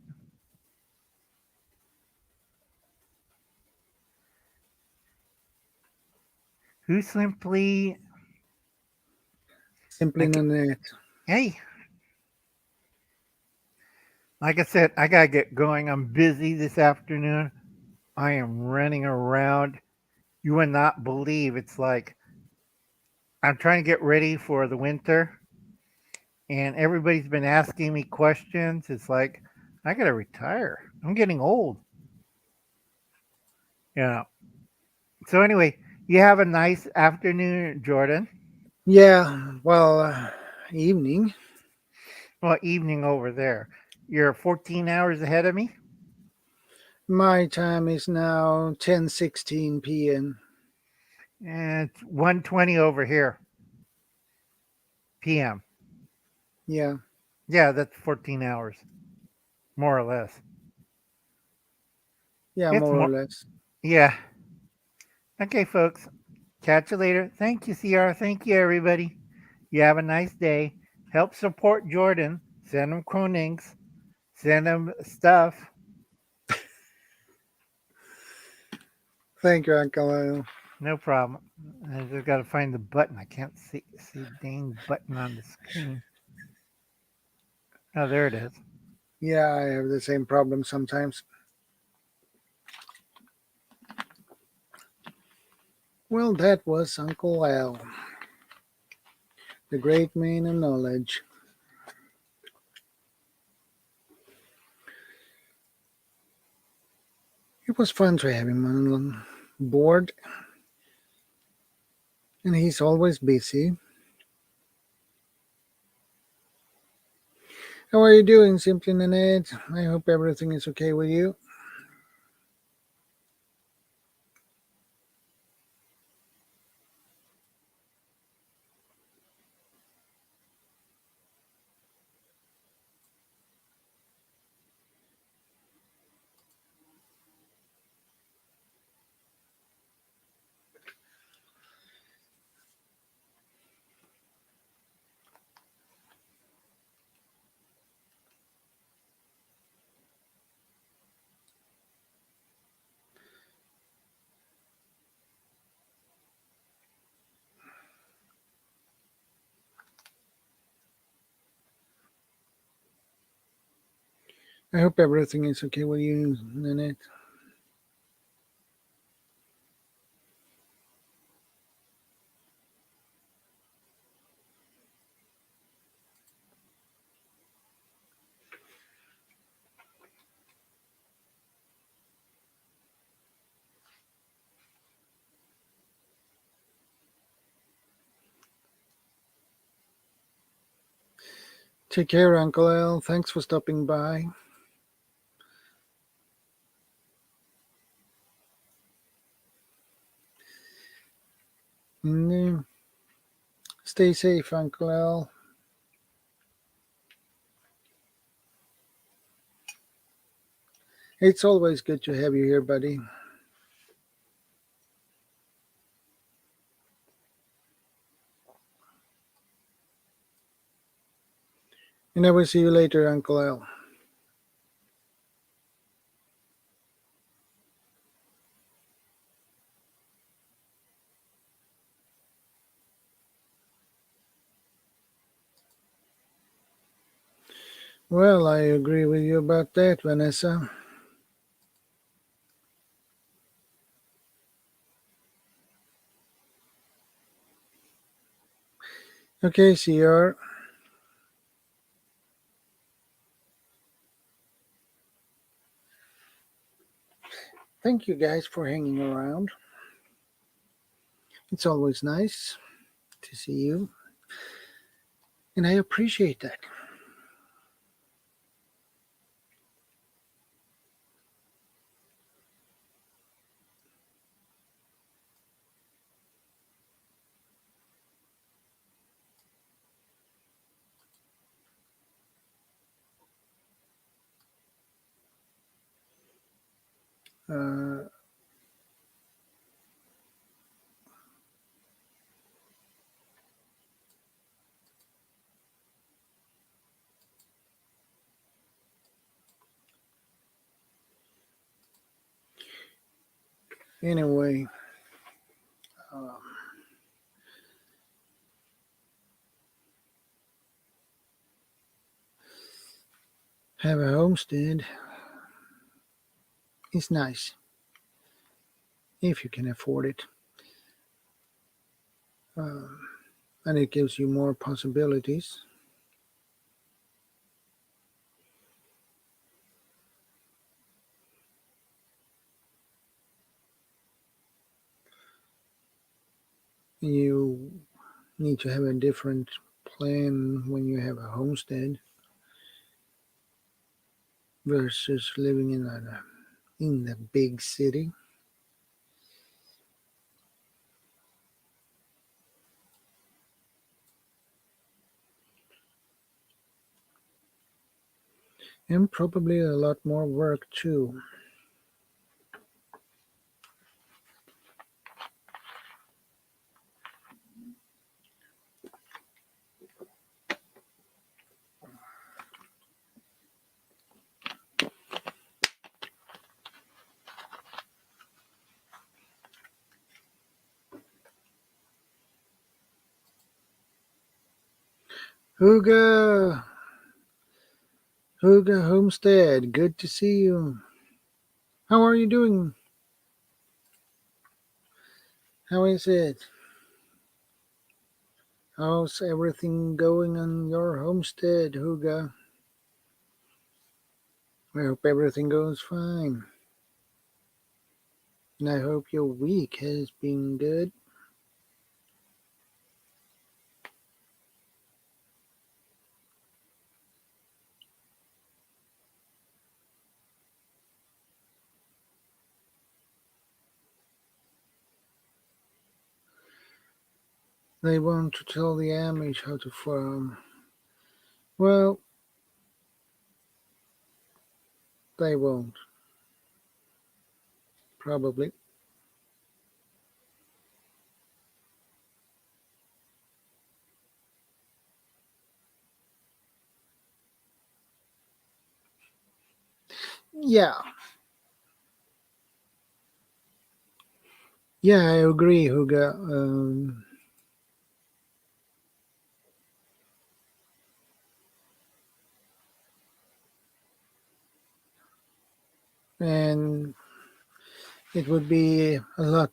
Who simply, Simply like, not it. hey, like I said, I gotta get going. I'm busy this afternoon. I am running around. You would not believe it's like I'm trying to get ready for the winter. and everybody's been asking me questions. It's like I gotta retire. I'm getting old. Yeah. So anyway, you have a nice afternoon, Jordan. Yeah, well, evening. Well, evening over there. You're 14 hours ahead of me. My time is now 10:16 p.m. And it's 1:20 over here, p.m. Yeah, Yeah, that's 14 hours, more or less. yeah, It's more or more. less. Yeah. Okay, folks. Catch you later. Thank you, CR. Thank you, everybody. You have a nice day. Help support Jordan. Send him Kronings. Send him stuff. Thank you, Uncle Al. No problem. I just got to find the button. I can't see the dang button on the screen. Oh, there it is. Yeah, I have the same problem sometimes. Well, that was Uncle Al, the great man of knowledge. It was fun to have him on board, and he's always busy. How are you doing, Simply Nanette? I hope everything is okay with you. I hope everything is okay with you, Nanette. Take care, Uncle Al. Thanks for stopping by. Mm, Stay safe, Uncle Al. It's always good to have you here, buddy. And I will see you later, Uncle Al. Well, I agree with you about that, Vanessa. Okay, CR. Thank you guys for hanging around. It's always nice to see you, and I appreciate that. Uh, anyway, um, have a homestead is nice if you can afford it, um, and it gives you more possibilities. You need to have a different plan when you have a homestead versus living in the big city. And probably a lot more work too. Huga, Huga Homestead, good to see you. How are you doing? How is it? How's everything going on your homestead, Huga? I hope everything goes fine. And I hope your week has been good. They want to tell the Amish how to farm. Well, they won't, probably. Yeah, yeah, I agree, Huga. And it would be a lot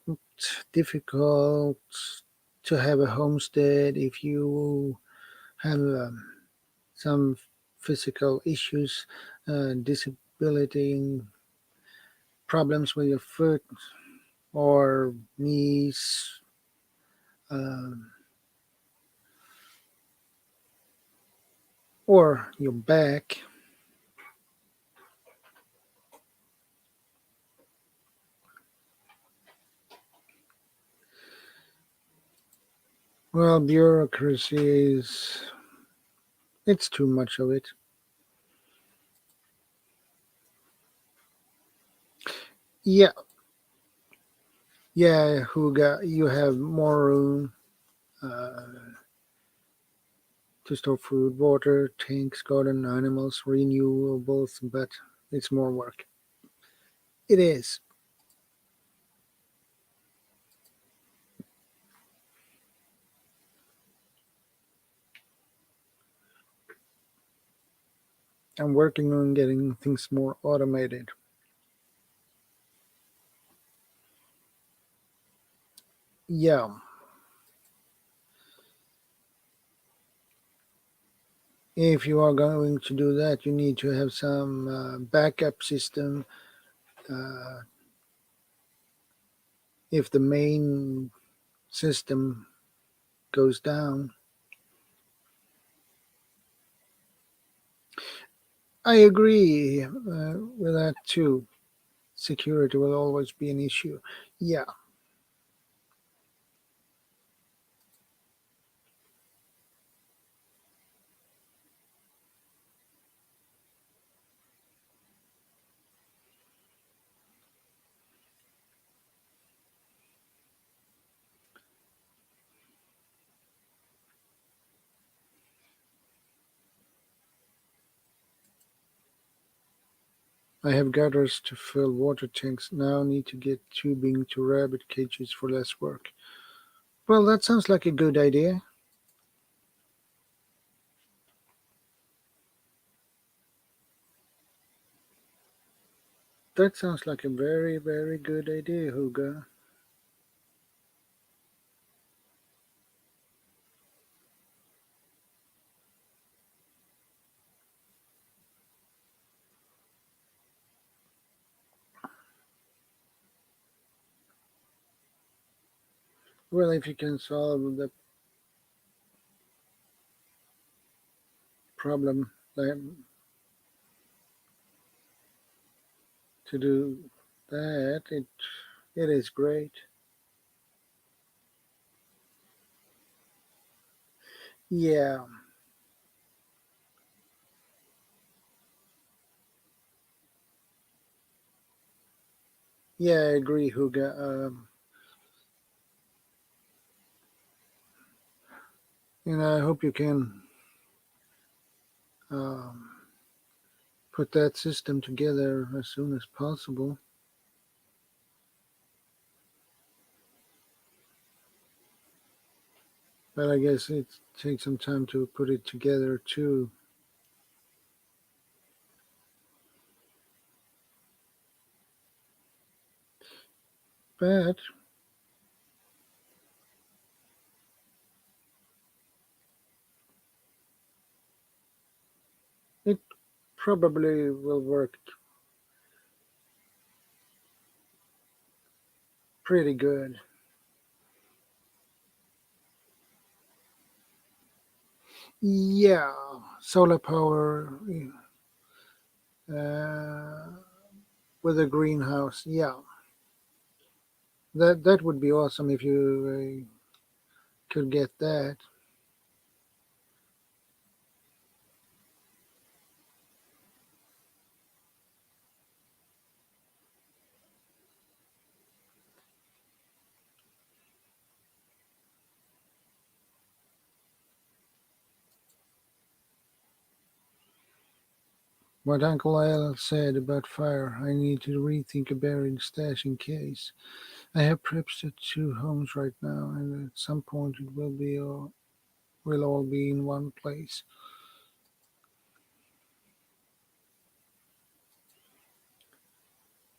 difficult to have a homestead if you have some physical issues, disability, problems with your foot or knees, um, or your back. Well, bureaucracy is, it's too much of it. Yeah, yeah, Huga, you have more room to store food, water, tanks, garden, animals, renewables, but it's more work. It is. I'm working on getting things more automated. Yeah, if you are going to do that, you need to have some backup system uh, if the main system goes down. I agree with that too. Security will always be an issue. Yeah, I have gutters to fill water tanks. Now need to get tubing to rabbit cages for less work. Well, that sounds like a good idea. That sounds like a very, very good idea, Huga. Well, if you can solve the problem, like to do that, it is great. Yeah, yeah, I agree, Huga. And I hope you can um, put that system together as soon as possible. But I guess it takes some time to put it together too. But it probably will work pretty good. Yeah, solar power uh, with a greenhouse. Yeah, that would be awesome if you could get that. What Uncle Al said about fire, I need to rethink a buried stash in case. I have preps at two homes right now, and at some point it will all be in one place.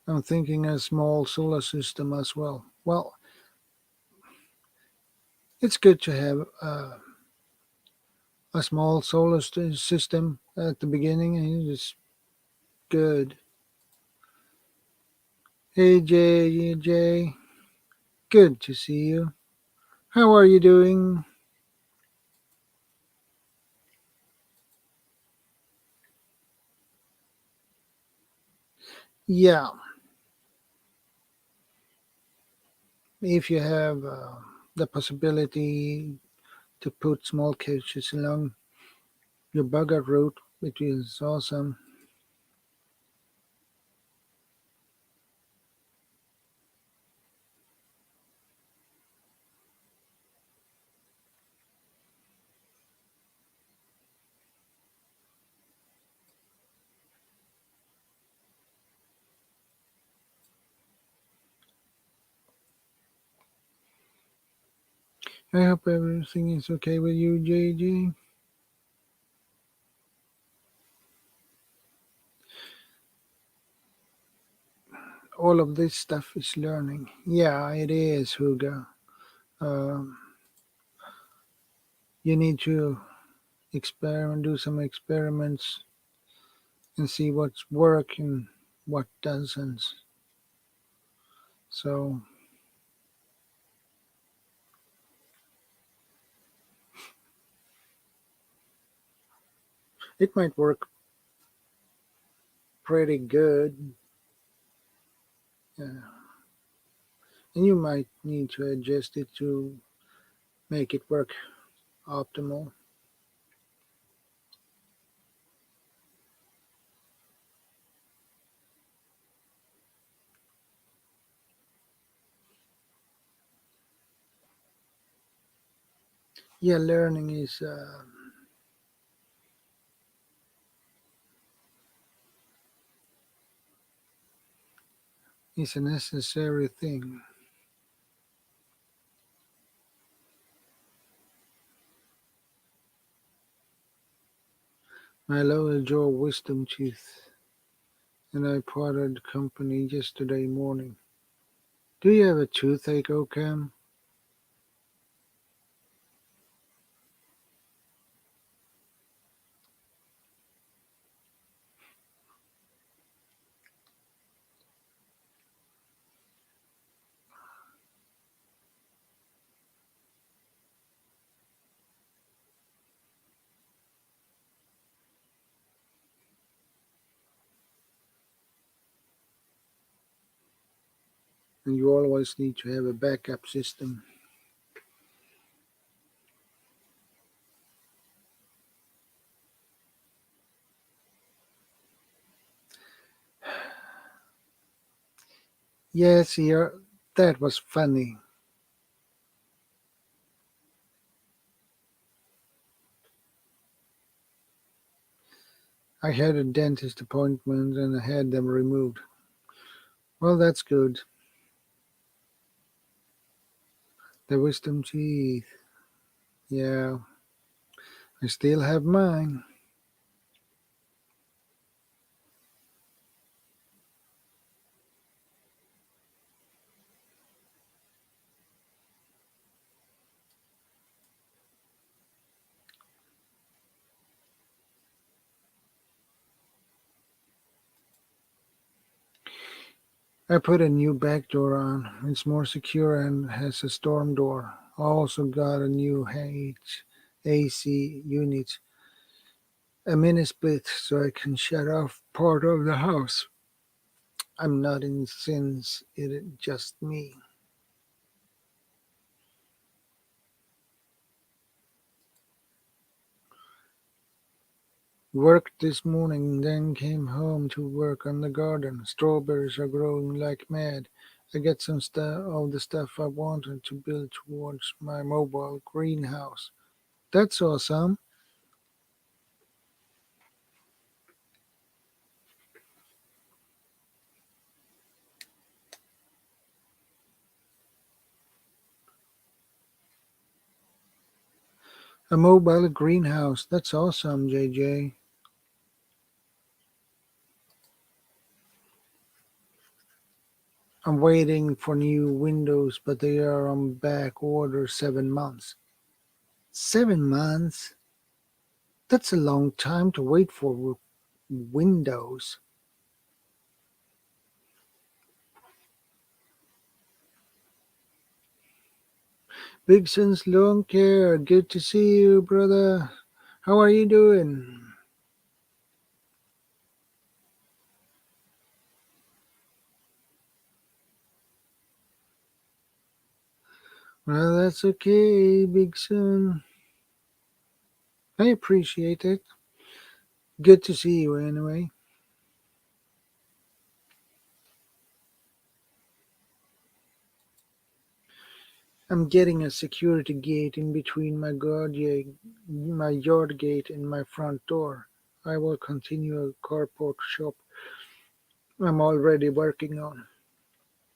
I'm thinking a small solar system as well. Well, it's good to have a small solar system at the beginning, and it's good. Hey Jay, good to see you. How are you doing? Yeah, if you have the possibility to put small couches along your bugout route, which is awesome. I hope everything is okay with you, JJ. All of this stuff is learning. Yeah, it is, Huga. Um, you need to do some experiments, and see what's working, what doesn't. So it might work pretty good, and you might need to adjust it to make it work optimal. Yeah, learning is a necessary thing. My lower jaw wisdom tooth, and I parted company yesterday morning. Do you have a toothache, Ocam? and you always need to have a backup system. Yes, that was funny. I had a dentist appointment and I had them removed. Well, that's good. The wisdom teeth. Yeah, I still have mine. I put a new back door on. It's more secure and has a storm door. I also got a new AC unit, a mini split so I can shut off part of the house. I'm not in since it just me. Worked this morning, then came home to work on the garden. Strawberries are growing like mad. I got some of the stuff I wanted to build towards my mobile greenhouse. That's awesome. A mobile greenhouse. That's awesome, JJ. I'm waiting for new windows, but they are on back order 7 months. 7 months? That's a long time to wait for windows. Big Son's Long Care, good to see you, brother. How are you doing? Well, that's okay, Big Son. I appreciate it. Good to see you anyway. I'm getting a security gate in between my yard gate and my front door. I will continue a carport shop I'm already working on.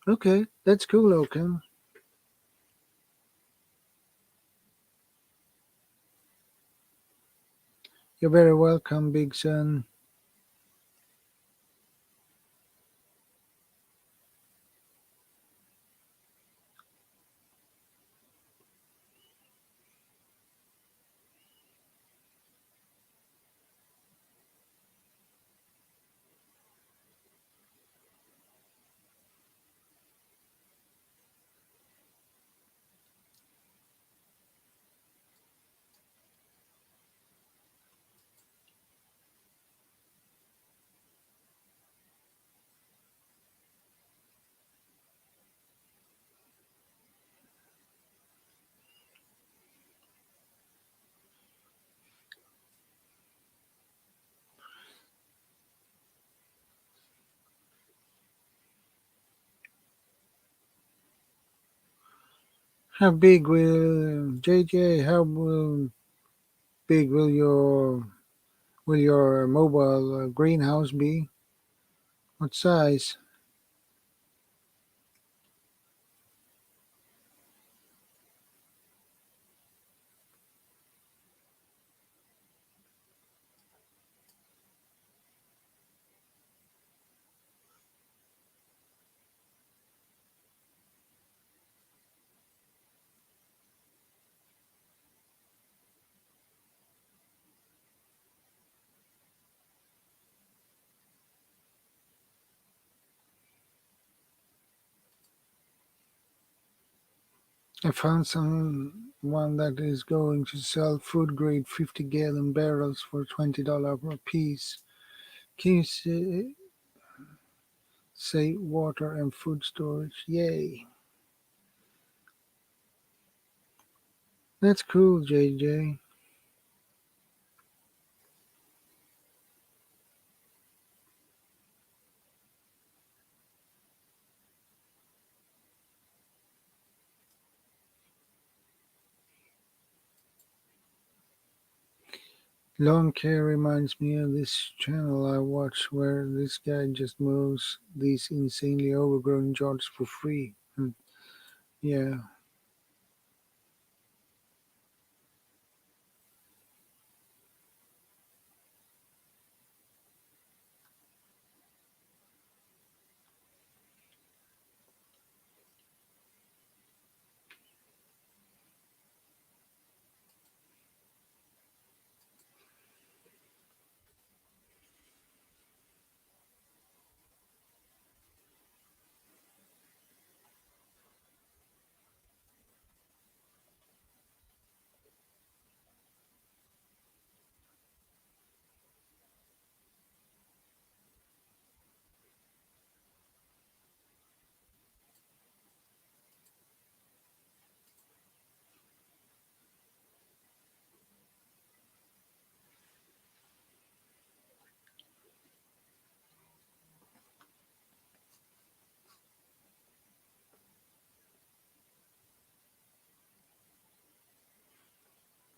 Okay, that's cool, Oakham. You're very welcome, Big Son. How big will JJ? Big will your mobile greenhouse be? What size? I found someone that is going to sell food grade 50-gallon barrels for $20 a piece. Can you Say water and food storage. Yay. That's cool, JJ. Lawn care reminds me of this channel I watch where this guy just mows these insanely overgrown yards for free. Yeah,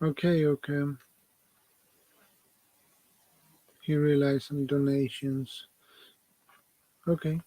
okay, okay. He relies on donations. Okay.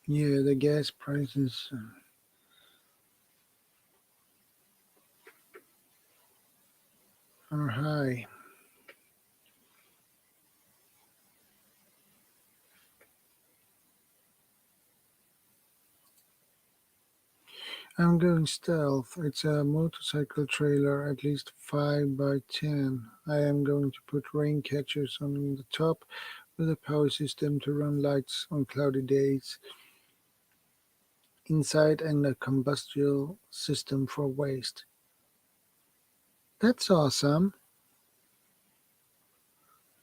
Yeah, the gas prices are high. I'm going stealth. It's a motorcycle trailer, at least 5 by 10. I am going to put rain catchers on the top with a power system to run lights on cloudy days inside and a combustible system for waste. That's awesome.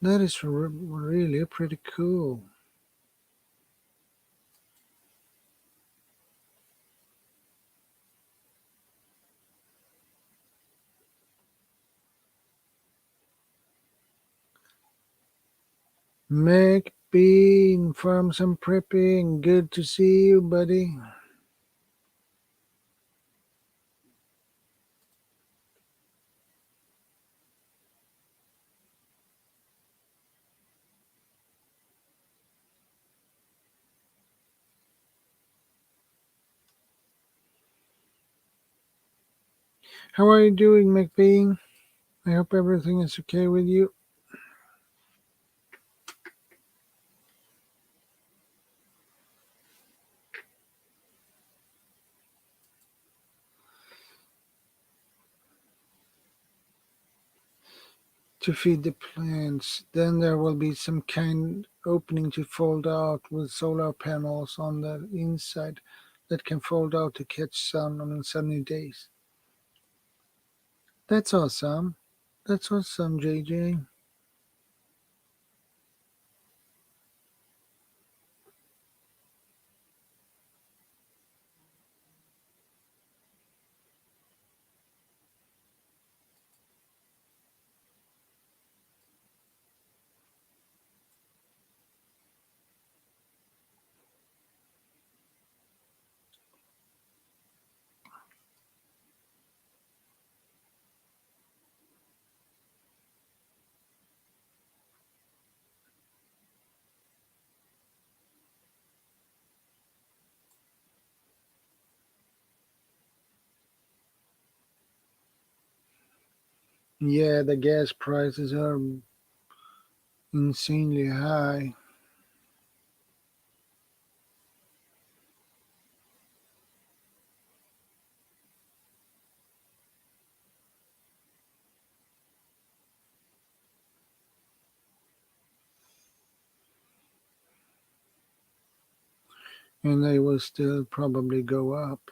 That is really pretty cool. McBean from some prepping. Good to see you, buddy. How are you doing, McBean? I hope everything is okay with you. To feed the plants. Then there will be some kind opening to fold out with solar panels on the inside that can fold out to catch sun on sunny days. That's awesome. That's awesome, JJ. Yeah, the gas prices are insanely high. And they will still probably go up.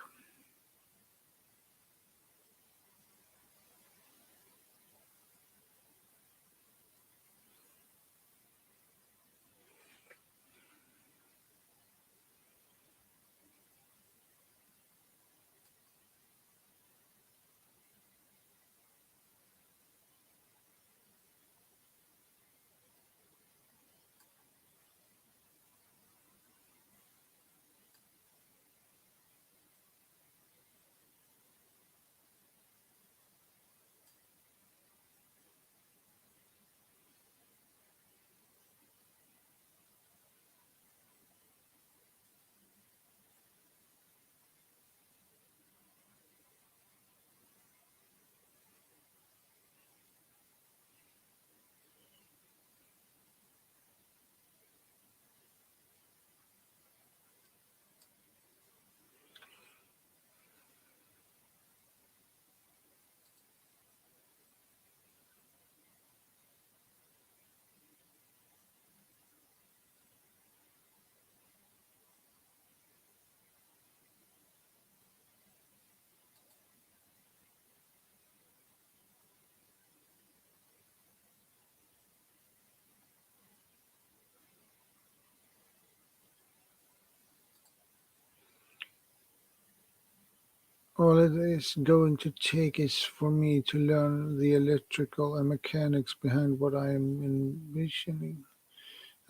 All it is going to take is for me to learn the electrical and mechanics behind what I am envisioning.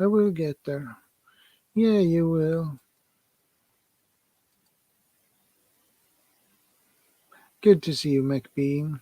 I will get there. Yeah, you will. Good to see you, McBean.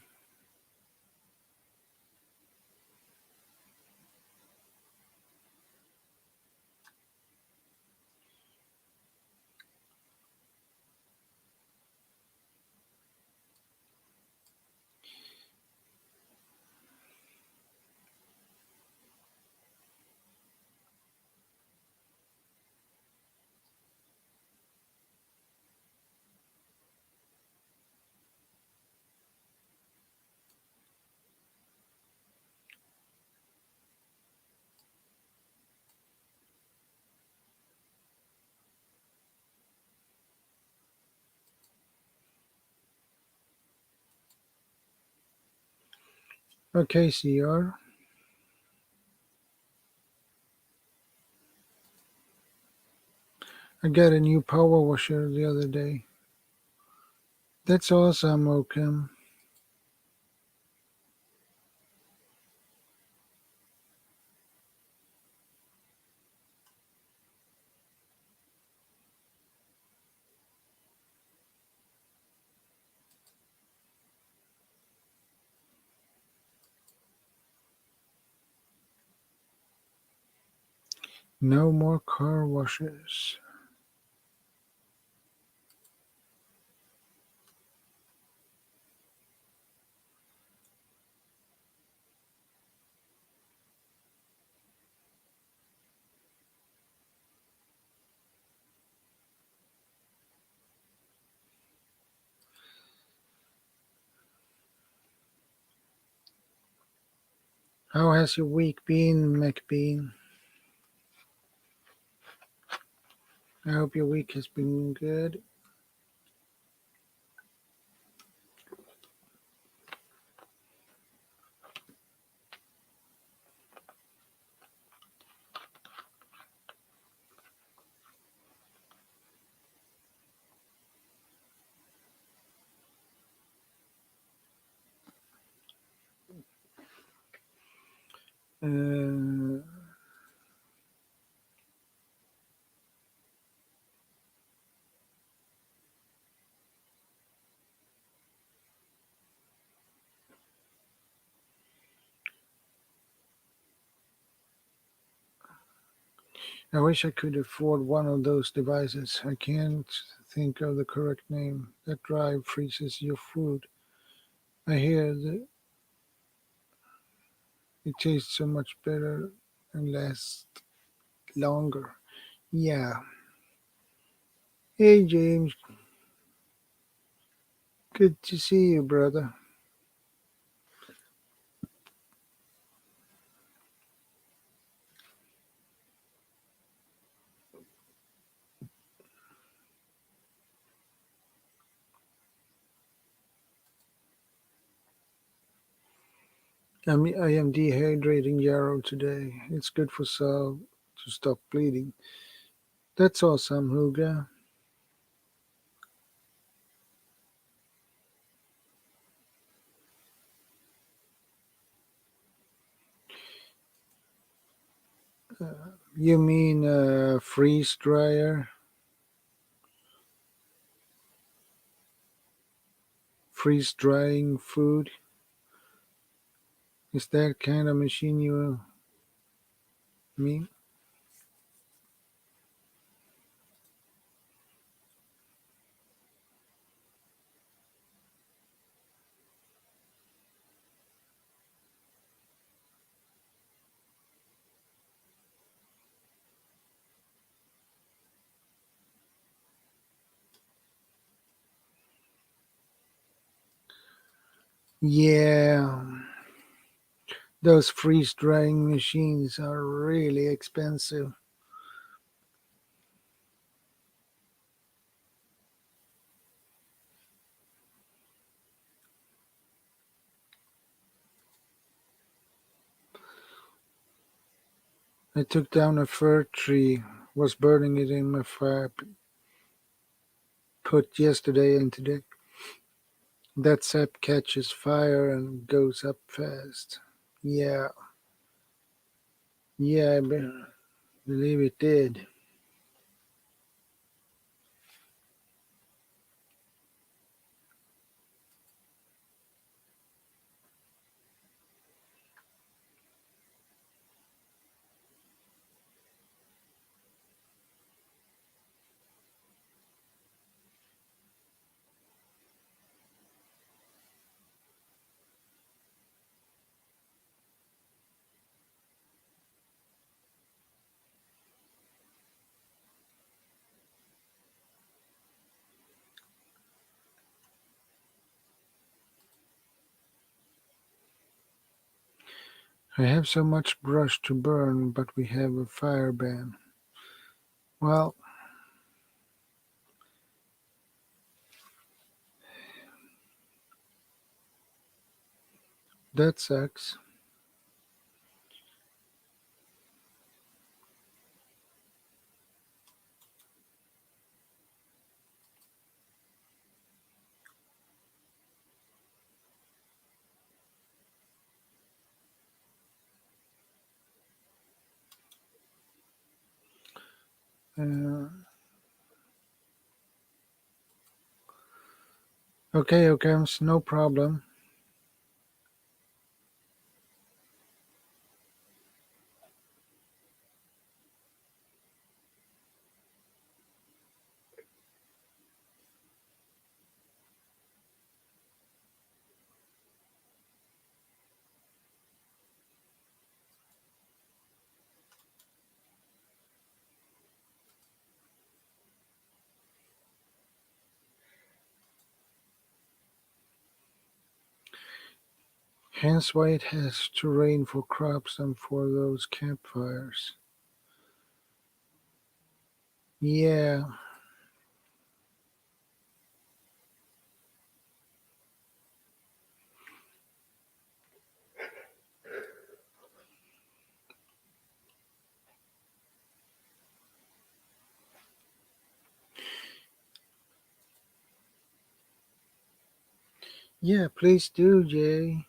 Okay, CR. I got a new power washer the other day. That's awesome, Oakham. No more car washes. How has your week been, McBean? I hope your week has been good. Uh, I wish I could afford one of those devices. I can't think of the correct name. That drive freezes your food. I hear It tastes so much better and lasts longer. Yeah. Hey, James. Good to see you, brother. I am dehydrating yarrow today. It's good for Sal to stop bleeding. That's awesome, Huga. You mean freeze dryer? Freeze drying food? Is that kind of machine you mean? Yeah, those freeze drying machines are really expensive. I took down a fir tree, was burning it in my fire put yesterday and today. That sap catches fire and goes up fast. Yeah, yeah, believe it did. I have so much brush to burn, but we have a fire ban. Well, that sucks. Uh, okay, okay, no problem. Hence why it has to rain for crops and for those campfires. Yeah, yeah, please do, Jay.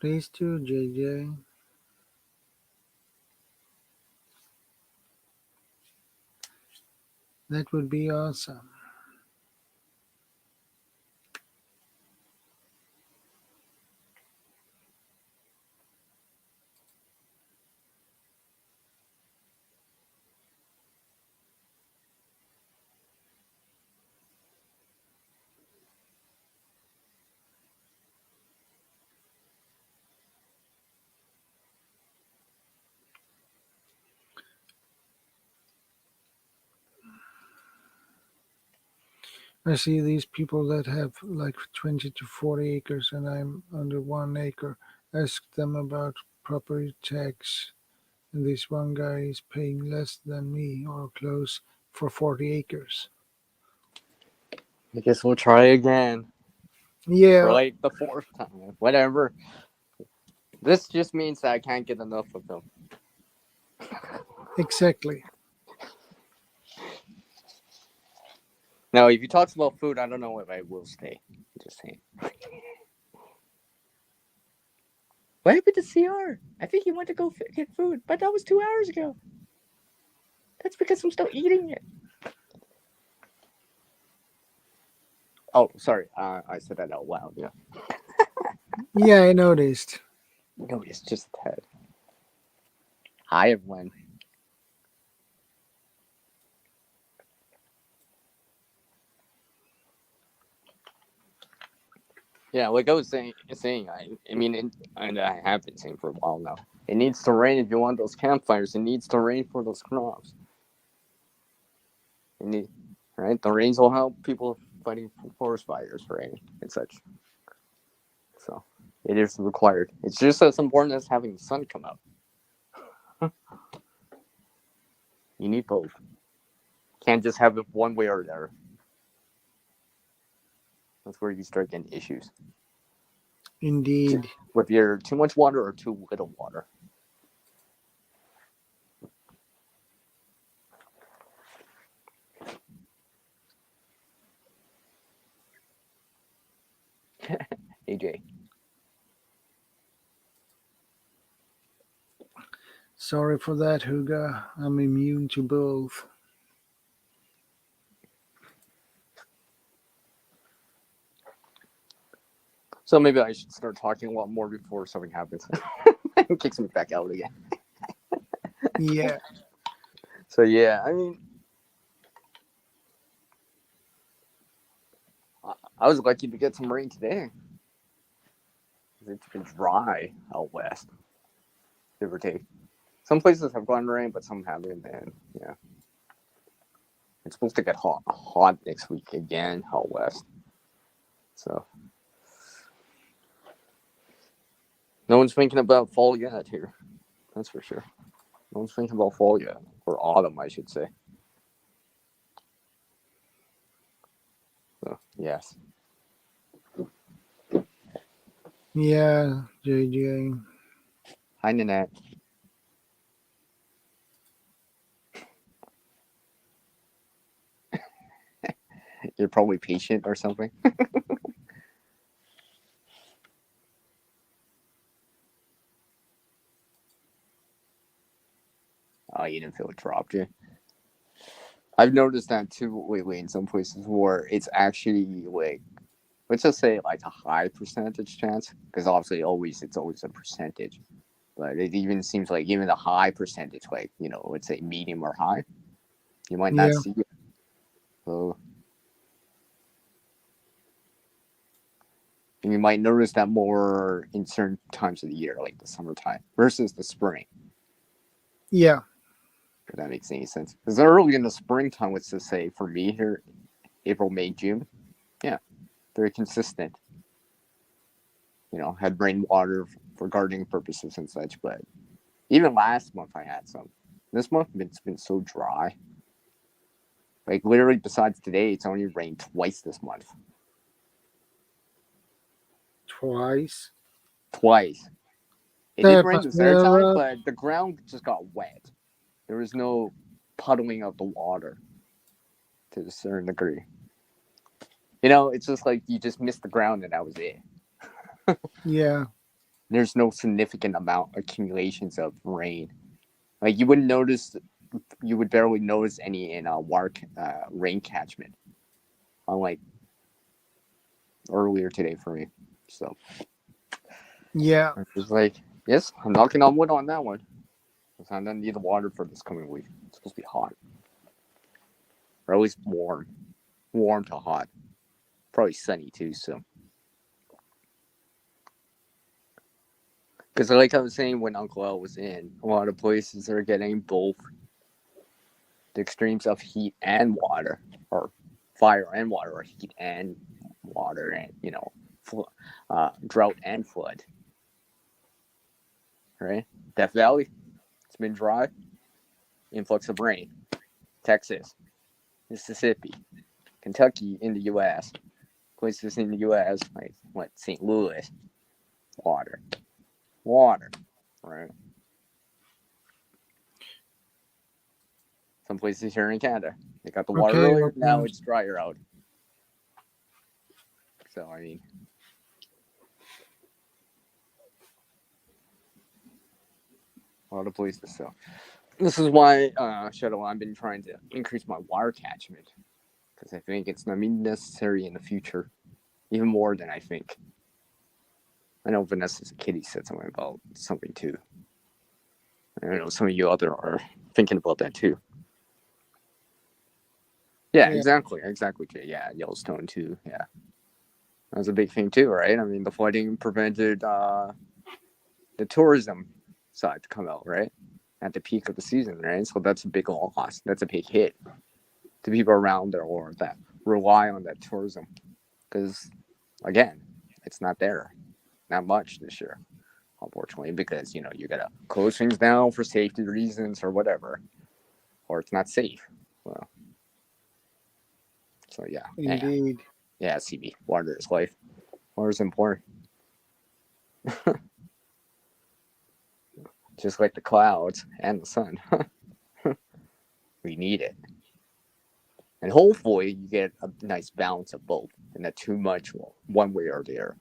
Please do, JJ. That would be awesome. I see these people that have like 20 to 40 acres and I'm under 1 acre. Ask them about property tax. And this one guy is paying less than me or close for 40 acres. I guess we'll try again for Yeah, like the fourth time. Whatever. This just means that I can't get enough of them. exactly. Now, if you talk about food, I don't know if I will stay. Just saying. What happened to CR? I think he went to go get food, but that was 2 hours ago. That's because I'm still eating it. Oh, sorry. I said that out loud. Yeah. Yeah, I noticed. No, it's just a tad. Hi, everyone. Yeah, like I was saying, I mean, and I have been saying for a while now. It needs to rain if you want those campfires. It needs to rain for those crops. Right? The rains will help people fighting forest fires, right, and such. So it is required. It's just as important as having the sun come out. You need both. Can't just have it one way or the other. That's where you start getting issues Indeed. with either too much water or too little water. AJ. Sorry for that, Huga. I'm immune to both. So maybe I should start talking a lot more before something happens. Kicks me back out again. Yeah. So yeah, I mean, I was lucky to get some rain today. It's been dry out west, give or take. Some places have gotten rain, but some haven't. And yeah, it's supposed to get hot next week again out west. So no one's thinking about fall yet here. That's for sure. No one's thinking about fall yet, or autumn, I should say. So yes. Yeah, JJ. Hi, Nanette. You're probably patient or something. Oh, you didn't feel it dropped you. I've noticed that too lately in some places where it's actually like, let's just say like a high percentage chance, because obviously it's always a percentage, but it even seems like even the high percentage, like let's say medium or high, you might not Yeah. see it. So you might notice that more in certain times of the year, like the summertime versus the spring. Yeah. If that makes any sense. Because early in the springtime, let's just say for me here, April, May, June, yeah, very consistent. Had rainwater for gardening purposes and such. But even last month I had some. This month it's been so dry. Like literally, besides today, it's only rained twice this month. Twice. Twice. It did rain the third time, but the ground just got wet. There was no puddling of the water to a certain degree. It's just like you just missed the ground and that was it. Yeah. There's no significant amount accumulations of rain. Like you would barely notice any in rain catchment, unlike earlier today for me. So Yeah. it's like, yes, I'm knocking on wood on that one. Because I don't need the water for this coming week. It's supposed to be hot, or at least warm to hot. Probably sunny too. So. Because like I was saying when Uncle L was in, a lot of places are getting both the extremes of heat and water, or fire and water, or heat and water, and drought and flood. Right? Death Valley, it's been dry. Influx of rain. Texas, Mississippi, Kentucky in the U.S. Places in the U.S. like St. Louis, water, right? Some places here in Canada, they got the water Okay, earlier. Now open. it's drier out. So I mean, a lot of places. So this is why Shadow, I've been trying to increase my water catchment, because I think it's necessary in the future, even more than I think. I know Vanessa's Kitty said something about something too. I know some of you out there are thinking about that too. Yeah, Yeah. exactly, Jay. Yeah, Yellowstone too. Yeah, that was a big thing too, right? I mean, the flooding prevented the tourism side to come out, right, at the peak of the season, right? So that's a big loss. That's a big hit to people around there or that rely on that tourism, because again, it's not there, not much this year, unfortunately, because you gotta close things down for safety reasons or whatever, or it's not safe. Well, so yeah, Indeed. yeah, CB, water is life. Water is important. Just like the clouds and the sun. We need it. And hopefully you get a nice balance of both, and not too much one way or the other.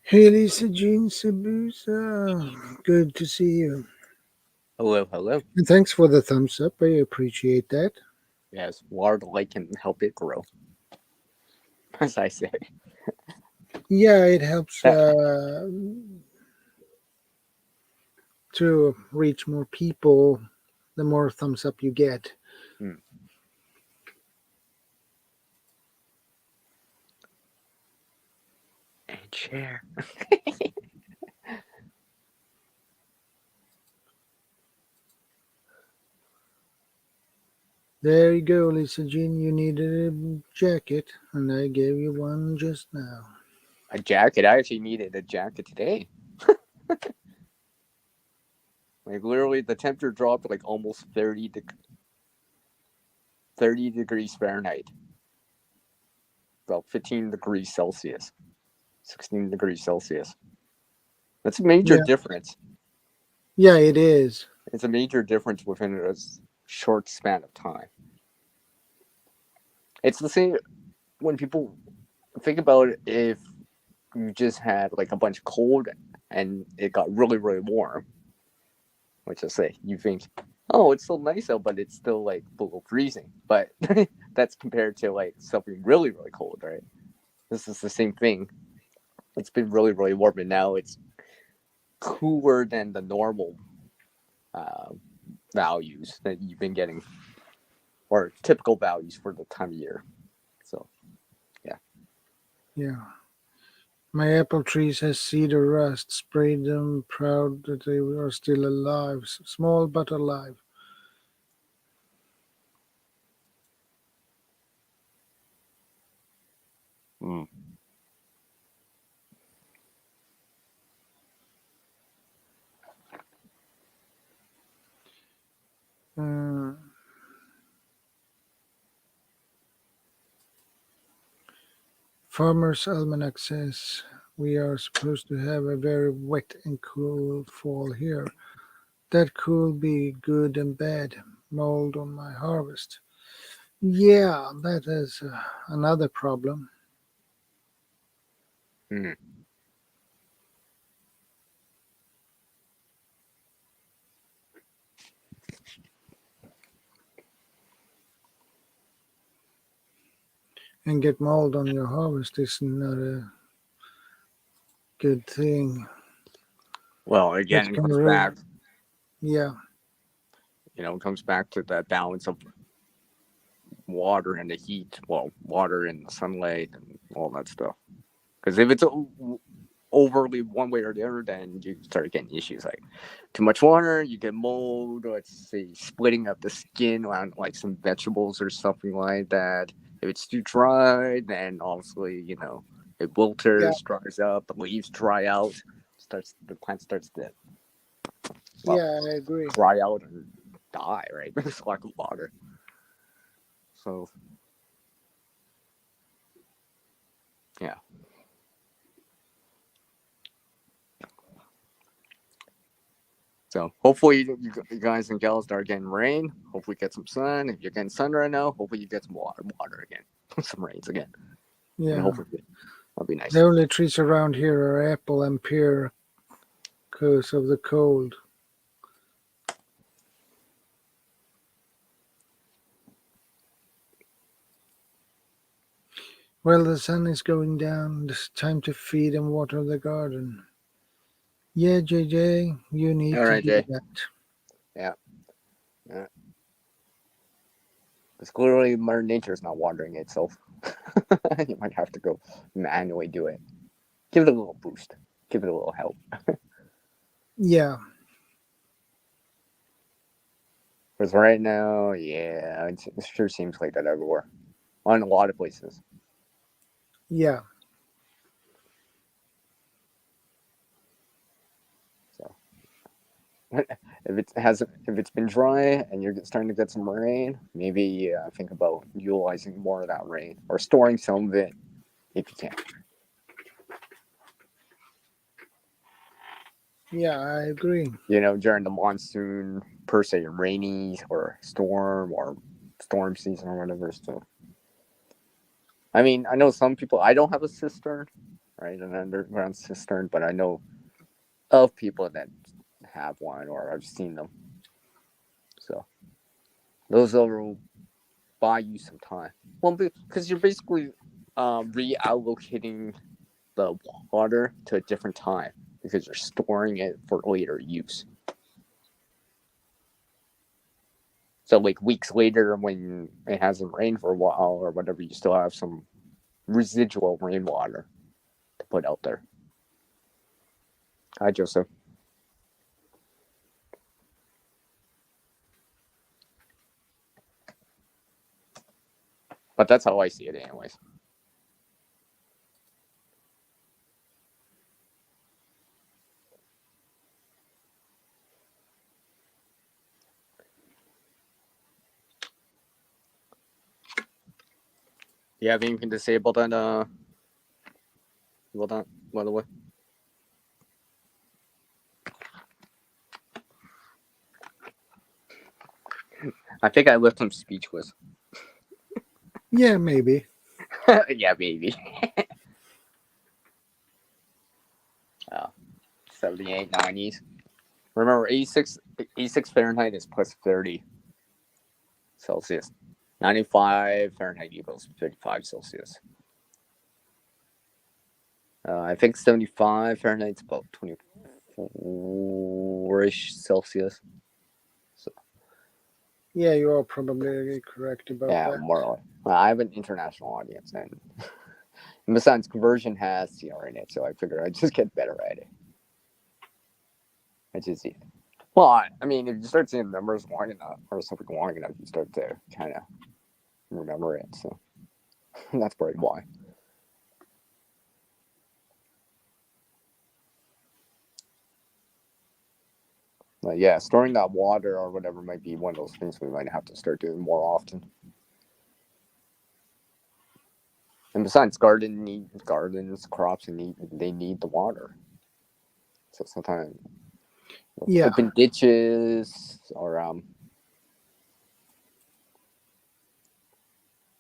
Hey, Lisa Jean Sabusa. Good to see you. Hello. And thanks for the thumbs up. I appreciate that. Yes, water light can help it grow, as I say. Yeah, it helps to reach more people the more thumbs up you get. Hmm. And share. There you go, Lisa Jean. You needed a jacket, and I gave you one just now. A jacket. I actually needed a jacket today. Like literally, the temperature dropped like almost 30 degrees Fahrenheit, about 15 degrees Celsius, 16 degrees Celsius. That's a major Yeah. difference. Yeah, it is. It's a major difference within a short span of time. It's the same when people think about it, if you just had like a bunch of cold and it got really, really warm, which I say, you think, oh, it's still nice out, but it's still like below freezing. But that's compared to like something really, really cold, right? This is the same thing. It's been really, really warm, and now it's cooler than the normal values that you've been getting, or typical values for the time of year. So, yeah. Yeah. My apple trees has cedar rust. Sprayed them, proud that they are still alive. Small but alive. Mm. Farmer's Almanac says we are supposed to have a very wet and cool fall here. That could be good and bad. Mold on my harvest. Yeah, that is another problem. Mm. And get mold on your harvest is not a good thing. Well, again, That it can comes really, back. yeah, It comes back to that balance of water and the heat, well, water and the sunlight and all that stuff. Because if it's overly one way or the other, then you start getting issues like too much water, you get mold, or let's say splitting up the skin on like some vegetables or something like that. If it's too dry, then obviously, it Yeah. wilters, dries up, the leaves dry out, the plant starts to well, Yeah, I agree. dry out and die, right? It's lack of water. So yeah. So hopefully you guys and gals start getting rain. Hopefully get some sun. If you're getting sun right now, hopefully you get some water again, some rains again, and Yeah. hopefully that'll be nice. The only trees around here are apple and pear because of the cold. Well, the sun is going down. It's time to feed and water the garden. Yeah, JJ, you need All to right, do Jay. that. Yeah. Because clearly Mother Nature is not watering itself. You might have to go manually do it. Give it a little boost. Give it a little help. Yeah. Because right now, yeah, it sure seems like that everywhere. On a lot of places. Yeah. So if it's been dry and you're starting to get some rain, maybe think about utilizing more of that rain or storing some of it if you can. Yeah, I agree. During the monsoon per se, rainy or storm season or whatever. So, I mean, I know some people. I don't have a cistern, right, an underground cistern, but I know of people that have one or I've seen them. So those will buy you some time. Well, because you're basically reallocating the water to a different time because you're storing it for later use. So like weeks later when it hasn't rained for a while or whatever, you still have some residual rainwater to put out there. Hi, Joseph. But that's how I see it anyways. Do you have anything to say about that? About that, by the way? I think I left him speechless. Yeah, maybe. Yeah, maybe. 78, 90s. Remember, 86 Fahrenheit is plus 30 Celsius. 95 Fahrenheit equals 55 Celsius. I think 75 Fahrenheit is about 24-ish Celsius. So, Yeah, you are probably correct about that. more or less. I have an international audience, and besides, conversion has CR in it, so I figure I'd just get better at it. Well, I mean, if you start seeing numbers long enough, or something long enough, you start to kind of remember it. So that's probably why. But yeah, storing that water or whatever might be one of those things we might have to start doing more often. And besides, crops they need the water. So sometimes open ditches or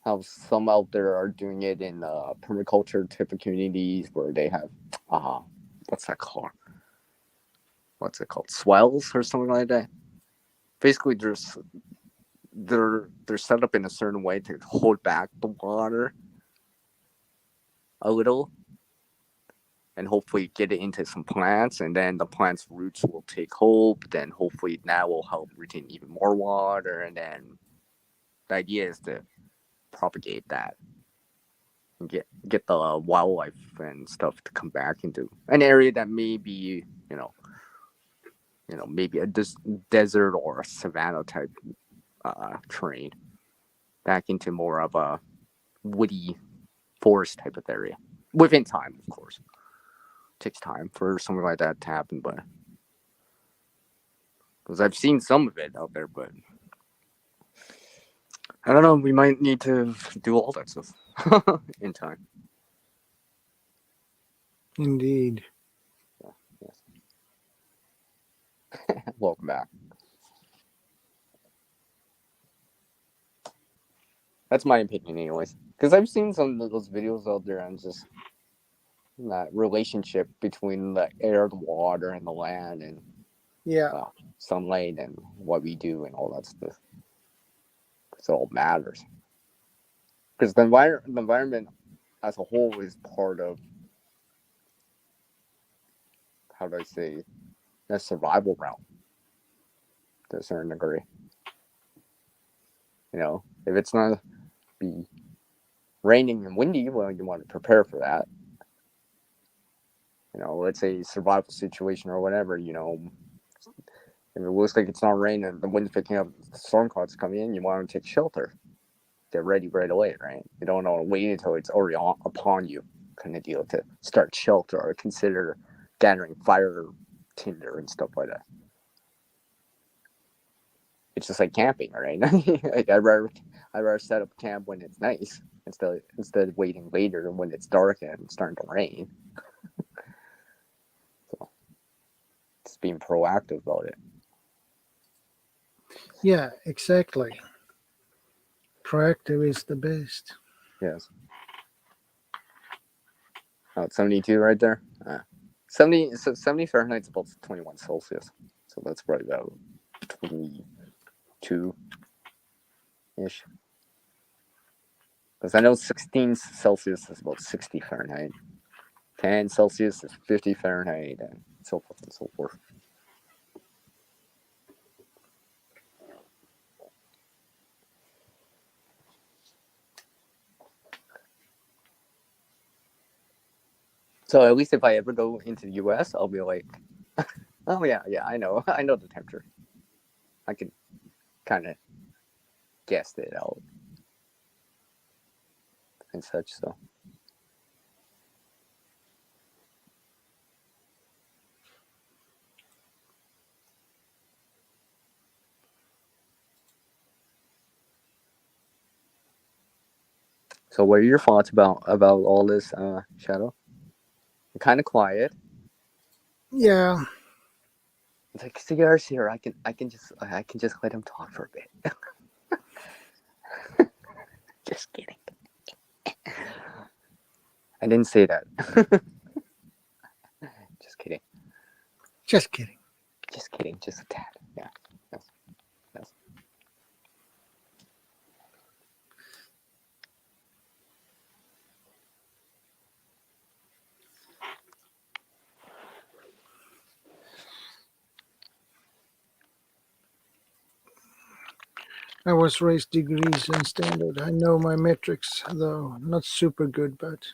how some out there are doing it in permaculture type of communities where they have what's that called? What's it called? Swells or something like that. Basically, they're set up in a certain way to hold back the water a little and hopefully get it into some plants, and then the plant's roots will take hold. Then hopefully that will help retain even more water, and then the idea is to propagate that and get the wildlife and stuff to come back into an area that may be, maybe a desert or a savanna type terrain, back into more of a woody forest type of area. Within time, of course. It takes time for something like that to happen, but because I've seen some of it out there, but I don't know. We might need to do all that stuff in time. Indeed. Yes. Welcome back. That's my opinion, anyways. Because I've seen some of those videos out there, and just that relationship between the air, the water, and the land, and Yeah. sunlight, and what we do, and all that stuff. Because it all matters. Because the environment as a whole is part of, how do I say, a survival realm to a certain degree. If it's not be raining and windy, well, you want to prepare for that. Let's say survival situation or whatever, if it looks like it's not raining and the wind's picking up, the storm clouds coming in, you want to take shelter. Get ready right away, right? You don't want to wait until it's already upon you, kind of deal, to start shelter or consider gathering fire, tinder, and stuff like that. It's just like camping, right? I'd rather set up camp when it's nice instead of waiting later when it's dark and it's starting to rain. So it's being proactive about it. Yeah, exactly. Proactive is the best. Yes. Oh, it's 72 right there. 70 Fahrenheit's about 21 Celsius. So that's probably about 22-ish. Because I know 16 Celsius is about 60 Fahrenheit. 10 Celsius is 50 Fahrenheit, and so forth and so forth. So at least if I ever go into the US, I'll be like, oh yeah, I know the temperature. I can kind of guess it out and such. So what are your thoughts about all this, Shadow? You're kind of quiet. Yeah. It's like cigars here. I can just let him talk for a bit. Just kidding. I didn't say that. Just kidding. Just kidding. Just kidding. Just a tad. Yeah. Yes. I was raised degrees and standard. I know my metrics, though not super good, but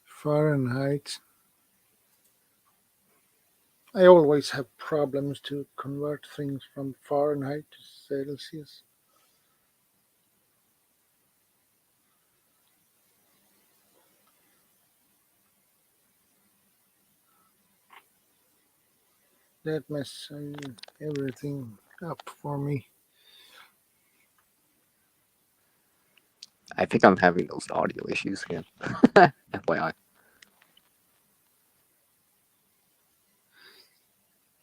Fahrenheit. I always have problems to convert things from Fahrenheit to Celsius. That mess everything up for me. I think I'm having those audio issues again. FYI.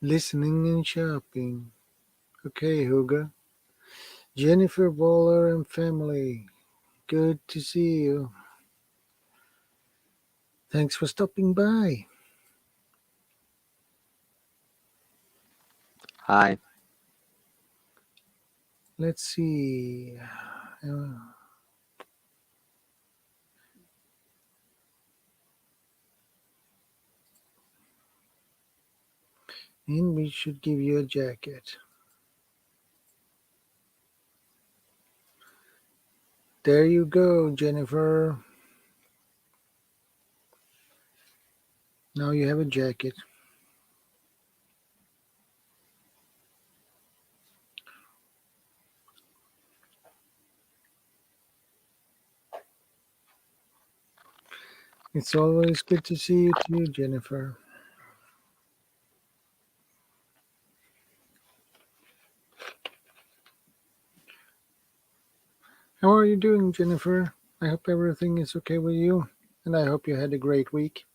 Listening and shopping. Okay, Hugo. Jennifer Waller and family. Good to see you. Thanks for stopping by. Hi. Let's see. And we should give you a jacket. There you go, Jennifer. Now you have a jacket. It's always good to see you too, Jennifer. How are you doing, Jennifer? I hope everything is okay with you, and I hope you had a great week.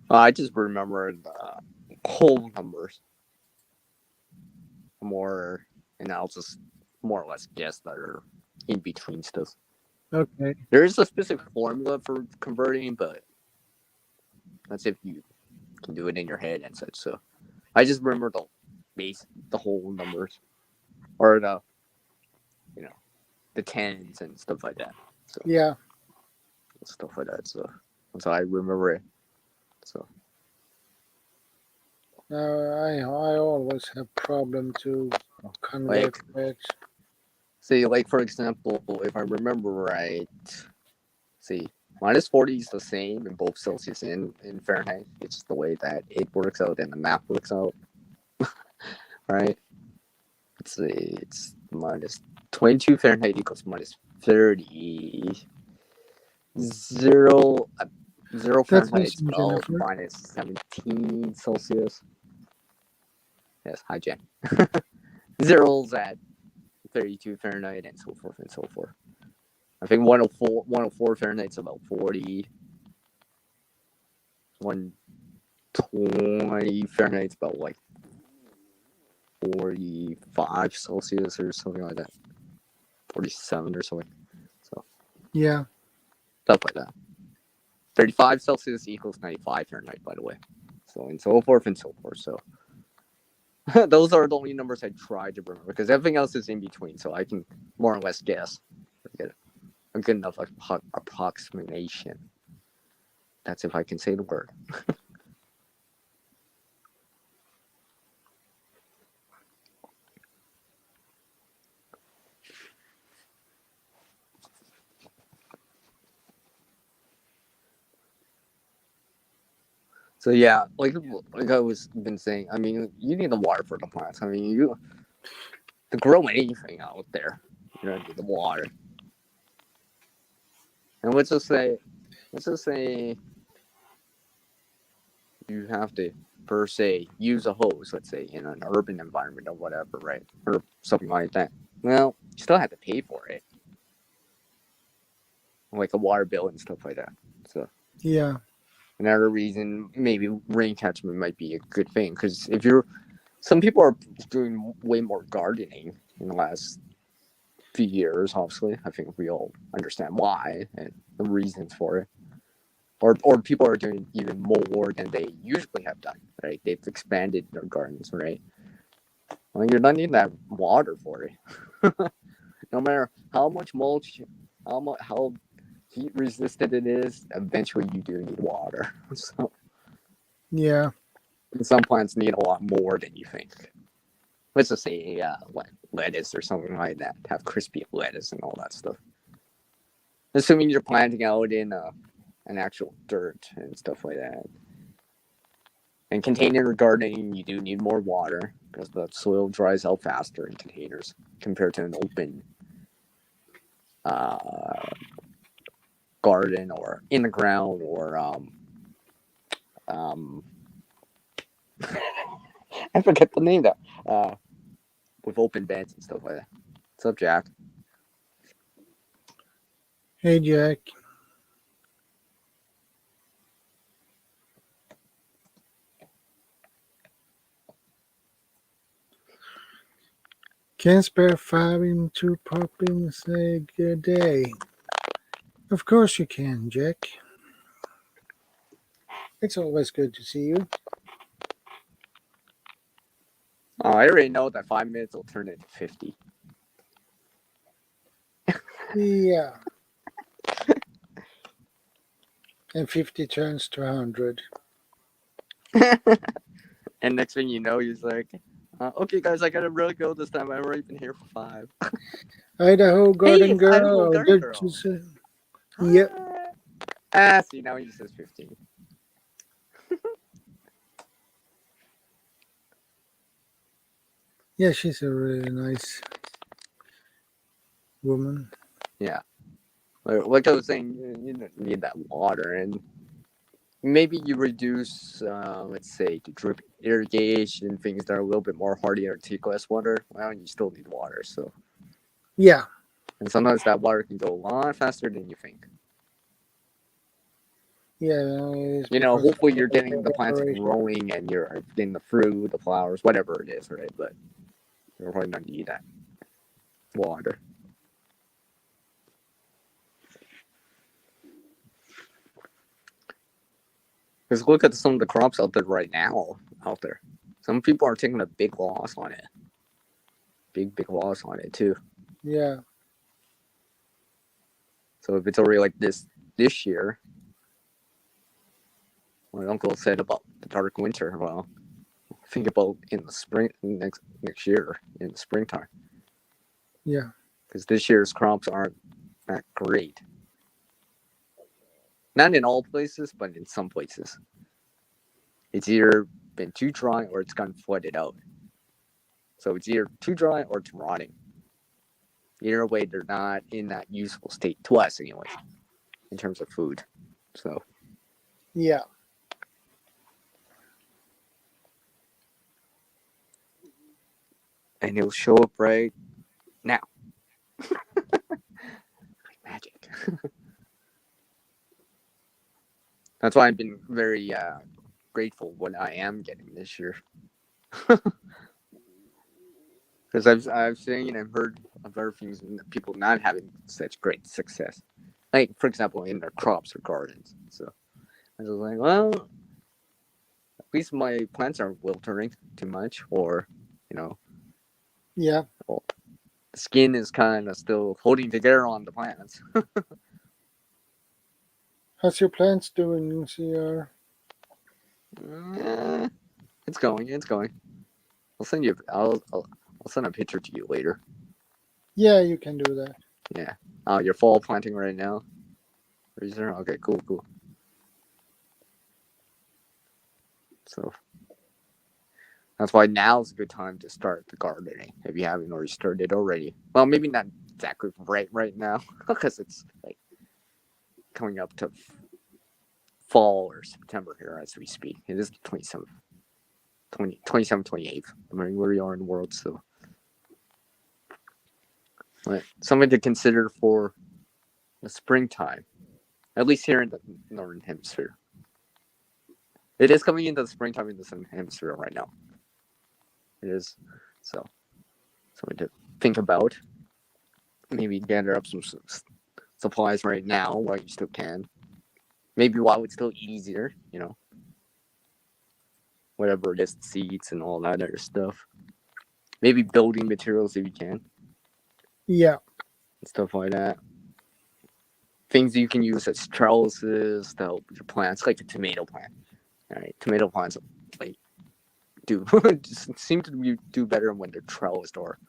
I just remember the whole numbers more, and I'll just more or less guess that are in between stuff. Okay. There is a specific formula for converting, but that's if you can do it in your head and such. So I just remember the whole numbers, or the tens and stuff like that. So Yeah. stuff like that. So I remember it. So I always have problem to convert it. see, like for example, if I remember right, see, -40 is the same in both Celsius and in Fahrenheit. It's just the way that it works out and the math works out, right? Let's see, it's -22 Fahrenheit equals -30. Zero, zero That's Fahrenheit is awesome, about Jennifer. -17 Celsius. Yes, hi Jen. Zero's at 32 Fahrenheit and so forth and so forth. I think 104 Fahrenheit's about 40. 120 Fahrenheit's about like 45 Celsius or something like that. 47 or something. So Yeah. stuff like that. 35 Celsius equals 95 Fahrenheit, by the way. So and so forth and so forth. So those are the only numbers I try to remember because everything else is in between, so I can more or less guess. Get a good enough approximation. That's if I can say the word. So yeah, like I was been saying, I mean, you need the water for the plants. I mean, to grow anything out there, you need the water. And let's just say you have to per se use a hose, let's say in an urban environment or whatever, right, or something like that. Well, you still have to pay for it, like a water bill and stuff like that. So Yeah. another reason maybe rain catchment might be a good thing because some people are doing way more gardening in the last few years. Obviously, I think we all understand why and the reasons for it. Or people are doing even more than they usually have done. Right? They've expanded their gardens. Right? Well, you're not needing that water for it. No matter how much mulch, how heat resistant it is, eventually you do need water. So Yeah. some plants need a lot more than you think. Let's just say lettuce or something like that. Have crispy lettuce and all that stuff. Assuming you're planting out in an actual dirt and stuff like that. And container gardening, you do need more water because the soil dries out faster in containers compared to an open garden or in the ground or I forget the name though. With open beds and stuff like that. What's up, Jack? Hey, Jack. Can spare 5 into poppings egg a day. Of course you can, Jack. It's always good to see you. Oh, I already know that 5 minutes will turn into 50. Yeah. And 50 turns to 100. And next thing you know, he's like, okay, guys, I gotta really go this time. I've already been here for 5. Idaho Garden it's Idaho Girl. Garden Good Girl. to see. Yep. See, now he says 15. Yeah, she's a really nice woman. Yeah. Like I was saying, you don't need that water. And maybe you reduce, let's say, the drip irrigation, things that are a little bit more hardy or take less water. Well, you still need water. So, Yeah. and sometimes that water can go a lot faster than you think. Yeah. It's You know, because hopefully of you're getting the plants evaporation. growing and you're getting the fruit, the flowers, whatever it is, right? But you're probably not need that water. Because look at some of the crops out there right now. Out there, some people are taking a big loss on it. Big loss on it too. Yeah. So if it's already like this year, my uncle said about the dark winter. Well, think about in the spring next year in the springtime. Yeah. Because this year's crops aren't that great. Not in all places, but in some places. It's either been too dry or it's gotten flooded out. So it's either too dry or it's rotting. Either way, they're not in that useful state to us, anyway, in terms of food. So, Yeah. and it'll show up right now. Like magic. That's why I've been very grateful what I am getting this year. Because I've seen and heard of other things, people not having such great success. Like, for example, in their crops or gardens. So I was like, well, at least my plants aren't wilting too much, or, you know, Yeah. well, the skin is kind of still holding together on the plants. How's your plants doing, CR? It's going. It's going. I'll send you. I'll send a picture to you later. Yeah, you can do that. Yeah. You're fall planting right now. Freezer. Okay. Cool. So that's why now's a good time to start the gardening if you haven't already started already. Well, maybe not exactly right now because it's like coming up to fall or September here as we speak. It is the 27th, 28th. I mean, where we are in the world, so. But something to consider for the springtime, at least here in the northern hemisphere. It is coming into the springtime in the southern hemisphere right now. It is, so something to think about. Maybe gather up some supplies right now while you still can. Maybe while it's still easier, you know. Whatever it is, seeds and all that other stuff. Maybe building materials if you can. Yeah. Stuff like that. Things you can use as trellises to help your plants, like a tomato plant. All right, tomato plants like do seem to do better when they're trellised or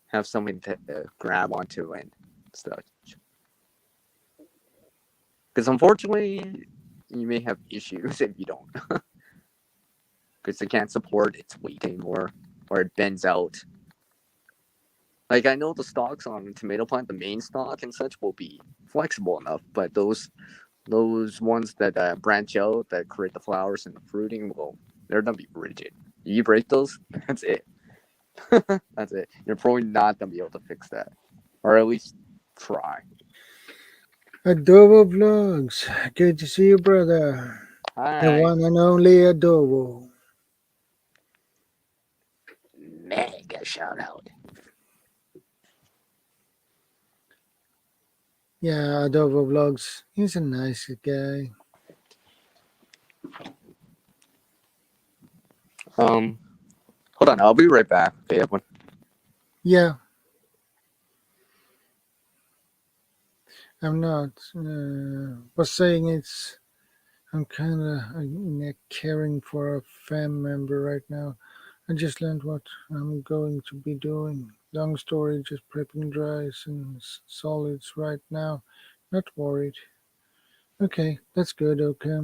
have something to grab onto and stuff. Because unfortunately, you may have issues if you don't, because they can't support its weight anymore, or it bends out. Like, I know the stalks on the tomato plant, the main stalk and such, will be flexible enough, but those ones that branch out, that create the flowers and the fruiting, they're gonna be rigid. You break those, that's it. That's it. You're probably not gonna be able to fix that, or at least try. Adobo Vlogs. Good to see you, brother. The Hi, one and only Adobo. mega shout out. Yeah, Adobo Vlogs. He's a nice guy. Hold on, I'll be right back. Okay, everyone. Yeah, I'm not. Was saying it's. I'm kind of caring for a fam member right now. I just learned what I'm going to be doing. Long story, just prepping dries and solids right now. Not worried. Okay, that's good. Okay.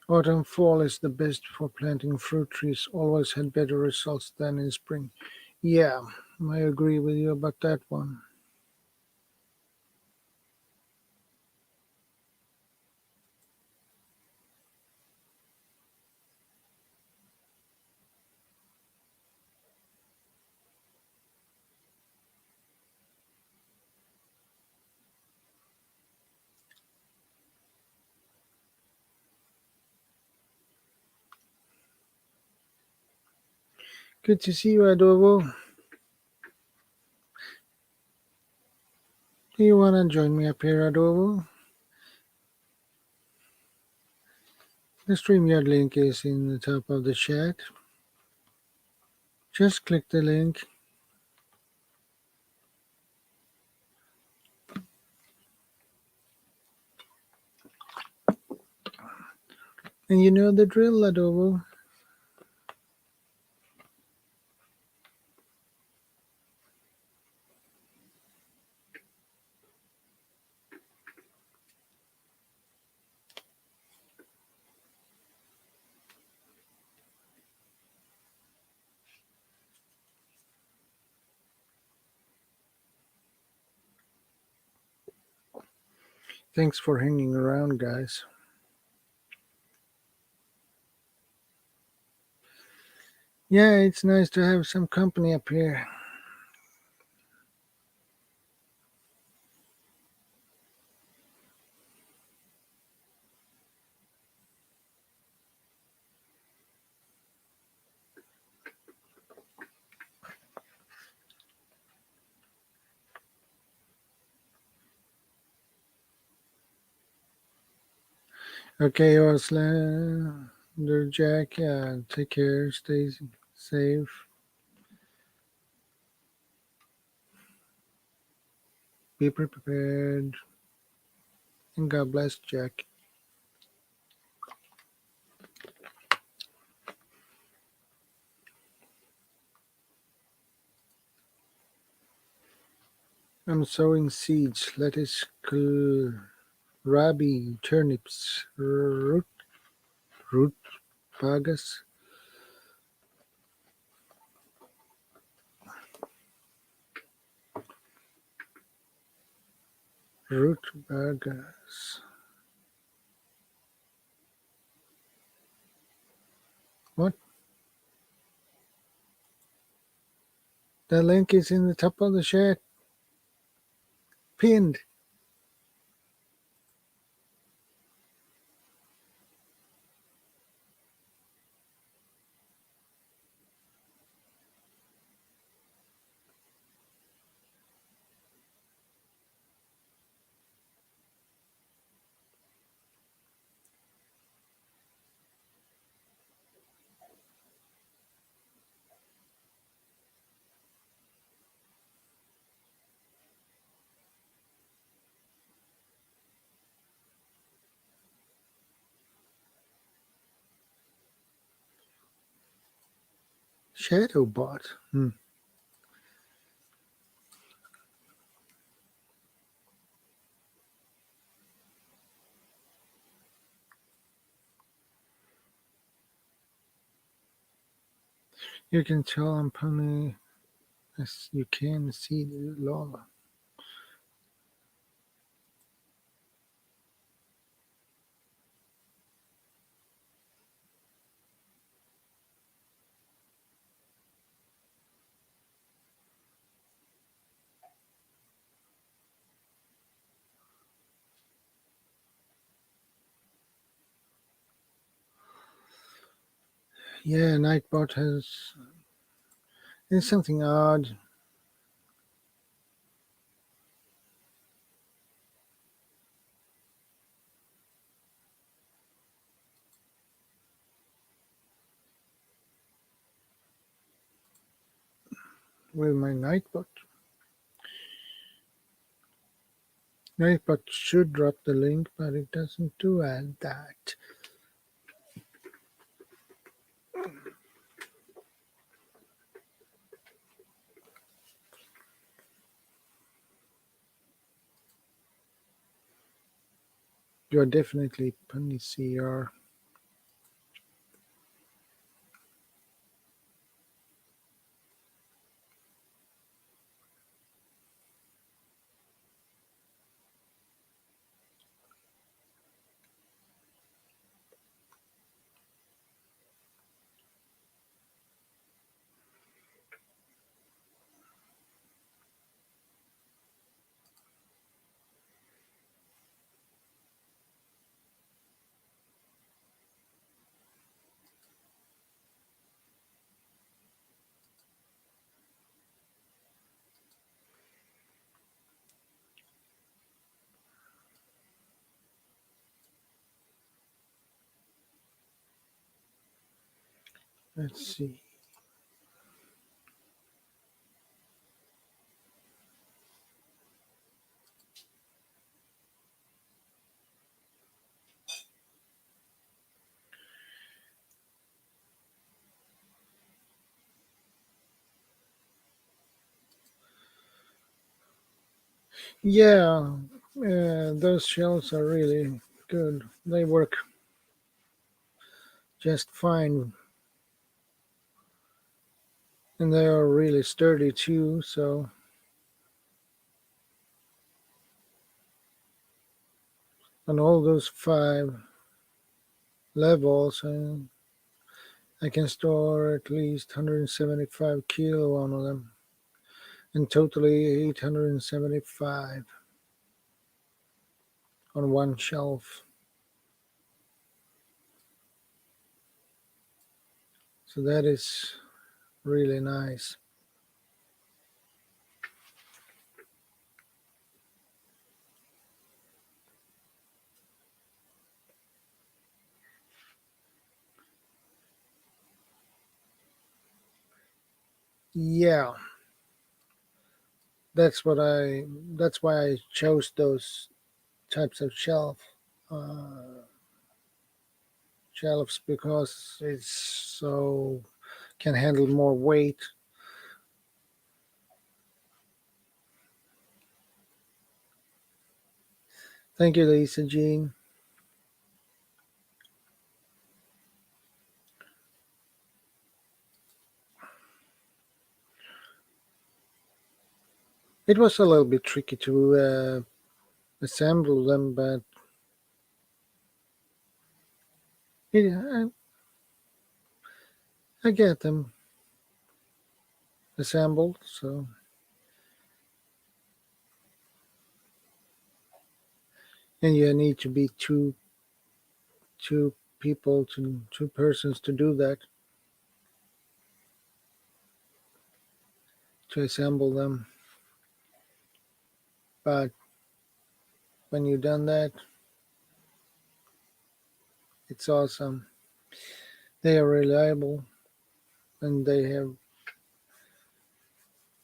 Autumn fall is the best for planting fruit trees. Always had better results than in spring. Yeah, I agree with you about that one. Good to see you, Adobo. Do you want to join me up here, Adobo? The StreamYard link is in the top of the chat. Just click the link. And you know the drill, Adobo. Thanks for hanging around, guys. Yeah, it's nice to have some company up here. Okay, Osla, Jack, yeah, take care, stay safe, be prepared, and God bless, Jack. I'm sowing seeds, lettuce, kohlrabi, turnips, rutabagas, rutabagas. What? The link is in the top of the chat, pinned. Shadowbot. You can tell I'm punny as you can see the lava. Yeah, Nightbot has is something odd. With my Nightbot. Nightbot should drop the link, but it doesn't do that. You're definitely Punny CR. Let's see. Yeah, those shells are really good. They work just fine, and they are really sturdy too. So, on all those 5 levels, I can store at least 175 kilo on them, and totally 875 on one shelf. So that is really nice. Yeah, that's what I. That's why I chose those types of uh, shelves because it's so can handle more weight. Thank you, Lisa Jean. It was a little bit tricky to assemble them, but yeah, I get them assembled. So, and you need to be two people to 2 persons to do that, to assemble them. But when you've done that, it's awesome. They are reliable and they have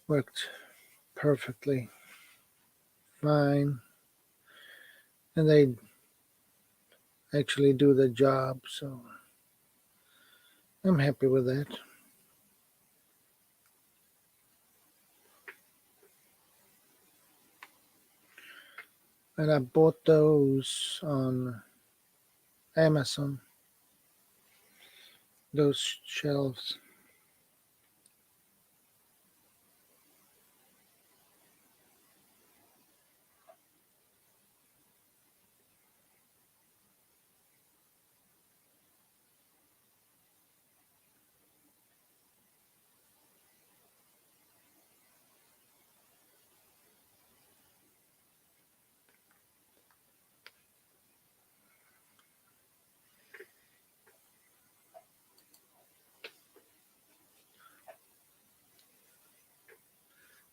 worked perfectly fine, and they actually do the job. So I'm happy with that. And I bought those on Amazon, those shelves.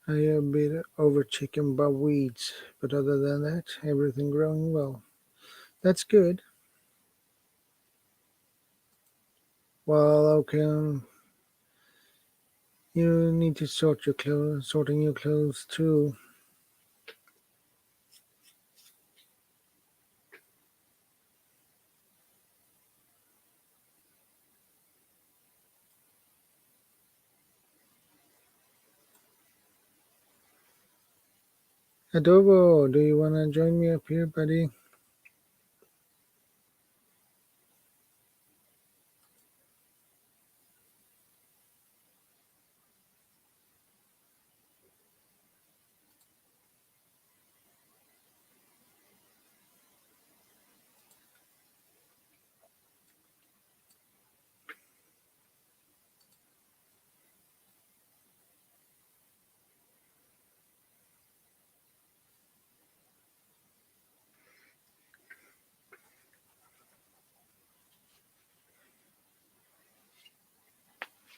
I am a bit overtaken by weeds, but other than that, everything growing well. That's good. Well, okay, you need to sorting your clothes too. Adobo, do you want to join me up here, buddy?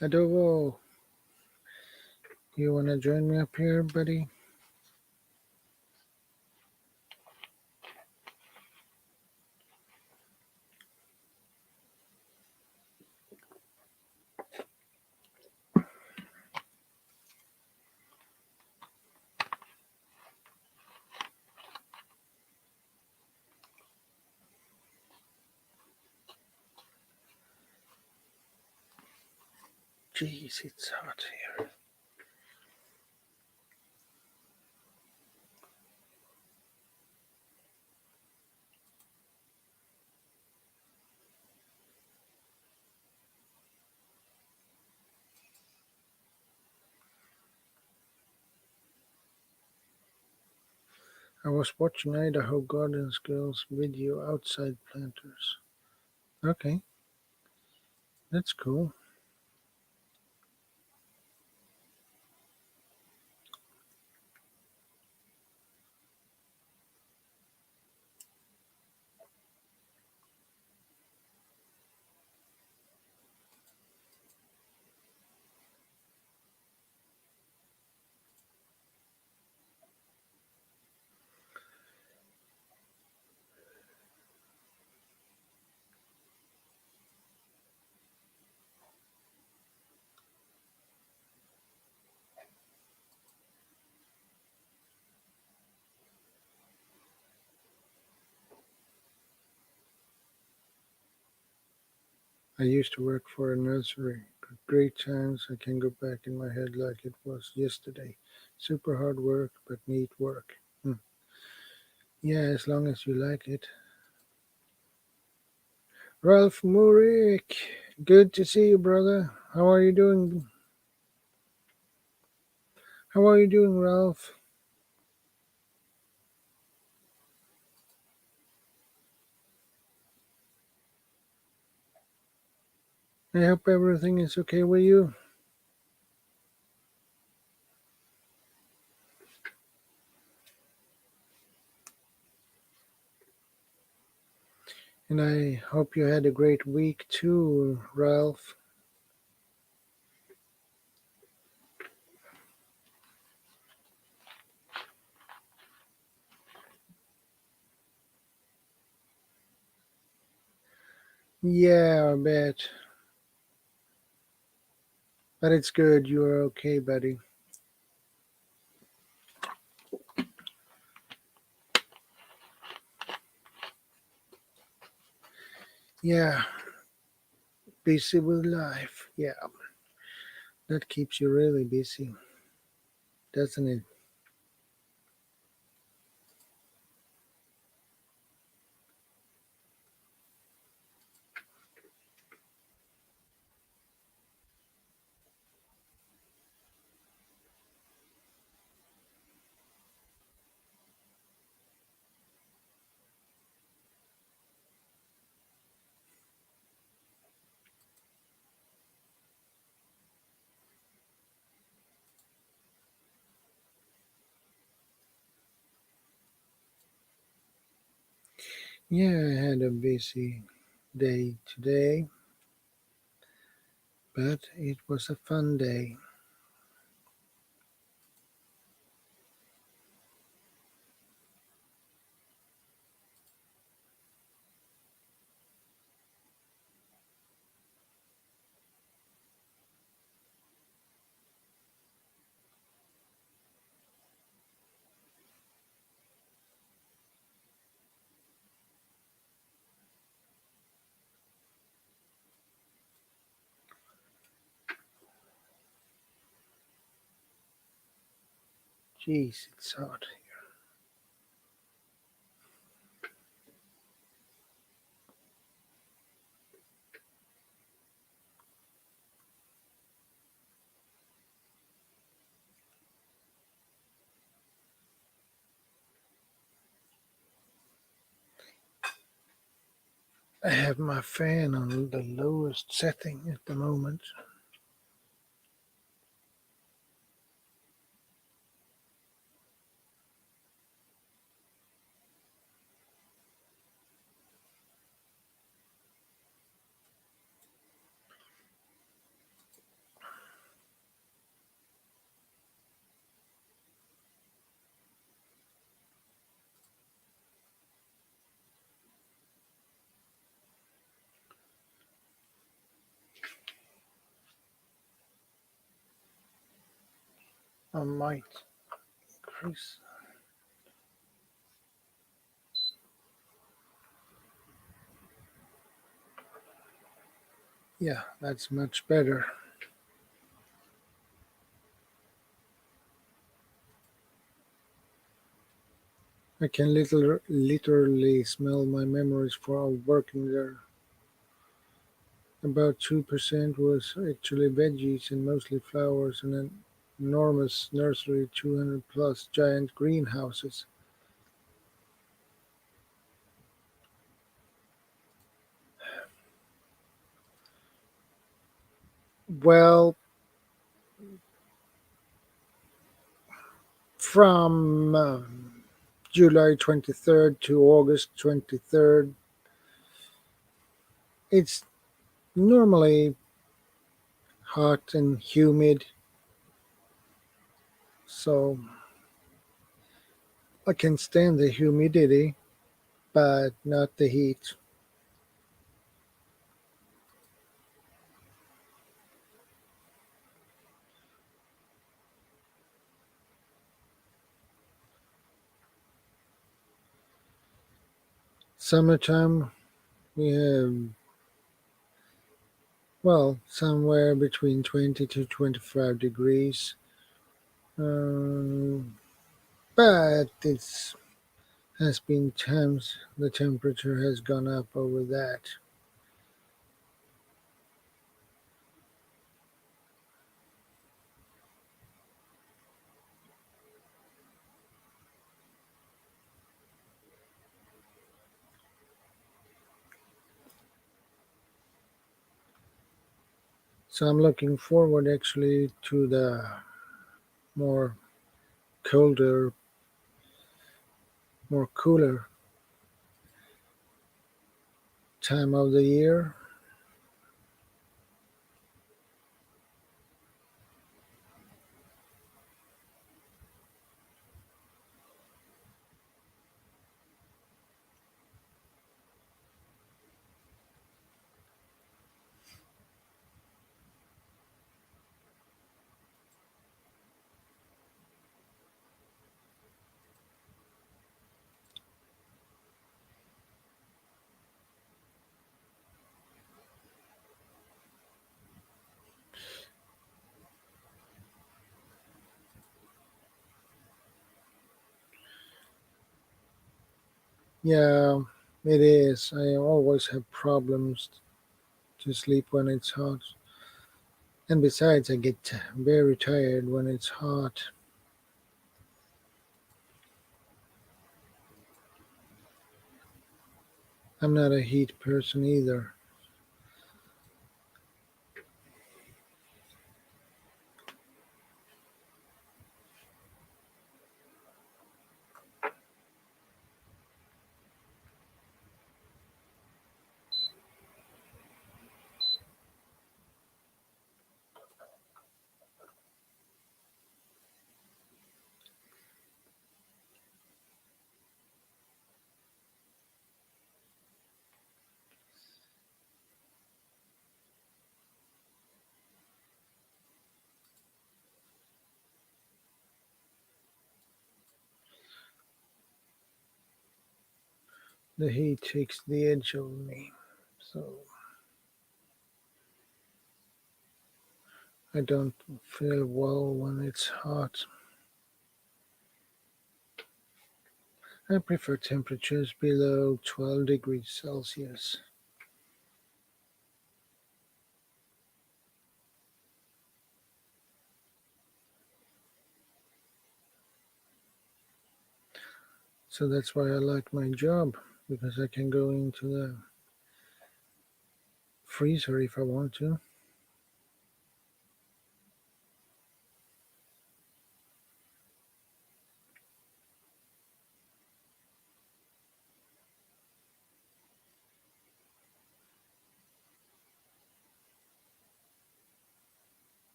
Adobo, you want to join me up here, buddy? Jeez, it's hot here. I was watching Idaho Garden Girls video outside planters. Okay, that's cool. I used to work for a nursery. Great times. I can go back in my head like it was yesterday. Super hard work, but neat work. Yeah, as long as you like it. Ralph Murik, good to see you, brother. How are you doing? How are you doing, Ralph? I hope everything is okay with you. And I hope you had a great week too, Ralph. Yeah, I bet. But it's good you're okay, buddy. Yeah, busy with life. Yeah, that keeps you really busy, doesn't it? Yeah, I had a busy day today, but it was a fun day. Jeez, it's hot. I have my fan on the lowest setting at the moment. I might increase. Yeah, that's much better. I can literally smell my memories for working there. About 2% was actually veggies and mostly flowers and an enormous nursery, 200 plus giant greenhouses. Well, from July 23rd to August 23rd, it's normally hot and humid, so I can stand the humidity, but not the heat. Summertime, we have, well, somewhere between 20 to 25 degrees. Um, but it's has been times the temperature has gone up over that. So I'm looking forward actually to the more colder, more cooler time of the year. Yeah, it is. I always have problems to sleep when it's hot. And besides, I get very tired when it's hot. I'm not a heat person either. The heat takes the edge of me. So I don't feel well when it's hot. I prefer temperatures below 12 degrees Celsius. So that's why I like my job, because I can go into the freezer if I want to.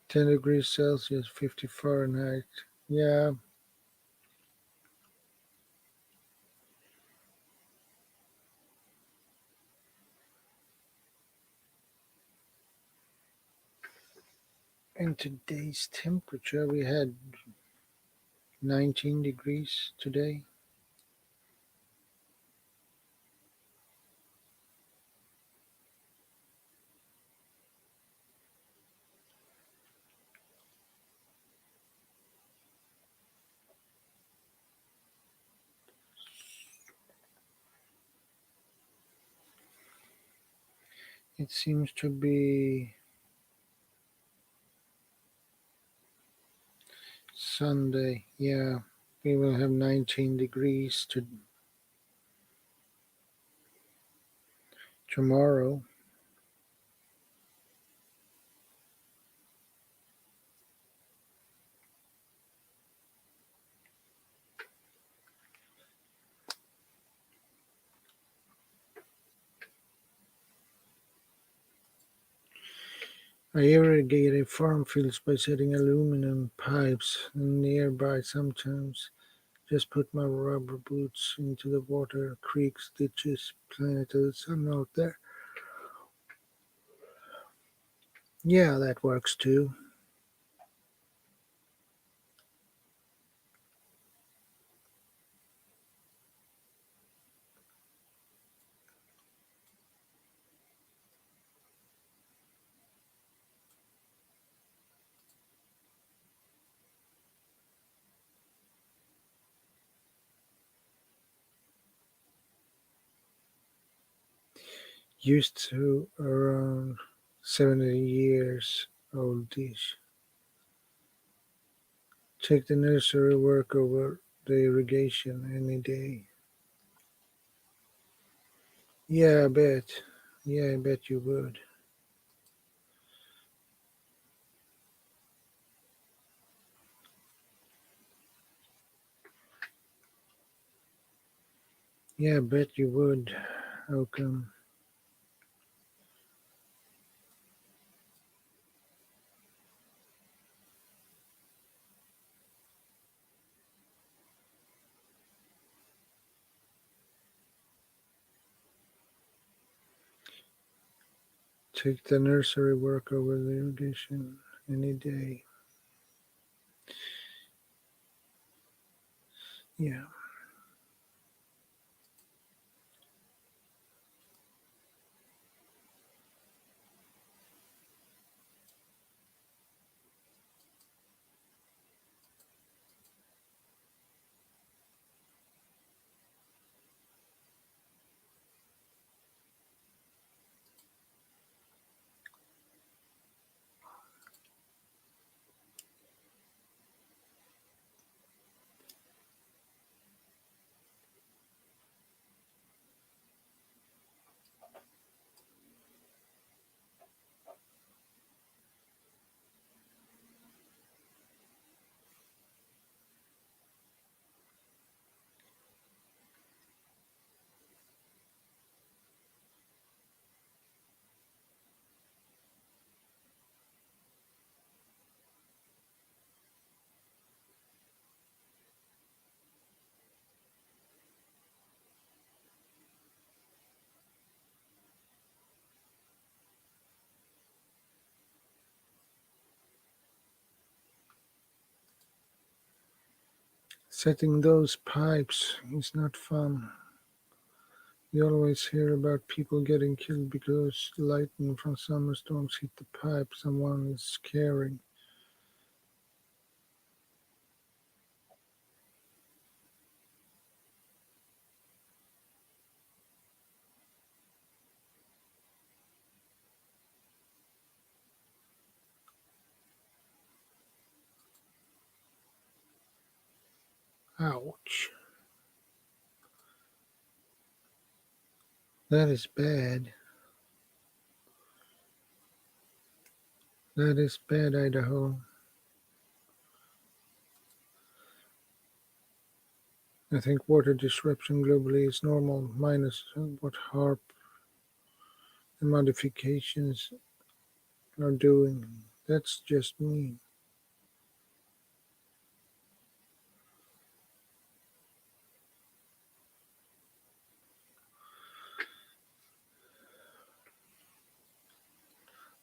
10 degrees Celsius, 50 Fahrenheit. Yeah, and today's temperature, we had 19 degrees today. It seems to be Sunday. Yeah, we will have 19 degrees tomorrow. I irrigate farm fields by setting aluminum pipes nearby sometimes. Just put my rubber boots into the water, creeks, ditches, planets. I'm out there. Yeah, that works too. Used to around 70 years oldish. Take the nursery work over the irrigation any day. Yeah, I bet. Yeah, I bet you would. Yeah, I bet you would. How come? Take the nursery work over the irrigation any day. Yeah. Setting those pipes is not fun. You always hear about people getting killed because lightning from thunderstorms hit the pipe someone is carrying. Ouch. That is bad. That is bad, Idaho. I think water disruption globally is normal, minus what HARP and modifications are doing. That's just me.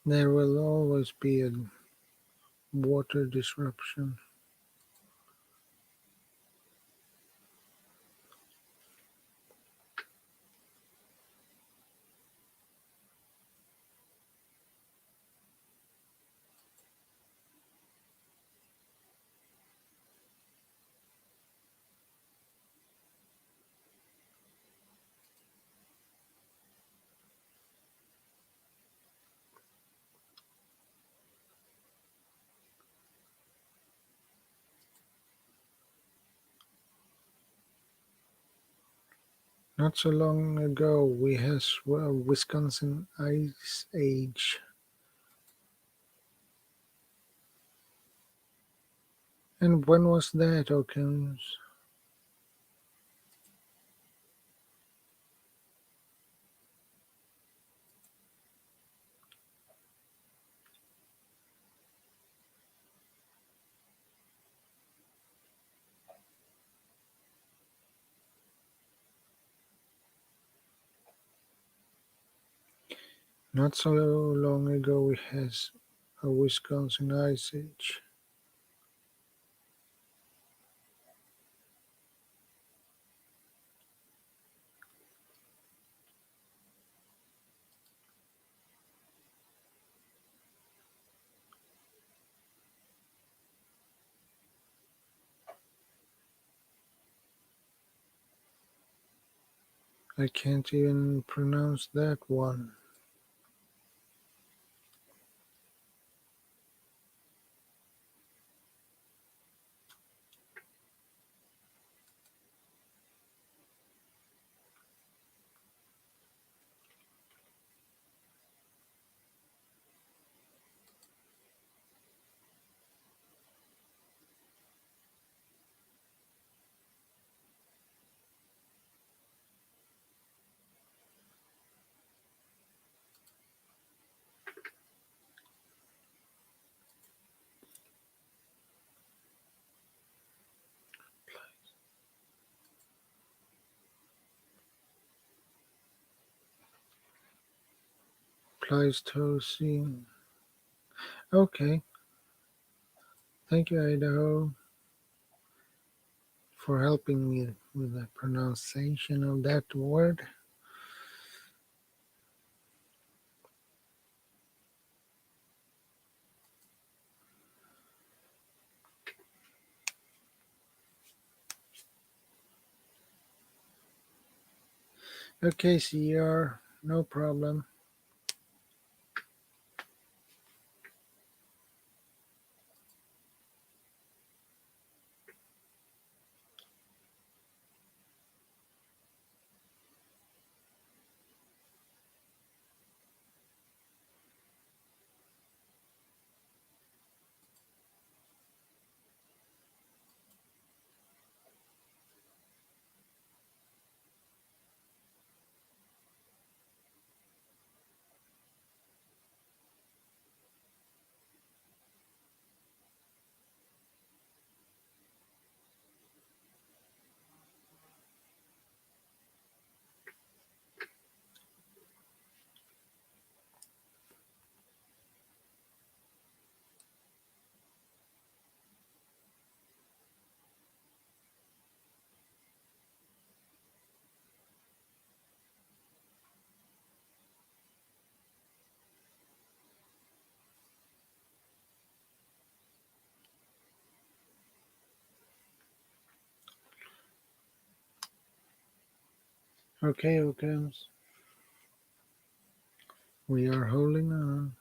There will always be a water disruption. Not so long ago, we had a Wisconsin ice age. And when was that, Hawkins? Not so long ago, we had a Wisconsin ice age. I can't even pronounce that one. Pleistocene. Okay, thank you, Idaho, for helping me with the pronunciation of that word. Okay, CR, no problem. Okay, okay. We are holding on.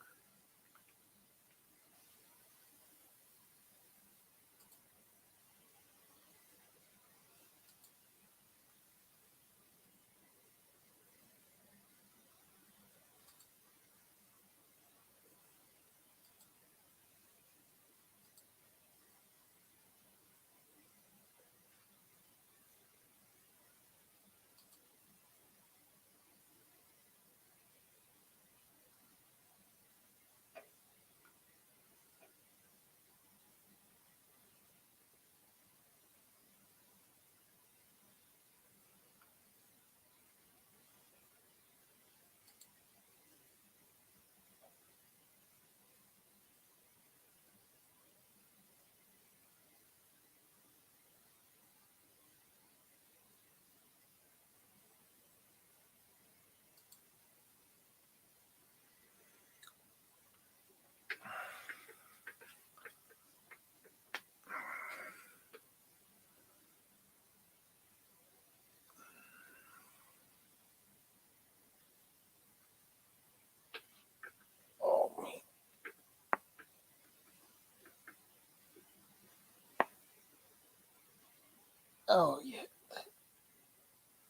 Oh yeah.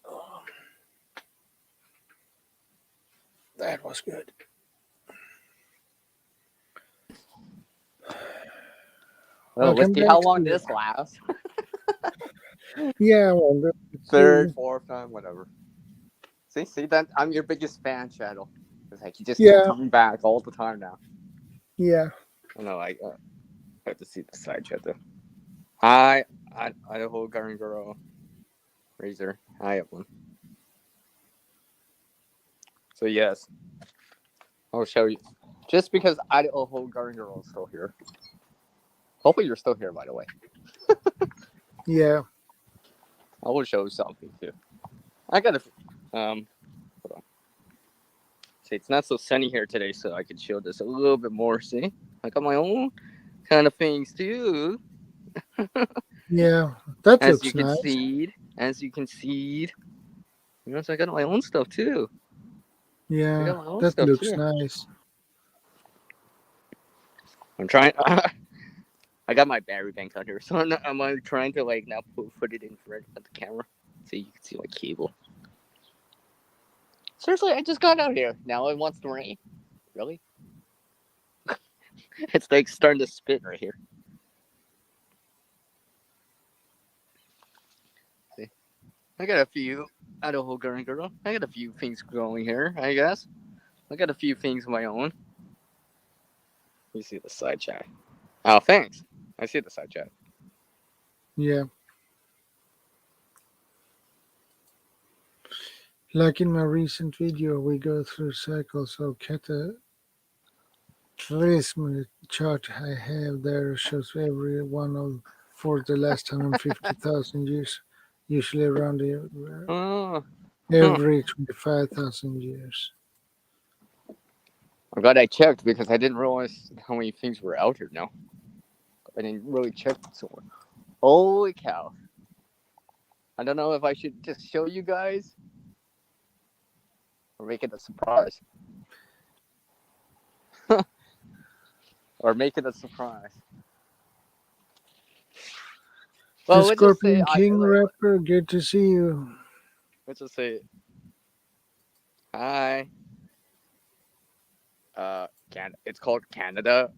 Oh, that was good. Well, let's Welcome see how back, long Steve. this lasts. Yeah, well, let's Third, see. fourth time, whatever. See that I'm your biggest fan, Shadow. It's like you just keep Yeah, coming back all the time now. yeah, I know. I have to see the side chat though. Hi, Idaho Garden Girl Razor. Hi, everyone. So yes, I'll show you. Just because Idaho Garden Girl is still here. Hopefully, you're still here, by the way. yeah. I will show you something too. I got a hold on. See, it's not so sunny here today, so I can show this a little bit more. See, I got my own kind of things too. Yeah, that As you looks can nice. see, so I got my own stuff too. I Yeah, got my own that stuff looks too. nice. I'm trying. I got my battery bank out here, so I'm trying to like now put it in front of the camera so you can see my cable. Seriously, I just got out here. Now it wants to rain. Really? It's like starting to spit right here. See, I got a few Idaho Garden Girl. I got a few things growing here. I guess I got a few things of my own. You see the side chat. Oh, thanks. I see the side chat. Yeah, like in my recent video, we go through cycles of cataclysmic chart I have there shows every one of for the last 150,000 years, usually around Oh, huh. every 25,000 years. I'm glad I checked because I didn't realize how many things were out here now. I didn't really check somewhere. Holy cow. I don't know if I should just show you guys or make it a surprise. Or make it a surprise. The Well, let's just say Scorpion King rapper, good to see you. let's just say hi. It's called Canada.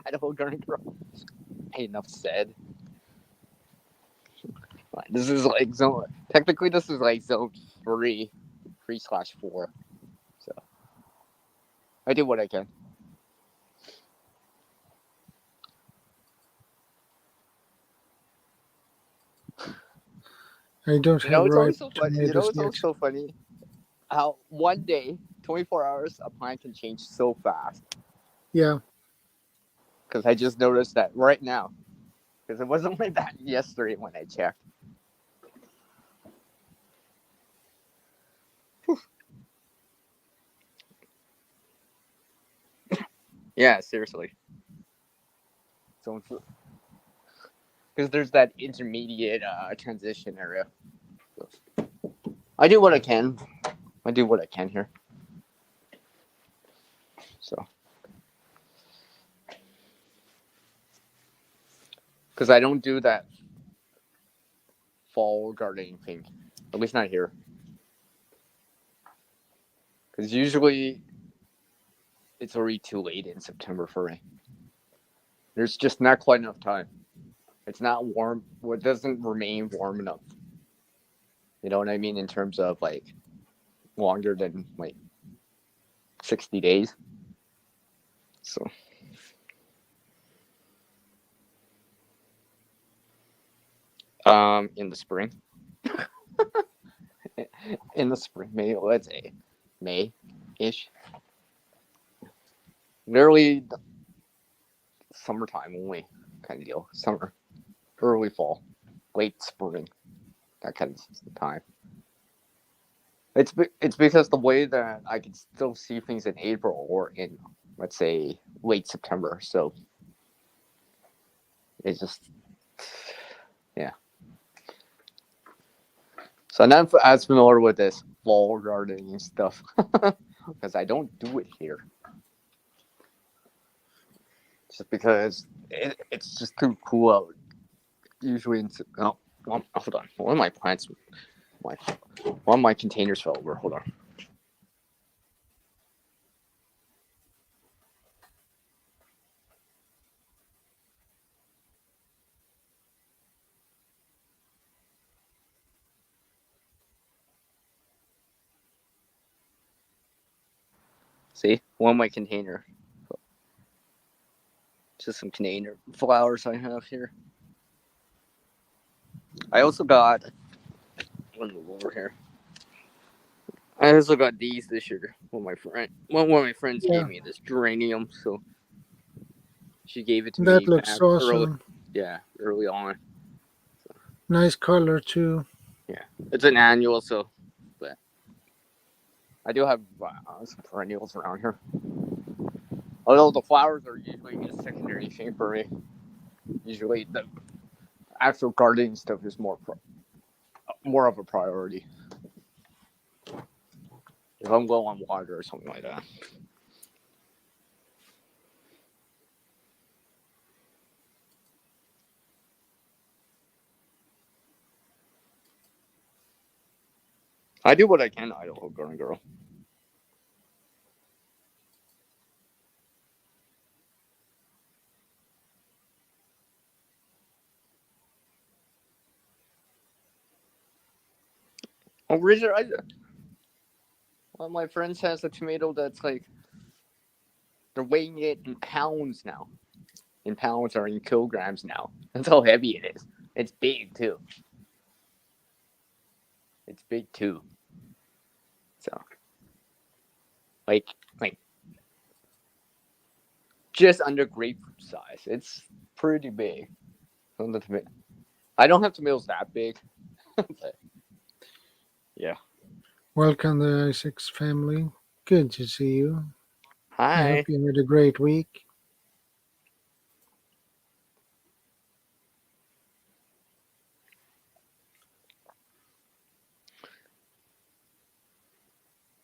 Idaho Garden Girl. Enough said. This is like zone. Technically, this is like zone 3/4. So I did what I can. I don't You have know, it's always ripe so funny. You know, tomatoes it's yet. always so funny how one day, 24 hours, a plant can change so fast. Yeah, Because I just noticed that right now. Because it wasn't like that yesterday when I checked. Yeah, seriously. So, because there's that intermediate transition area. I do what I can. I do what I can here. So, because I don't do that fall gardening thing, at least not here. Because usually it's already too late in September for me. There's just not quite enough time. It's not warm. It doesn't remain warm enough. You know what I mean? In terms of like longer than like 60 days. So. In the spring. In the spring, May, let's say May-ish. Literally summertime only kind of deal. Summer, early fall, late spring, that kind of time. It's because the way that I can still see things in April or in, let's say, late September. So it's just, yeah. So I'm not as familiar with this fall gardening stuff because I don't do it here. Just because it's just too cool out. Usually, hold on. One of my plants, one of my containers fell over. Hold on. See, one of my container. Just some container flowers I have here. I also got one over here. I also got these this year. One of my friends Yeah. gave me this geranium, so she gave it to That me looks early. awesome. Yeah, early on. Nice color too. Yeah, it's an annual, so. But I do have some perennials around here. Although the flowers are usually a secondary thing for me. Usually the actual gardening stuff is more of a priority. If I'm low on water or something like that. I do what I can, Idaho Garden Girl. Oh, Richard, one of my friends has a tomato that's like, they're weighing it in pounds now. In pounds or in kilograms now. That's how heavy it is. It's big too. It's big too. So, like just under grapefruit size. It's pretty big. I don't have tomatoes that big. But, yeah. Welcome to Isaac's family. Good to see you. I Hi. hope you had a great week.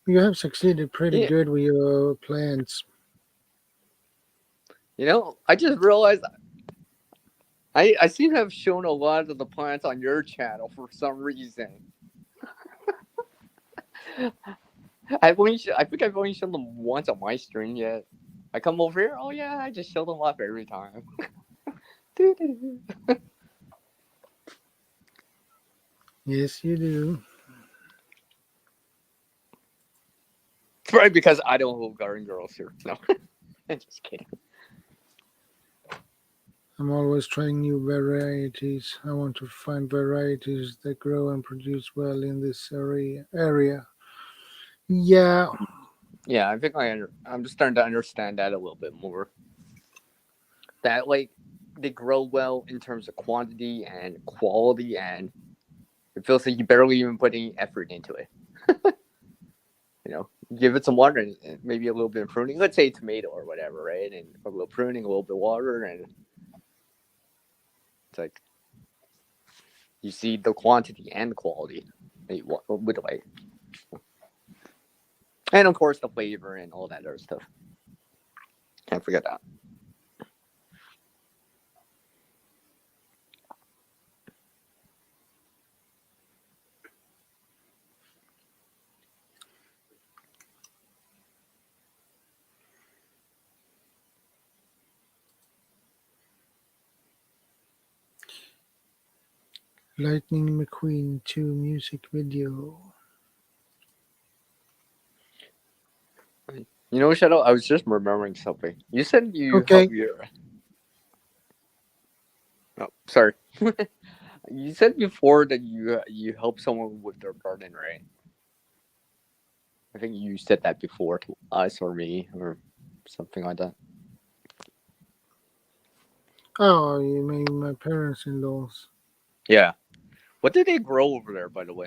You have succeeded pretty Yeah. good with your plants. You know, I just realized I seem to have shown a lot of the plants on your channel for some reason. I think I've only shown them once on my stream yet. I come over here, oh yeah, I just show them off every time. Yes, you do. It's probably because I don't hold garden girls here. No, I'm just kidding. I'm always trying new varieties. I want to find varieties that grow and produce well in this area. Yeah, Yeah, I think I'm just starting to understand that a little bit more. That like they grow well in terms of quantity and quality, and it feels like you barely even put any effort into it. You know, give it some water and maybe a little bit of pruning. Let's say tomato or whatever, right? And a little pruning, a little bit of water, and it's like you see the quantity and quality. with the way, and of course the flavor and all that other stuff. Can't forget that. Lightning McQueen 2 music video. You know, Shadow, I was just remembering something. You said you Okay. help your. Oh, sorry. You said before that you help someone with their garden, right? I think you said that before to us or me or something like that. Oh, you mean my parents-in-laws? Yeah. What do they grow over there, by the way?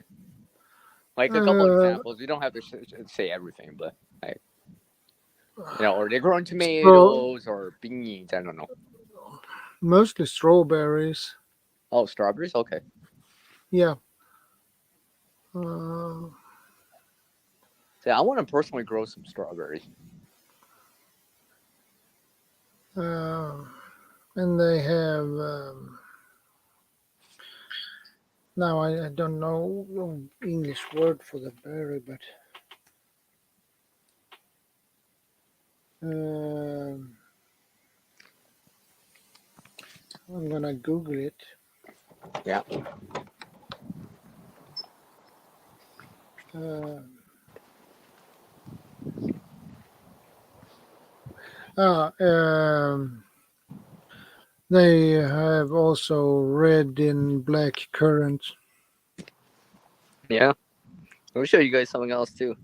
Like a couple Uh, examples. You don't have to say everything, but like, are they growing Stro- tomatoes or beans? I don't know. mostly strawberries. Oh, strawberries. Okay. Yeah. Uh, See, I want to personally grow some strawberries. and they have. Now I don't know the English word for the berry, but I'm gonna Google it. Yeah. Uh, they have also red and black currant. Yeah. Let me show you guys something else too.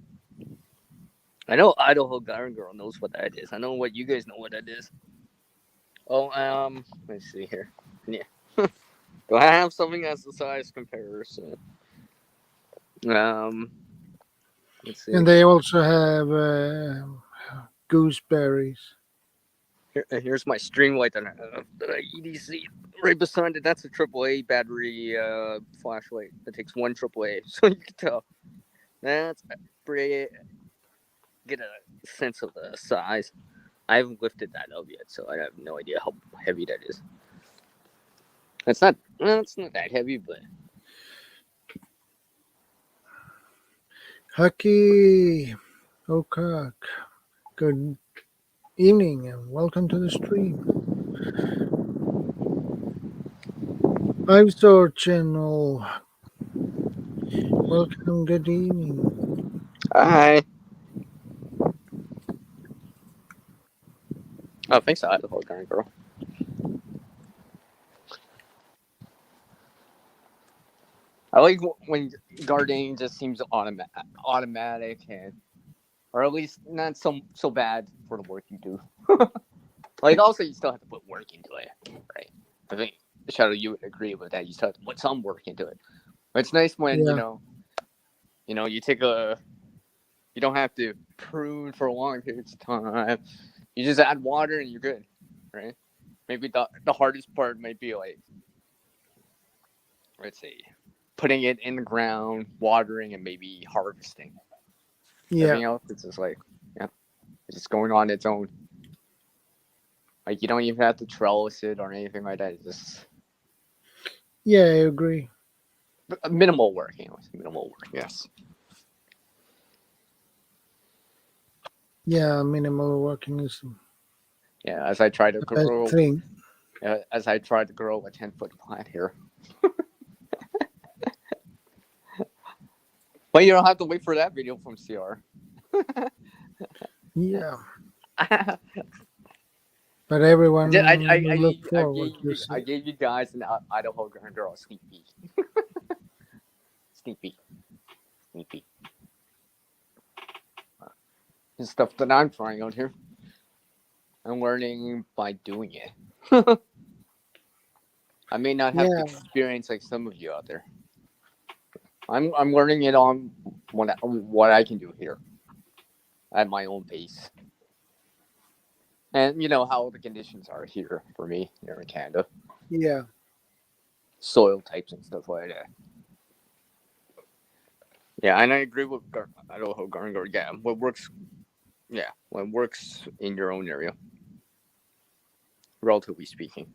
I know Idaho Garden Girl knows what that is. I know what you guys know what that is. Oh, let's see here. Yeah. Do I have something as a size comparison? Let's see. And they also have gooseberries. Here's my string light that I EDC right beside it. That's a AAA battery flashlight that takes one AAA, so you can tell. That's pretty. Get a sense of the size. I haven't lifted that up yet, so I have no idea how heavy that is. It's not that heavy, but Haki Okak, good evening and welcome to the stream. 5-star channel, welcome, good evening. hi. Oh, thanks, Idaho Garden Girl. I like when gardening just seems automatic, and or at least not so bad for the work you do. Like, also, you still have to put work into it, right? I think Shadow, you would agree with that. You still have to put some work into it. But it's nice when Yeah. you take a. You don't have to prune for long periods of time. You just add water and you're good, right? Maybe the hardest part might be like, let's see, putting it in the ground, watering, and maybe harvesting. Yeah. Everything else, it's just like, it's just going on its own. Like, you don't even have to trellis it or anything like that. It's just Yeah, I agree. minimal work, anyways. Minimal work, yes. Yeah, minimal working is Yeah, as I try to the best grow, thing. as I try to grow a 10-foot plant here. But you don't have to wait for that video from CR. Yeah. But everyone look forward to I see. gave you guys an Idaho Garden Girl sneak peek. Sneak peek. Sneak peek. The stuff that I'm trying out here. I'm learning by doing it. I may not have the Yeah. experience like some of you out there. I'm learning it on what I can do here at my own pace. And you know how the conditions are here for me here in Canada. Yeah. Soil types and stuff like that. Yeah, and I agree with Idaho Garnger. Yeah, what works in your own area, relatively speaking.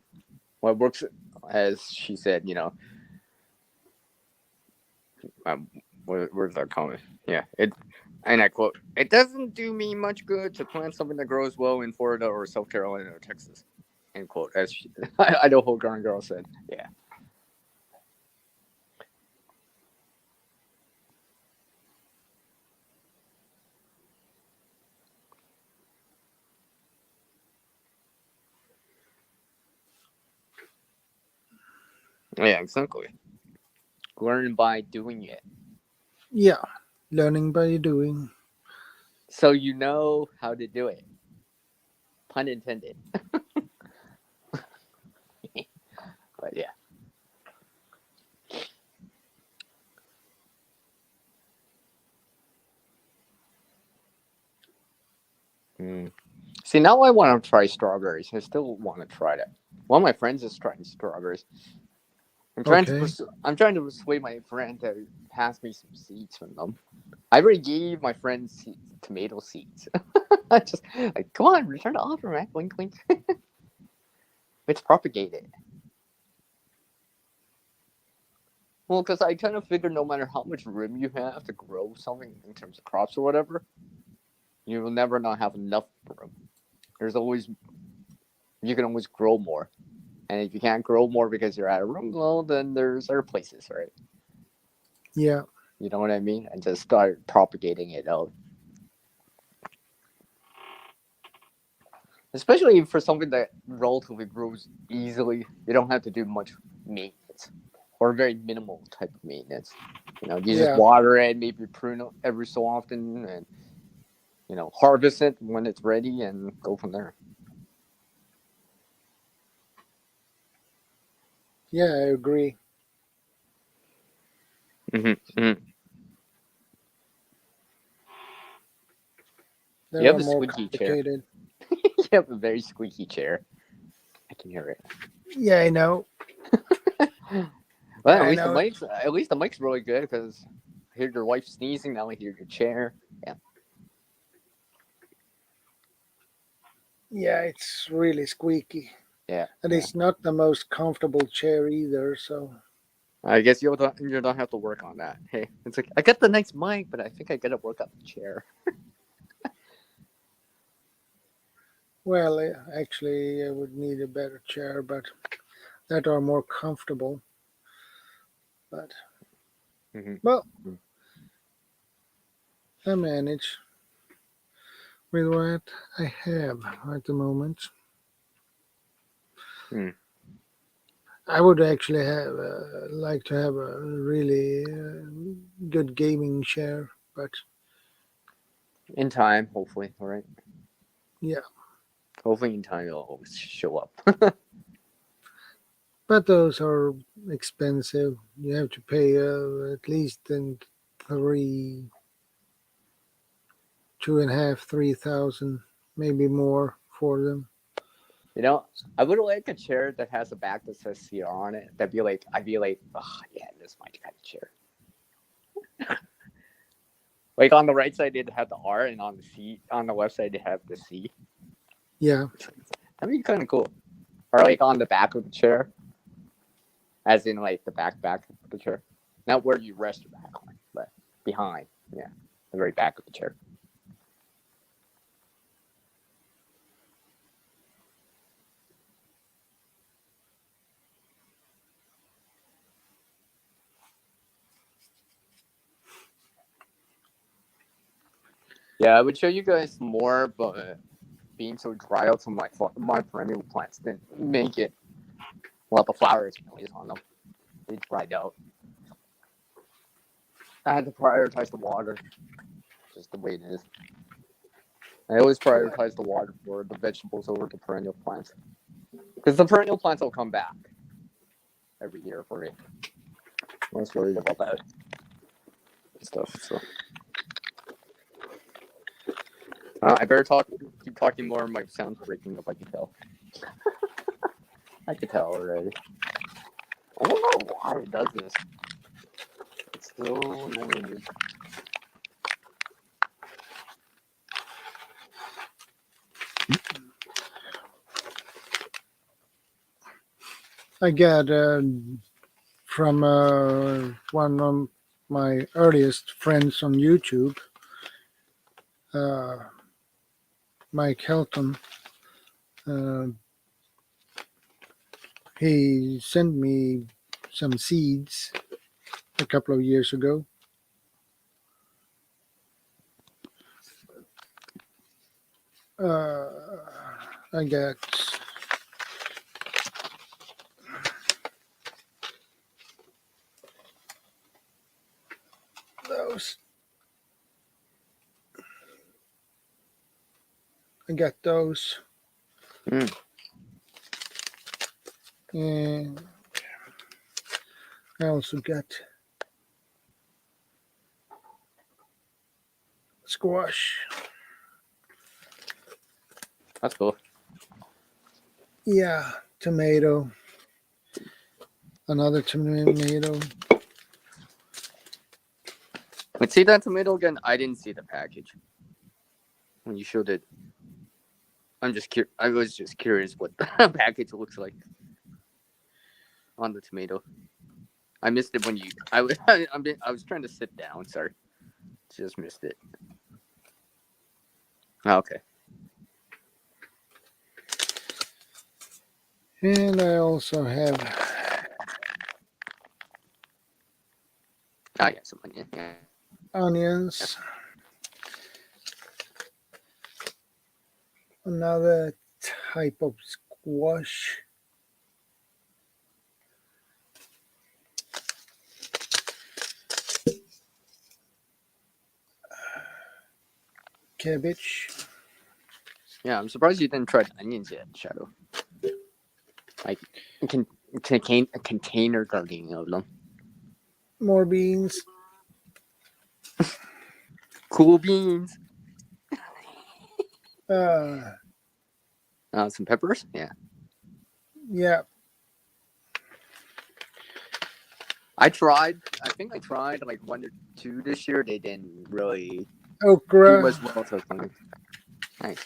What works, as she said, where's that comment? Yeah, and I quote, "It doesn't do me much good to plant something that grows well in Florida or South Carolina or Texas." End quote. As Idaho Garnger said. Yeah. Yeah, exactly. Learn by doing it. Yeah, learning by doing. So you know how to do it. Pun intended. But yeah. Mm. See, now I want to try strawberries. I still want to try that. One of my friends is trying strawberries. Okay. I'm trying to persuade my friend to pass me some seeds from them. I already gave my friend tomato seeds. I just like, come on, return the offer, man. Wink, wink. It's propagated. Well, because I kind of figured no matter how much room you have to grow something in terms of crops or whatever, you will never not have enough room. You can always grow more. And if you can't grow more because you're out of room, well, then there's other places, right? Yeah. You know what I mean? And just start propagating it out. Especially for something that relatively grows easily, you don't have to do much maintenance or very minimal type of maintenance. You just Yeah. water it, maybe prune it every so often, and harvest it when it's ready, and go from there. Yeah, I agree. Mm-hmm. They You have are a more squeaky chair. complicated. You have a very squeaky chair. I can hear it. Yeah, I know. Well, I know. at least the mic's really good because I hear your wife sneezing. Now I hear your chair. Yeah. Yeah, it's really squeaky. Yeah. And Yeah. it's not the most comfortable chair either, so I guess you don't have to work on that. Hey, it's like I got the nice mic, but I think I gotta work on the chair. well, actually I would need a better chair, but that are more comfortable. But Mm-hmm. well, I manage with what I have at the moment. Mm. I would actually have like to have a really good gaming chair, but In time, hopefully. All right. yeah. Hopefully, in time, it'll always show up. But those are expensive. You have to pay at least in three, 2.5, 3,000, maybe more for them. I would like a chair that has a back that says Sierra on it. I'd be like, oh, yeah, this is my kind of chair. Like on the right side, it'd have the R, and on the left side, it'd have the C. Yeah, That'd be kind of cool. Or like on the back of the chair, as in like the back of the chair, not where you rest your back on, but behind. Yeah, the very back of the chair. Yeah, I would show you guys more, but being so dry out, some of my perennial plants didn't make it. Well, the flowers anyways on them, they dried out. I had to prioritize the water, just the way it is. I always prioritize the water for the vegetables over the perennial plants, because the perennial plants will come back every year for me. I'm less worried about that stuff. So I better keep talking more. My sound's breaking up. I can tell. I can tell already. I don't know why it does this. It's so annoying. I got from one of my earliest friends on YouTube, uh, Mike Helton. Uh, he sent me some seeds a couple of years ago. I got those. I got those. Mm. And I also got squash. That's cool. Yeah, tomato. Another tomato. But see that tomato again? I didn't see the package when you showed it. I was just curious what the package looks like on the tomato. I missed it when you. I was. I was trying to sit down. Sorry, just missed it. Okay. And I also have I got some onion. Yeah. onions. Another type of squash. Cabbage. Yeah, I'm surprised you didn't try the onions yet, Shadow. Like, a container gardening of them. More beans. Cool beans. Uh, Some peppers. Yeah. yeah. I think I tried like 1 or 2 this year. They didn't really do Okra. as well as I was thinking. Nice.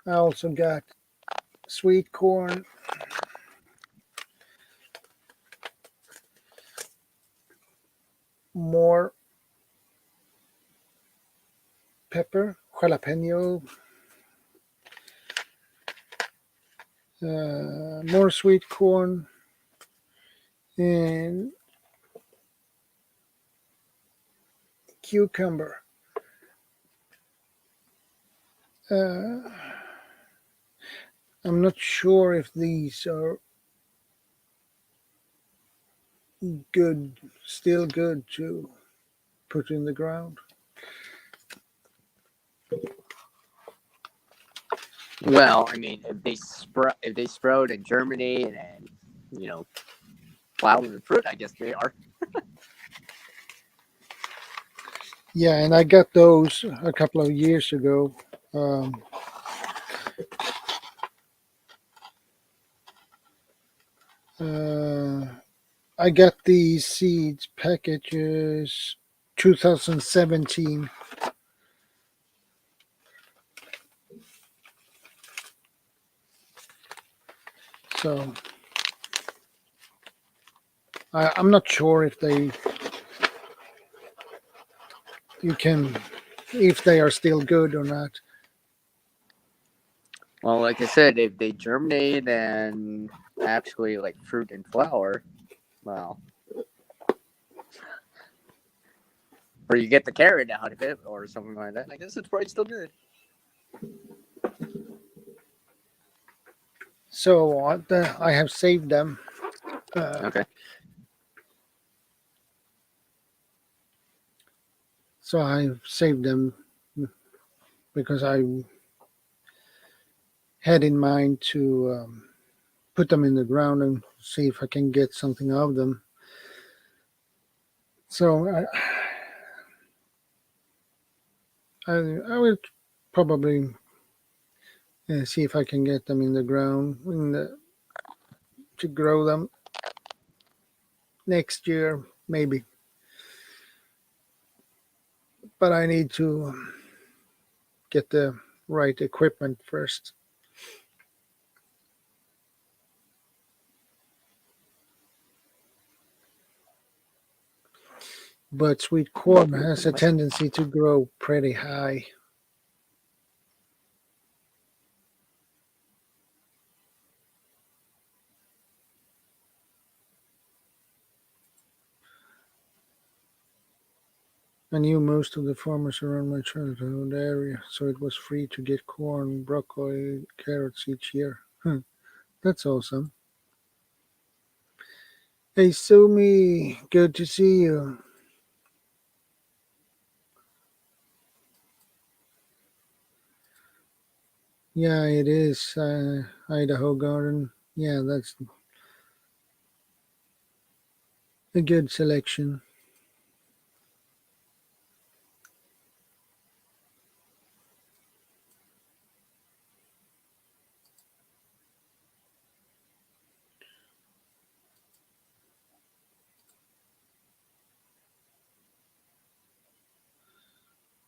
I also got sweet corn. More pepper, jalapeno. More sweet corn. And cucumber. I'm not sure if these are good, still good to put in the ground. Well, I mean, if they sprout and germinate and flower and fruit, I guess they are. Yeah, and I got those a couple of years ago. I got these seeds packages 2017. So I'm not sure if if they are still good or not. Well, like I said, if they germinate and actually like fruit and flower, well, or you get the carrot out of it or something like that, I guess it's probably still good. So I have saved them. Okay. So I've saved them because I had in mind to put them in the ground and see if I can get something out of them. So I will probably see if I can get them in the ground to grow them next year, maybe. But I need to get the right equipment first. But sweet corn has a tendency to grow pretty high. I knew most of the farmers around my childhood area, so it was free to get corn, broccoli, carrots each year. That's awesome. Hey, Sumi, good to see you. Yeah, it is. Idaho Garden. Yeah, that's a good selection.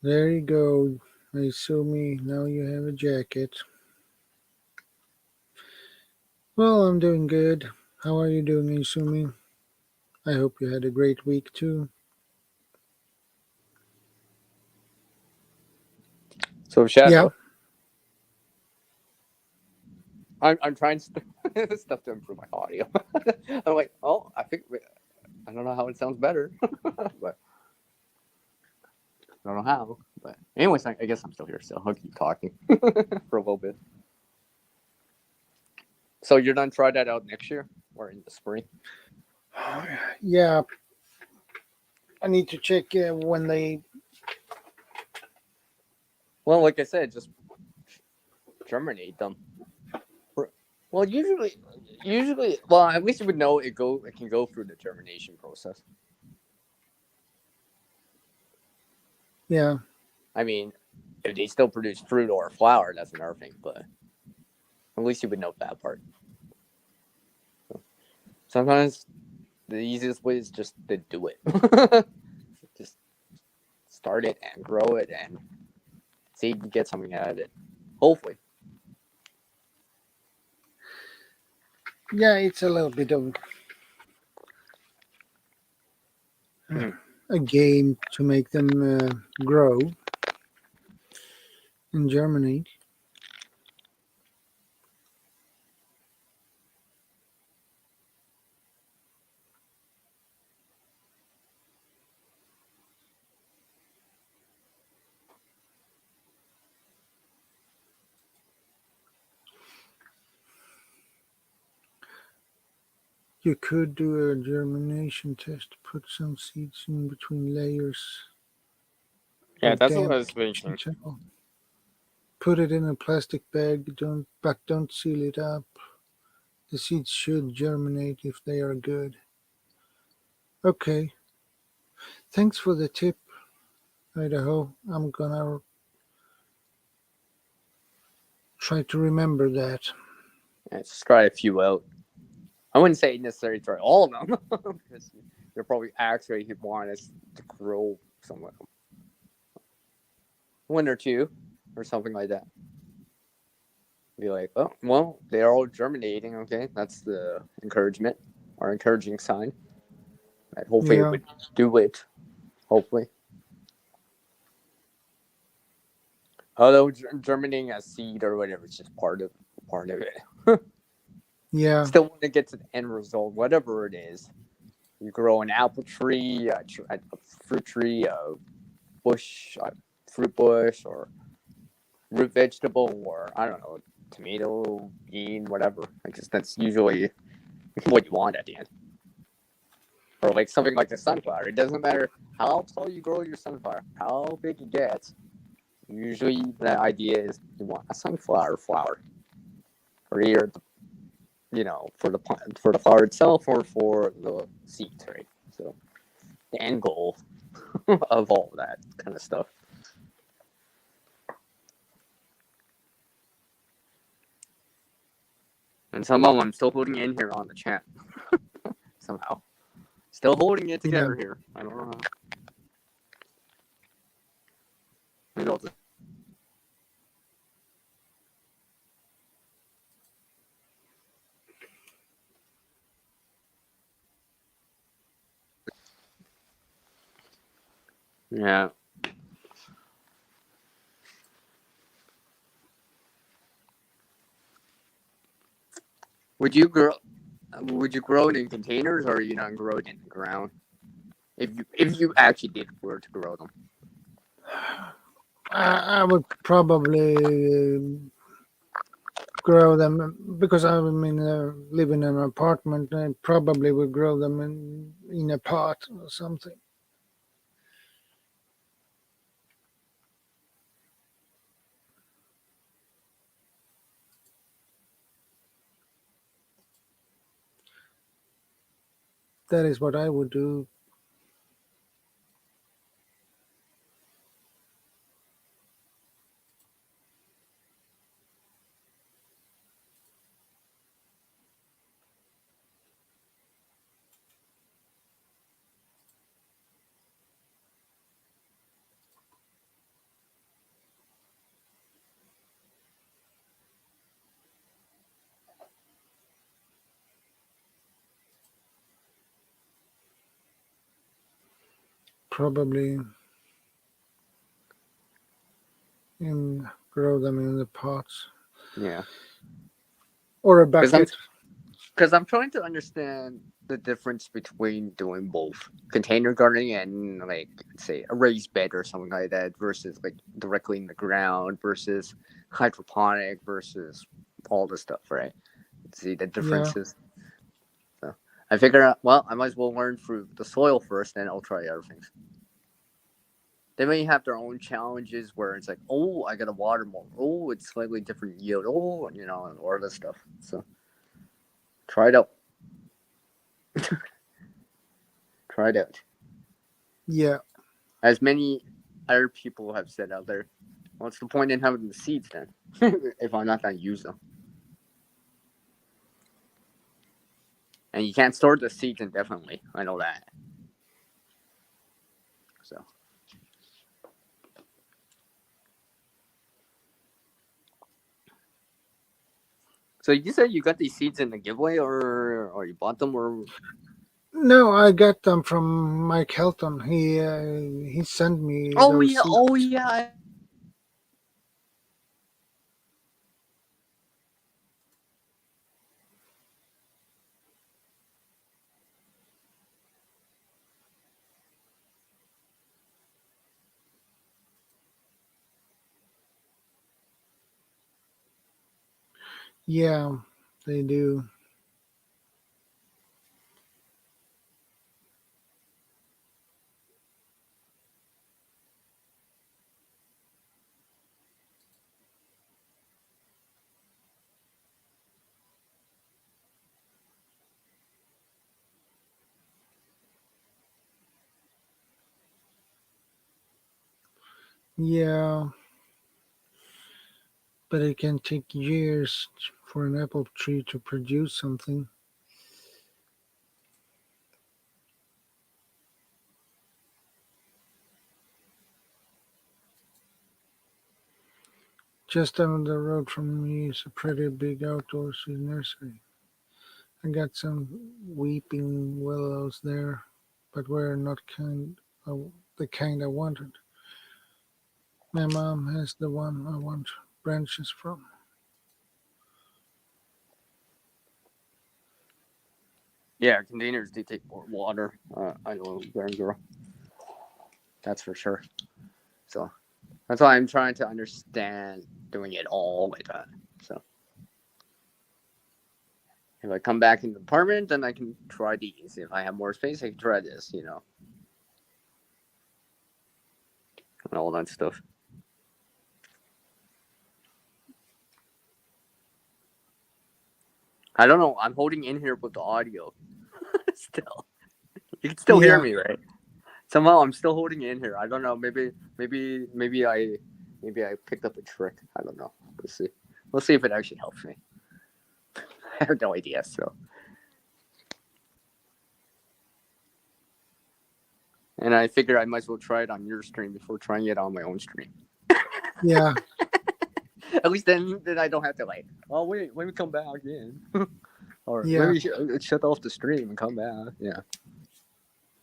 There you go. Hey, Sumi, now you have a jacket. Well, I'm doing good. How are you doing, Isumi? I hope you had a great week too. So Yeah. Shadow, I'm trying stuff to improve my audio. I'm like, oh, I don't know how it sounds better, but I don't know how. But anyways, I guess I'm still here, so I'll keep talking for a little bit. So you're done. Try that out next year or in the spring. Yeah, I need to check when they. Well, like I said, just germinate them. Well, well, at least you would know it can go through the germination process. Yeah. I mean, if they still produce fruit or flower, that's another thing, but at least you would know that part. Sometimes the easiest way is just to do it. Just start it and grow it and see if you get something out of it. Hopefully. Yeah, it's a little bit of a game to make them grow and germinate. You could do a germination test, put some seeds in between layers Yeah, of that's what damp I was thinking. soil. Put it in a plastic bag, but don't seal it up. The seeds should germinate if they are good. Okay, thanks for the tip, Idaho. I'm gonna try to remember that. Yeah, just try a few out. I wouldn't say necessarily try all of them because you're probably actually want us to grow some of them. One or two or something like that. Be like, oh, well, they're all germinating. Okay, that's the encouragement or encouraging sign. That hopefully it Yeah, would do it. Hopefully. Although germinating a seed or whatever is just part of it. yeah, Still want to get to the end result, whatever it is. You grow an apple tree, a fruit tree, a bush, a fruit bush, or root vegetable, or I don't know, tomato, bean, whatever. I guess that's usually what you want at the end. Or like something like the sunflower. It doesn't matter how tall you grow your sunflower, how big it gets. Usually the idea is you want a sunflower flower. Or either, for the flower itself or for the seeds, right? So the end goal of all that kind of stuff. And somehow I'm still holding in here on the chat. Somehow. Still holding it yeah. together here. I don't know how. Maybe I'll just Yeah. Would you grow? Would you grow it in containers, or are you not grow it in the ground? If you actually did were to grow them. I would probably grow them because I mean live in an apartment. I probably would grow them in a pot or something. That is what I would do. Probably grow them in the pots Yeah. or a Because I'm bucket. because I'm trying to understand the difference between doing both container gardening and like say a raised bed or something like that versus like directly in the ground versus hydroponic versus all the stuff, right? See the Yeah, differences. So I figure out well, I might as well learn through the soil first, then I'll try other things. They may have their own challenges where it's like, oh, I gotta water more. Oh, it's slightly different yield. Oh, all this stuff. So try it out. Try it out. yeah, As many other people have said out there, what's the point in having the seeds then? If I'm not gonna use them. And you can't store the seeds indefinitely. I know that. So So you said you got these seeds in the giveaway or you bought them or no, I got them from Mike Helton. He sent me those seeds. oh yeah. Yeah, they do. Yeah, but it can take years for an apple tree to produce something. Just down the road from me is a pretty big outdoorsy nursery. I got some weeping willows there, but we're not the kind I wanted. My mom has the one I want branches from. Yeah, containers do take more water. I know, Baron Girl. That's for sure. So that's why I'm trying to understand doing it all like that. So if I come back in the apartment, then I can try these. If I have more space, I can try this, and all that stuff. I don't know. I'm holding in here with the audio. Still. You can still hear Yeah, me, right? Somehow I'm still holding in here. I don't know. Maybe I picked up a trick. I don't know. We'll see. We'll see if it actually helps me. I have no idea. So, and I figure I might as well try it on your stream before trying it on my own stream. yeah, At least then I don't have to like. Oh wait, let me come back in, or let yeah, me shut off the stream and come back. Yeah. At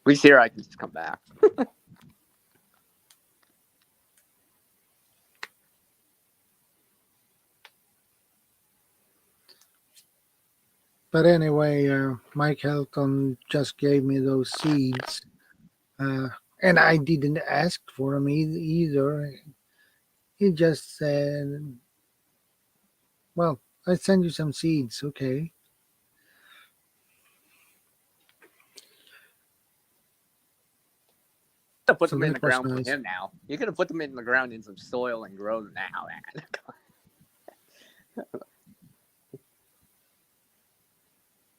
least here I can just come back. But anyway, Mike Helton just gave me those seeds, uh, and I didn't ask for them either. He just said, "Well, I send you some seeds, okay?" To put So them in the that was ground for nice. him now. You could have put them in the ground in some soil and grow them now, man.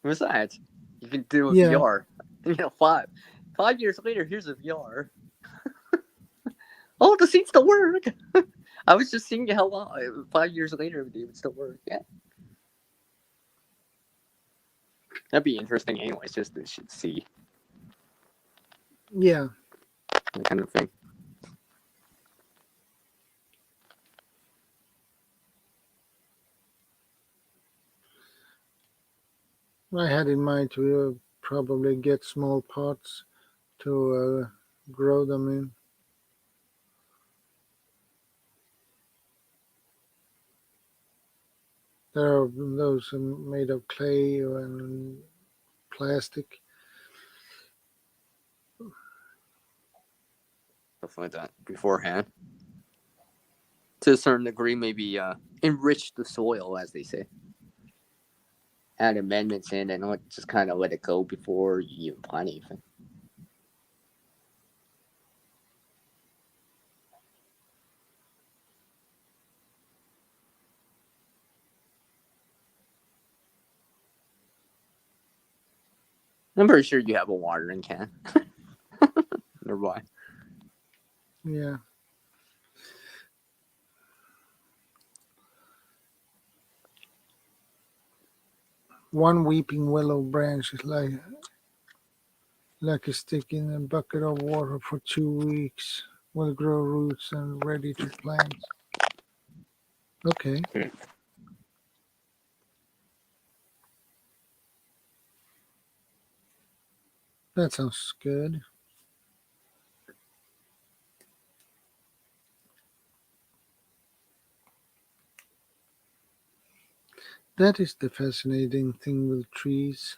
Besides, you can do a Yeah, VR. Five years later, here's a VR. Oh, the seats still work. I was just seeing how long 5 years later they would still work. Yeah, that'd be interesting, anyways. Just to see yeah. that kind of thing. I had in mind to probably get small pots to grow them in. There are those made of clay and plastic. Stuff like that beforehand. To a certain degree, maybe enrich the soil, as they say. Add amendments in and just kind of let it go before you even plant anything. I'm pretty sure you have a watering can nearby. Yeah. One weeping willow branch is like a stick in a bucket of water for 2 weeks. Will grow roots and ready to plant. Okay, that sounds good. That is the fascinating thing with trees.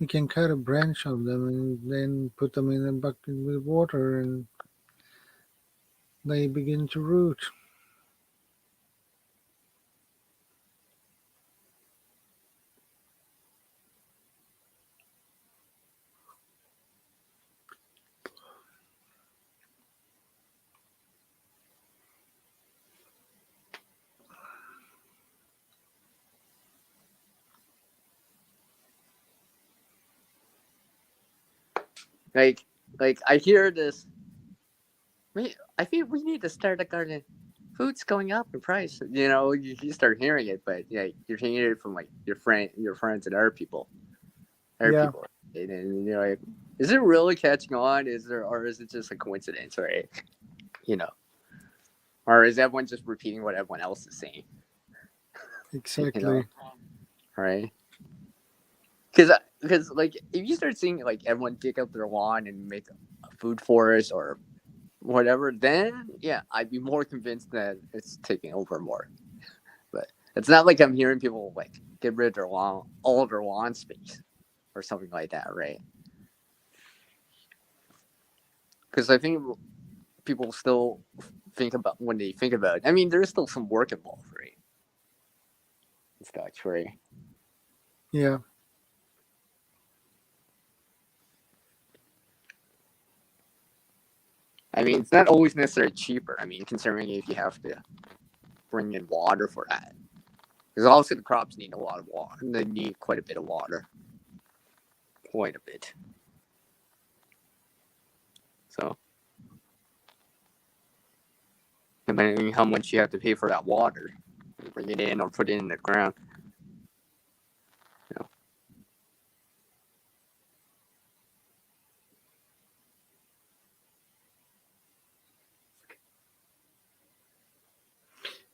You can cut a branch of them and then put them in a bucket with water and they begin to root. Like, I hear this. I think we need to start a garden. Food's going up in price. You start hearing it, but yeah, you're hearing it from like your friends, and other Yeah, people, and you're like, is it really catching on? Or is it just a coincidence, right? You know, or is everyone just repeating what everyone else is saying? You know, exactly. right? Because like if you start seeing like everyone dig up their lawn and make a food forest or whatever, then yeah, I'd be more convinced that it's taking over more. But it's not like I'm hearing people like get rid of all their lawn space or something like that, right? Because I think people still think about when they think about it. I mean, there's still some work involved, right? It's Dutch, right? Yeah, I mean, it's not always necessarily cheaper. I mean, considering if you have to bring in water for that, because also the crops need a lot of water. They need quite a bit of water, quite a bit. So, depending on how much you have to pay for that water, bring it in or put it in the ground. You know.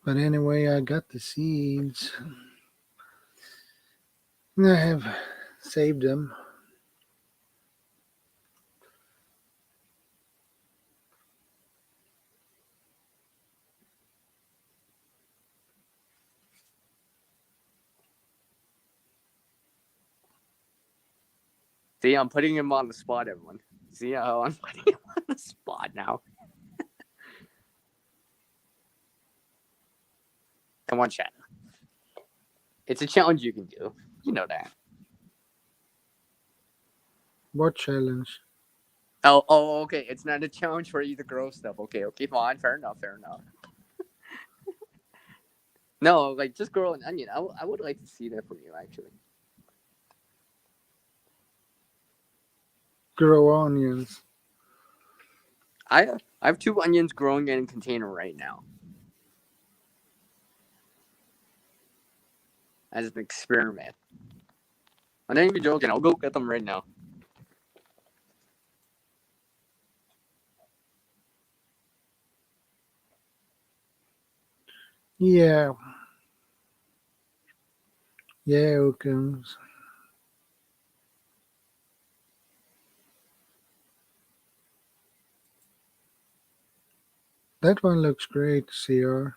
but anyway, I got the seeds. I have saved them. See, I'm putting him on the spot, everyone. See how I'm putting him on the spot now. Come on, chat. It's a challenge you can do. You know that. What challenge? Oh, okay. It's not a challenge for you to grow stuff. Okay, fine. Fair enough. No, like just grow an onion. I would like to see that from you, actually. Grow onions. I have 2 onions growing in a container right now. As an experiment. I'm not even joking. I'll go get them right now. Yeah. Yeah, okay. That one looks great, CR.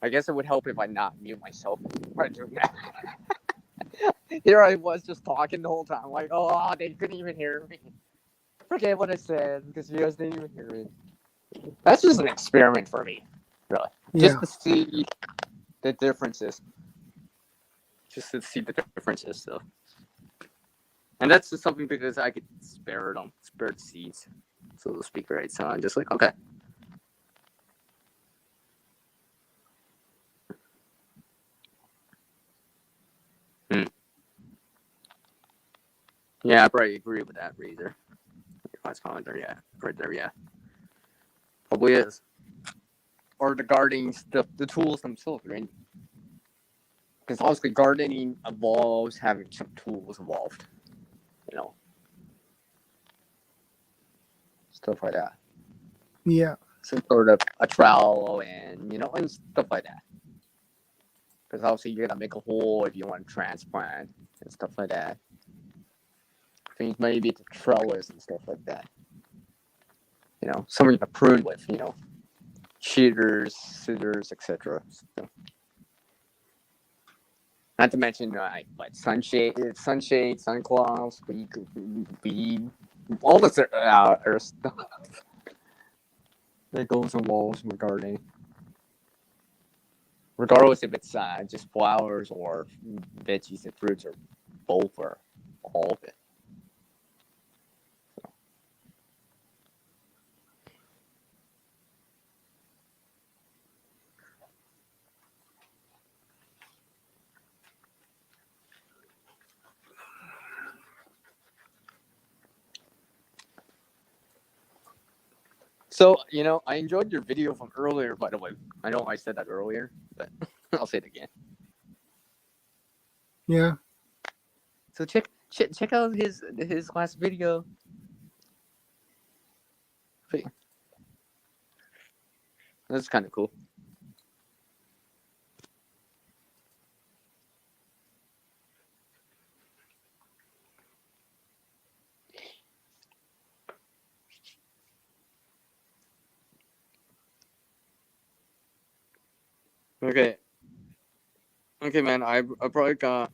I guess it would help if I not mute myself by doing that. Here I was just talking the whole time, like, oh, they couldn't even hear me. Forget what I said because you guys didn't even hear me. That's just an experiment for me, really. Yeah. Just to see the differences. So. And that's just something because I could spare the seeds, so to speak, right? So I'm just like, okay. Yeah, I probably agree with that, Razor. Last comment there, yeah. Right there, yeah. Probably is. Or the gardening stuff, the tools themselves, right? Because obviously gardening involves having some tools involved. You know. Stuff like that. Yeah. Some sort of a trowel and, and stuff like that. Because obviously you're going to make a hole if you want to transplant and stuff like that. Things maybe the trellis and stuff like that. Something to prune with, shears, scissors, etc. So. Not to mention sunshade, suncloths, weed, all this other stuff that goes in walls with gardening. Regardless if it's just flowers or veggies and fruits or both or all of it. So, I enjoyed your video from earlier, by the way. I know I said that earlier, but I'll say it again. Yeah. So check out his last video. That's kind of cool. Okay, man. I probably got.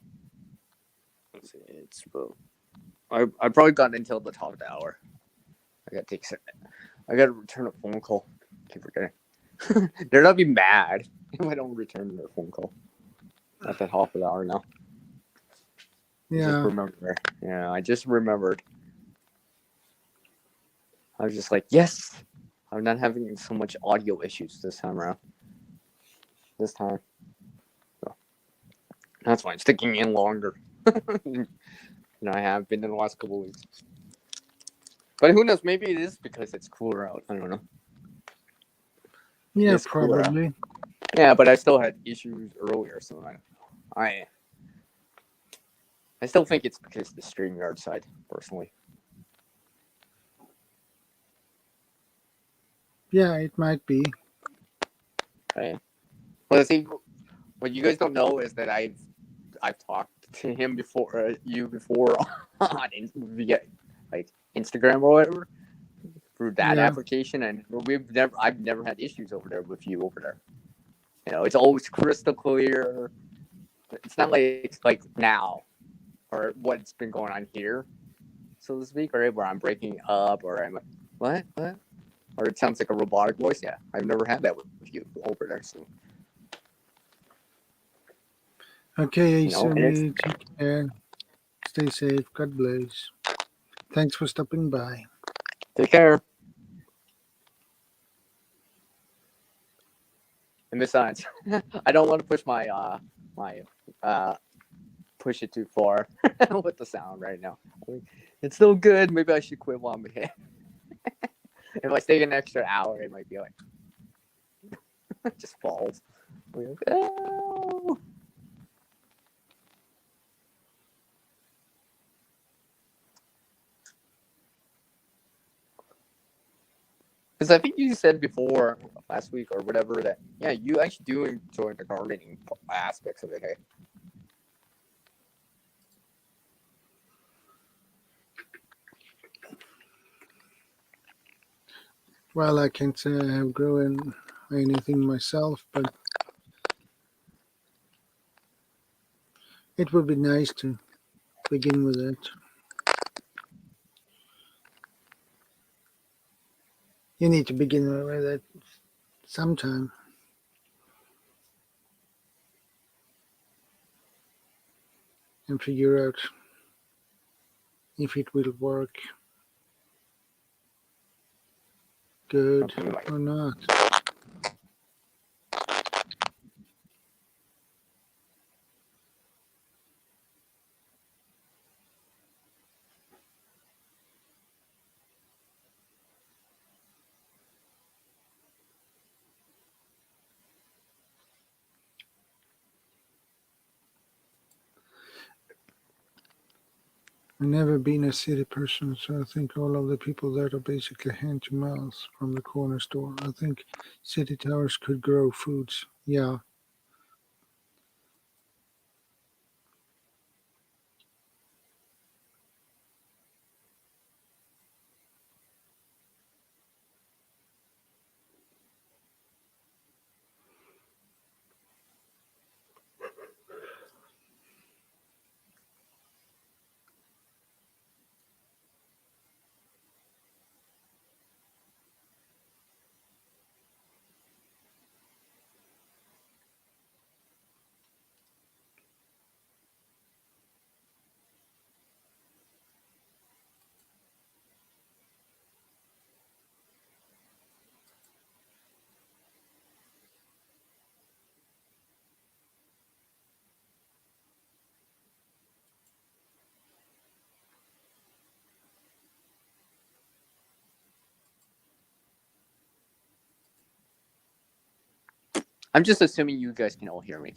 Let's see. It's I probably got until the top of the hour. I got to return a phone call. Keep forgetting. They're not be mad if I don't return their phone call. At that half of the hour now. Yeah. I just remembered. I was just like, yes, I'm not having so much audio issues this time around. So that's why I'm sticking in longer than I have been in the last couple of weeks. But who knows? Maybe it is because it's cooler out. I don't know. Yeah, probably. Yeah, but I still had issues earlier, so I still think it's because of the StreamYard side, personally. Yeah, it might be. Okay. Well, see, what you guys don't know is that I've talked to him before, on via like Instagram or whatever through that application, and I've never had issues over there with you over there. It's always crystal clear. It's not like now or what's been going on here, so to speak, right? Where I'm breaking up or I'm like, what? Or it sounds like a robotic voice. Yeah, I've never had that with you over there. So, Okay, and it's Sony, take care. Stay safe. God bless. Thanks for stopping by. take care. And besides, I don't want to push my push it too far with the sound right now. It's still good. Maybe I should quit while I'm ahead. If I stay an extra hour, it might be like just falls. Like, oh. Because I think you said before last week or whatever that you actually do enjoy the gardening aspects of it. Hey? Well, I can't say I have grown anything myself, but it would be nice to begin with it. You need to begin with it sometime and figure out if it will work good Something like or not. I've never been a city person, so I think all of the people that are basically hand to mouth from the corner store. I think city towers could grow foods. Yeah, I'm just assuming you guys can all hear me.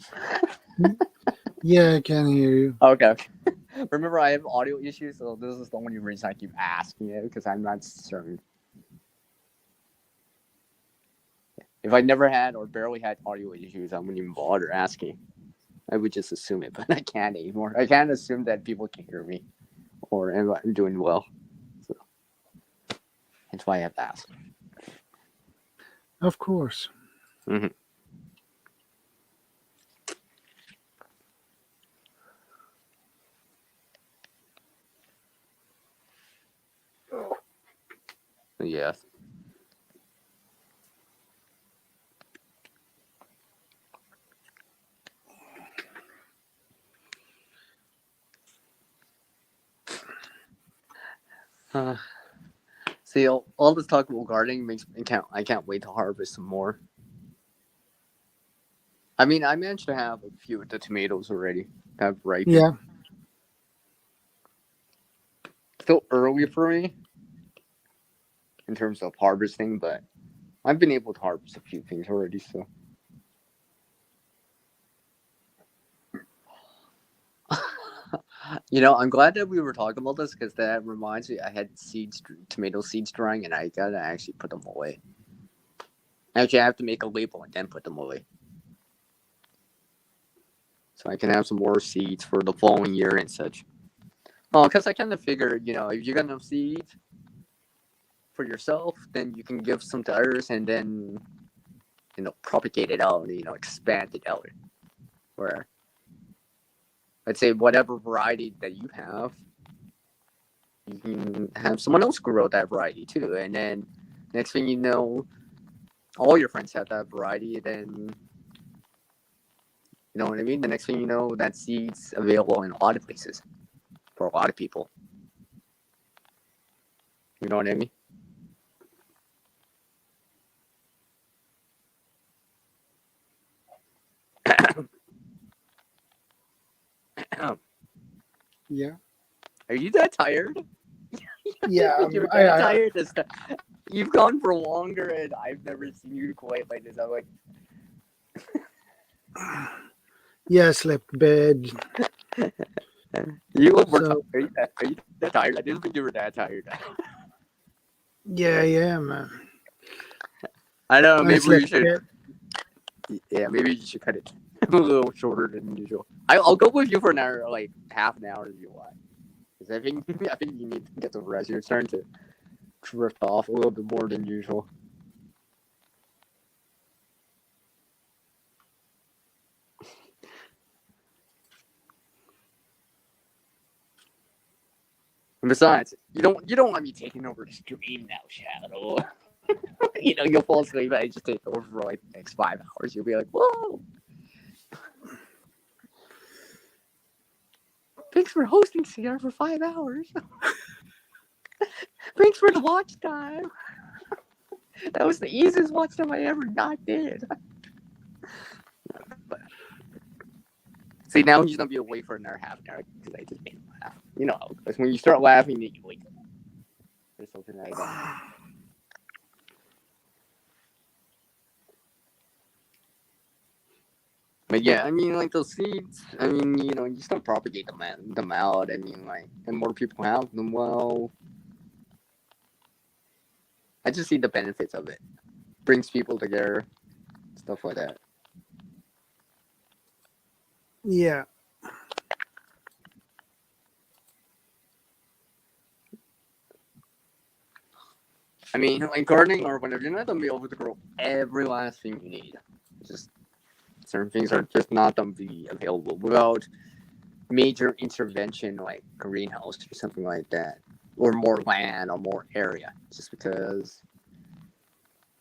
yeah, I can hear you. Okay. Remember, I have audio issues, so this is the only reason I keep asking it because I'm not certain. If I never had or barely had audio issues, I wouldn't even bother asking. I would just assume it, but I can't anymore. I can't assume that people can hear me or I'm doing well. So that's why I have to ask. Of course. Mm-hmm. Yes. See, all this talk about gardening makes me I can't wait to harvest some more. I mean, I managed to have a few of the tomatoes already have ripened. Yeah, Still early for me in terms of harvesting, but I've been able to harvest a few things already. So, I'm glad that we were talking about this because that reminds me I had tomato seeds drying, and I gotta actually put them away. Actually, I have to make a label and then put them away. So I can have some more seeds for the following year and such. Oh, because I kind of figured, if you got enough seeds for yourself, then you can give some to others and then, propagate it out, expand it out. Where let's say whatever variety that you have, you can have someone else grow that variety too, and then next thing you know, all your friends have that variety. Then you know what I mean. The next thing you know, that seed's available in a lot of places for a lot of people. You know what I mean? Yeah. Are you that tired? Yeah. You're that tired. You've gone for longer, and I've never seen you quite like this. I'm like, Yeah, I slept bed. you look more So tired. Are you that tired? I didn't think you were that tired. yeah, man. I don't know. I Maybe we slept should. bed. Yeah, maybe you should cut it a little shorter than usual. I'll go with you for an hour, like half an hour if you want. Because I think you need to get some rest. You're starting to drift off a little bit more than usual. And besides, you don't want me taking over the stream now, Shadow. You'll fall asleep. I just take over for like the next 5 hours. You'll be like, whoa. Thanks for hosting CR for 5 hours. Thanks for the watch time. That was the easiest watch time I ever not did. But, see, now he's gonna be awake for another half an hour because I just made him laugh. You know, because when you start laughing, you wake up or something like that. But yeah, I mean, like those seeds. I mean, you start propagate them out. I mean, like, the more people have them, well, I just see the benefits of it. Brings people together, stuff like that. Yeah. I mean, like gardening or whatever, you're not gonna be able to grow every last thing you need. Just certain things are just not gonna be available without major intervention, like greenhouse or something like that, or more land or more area. Just because,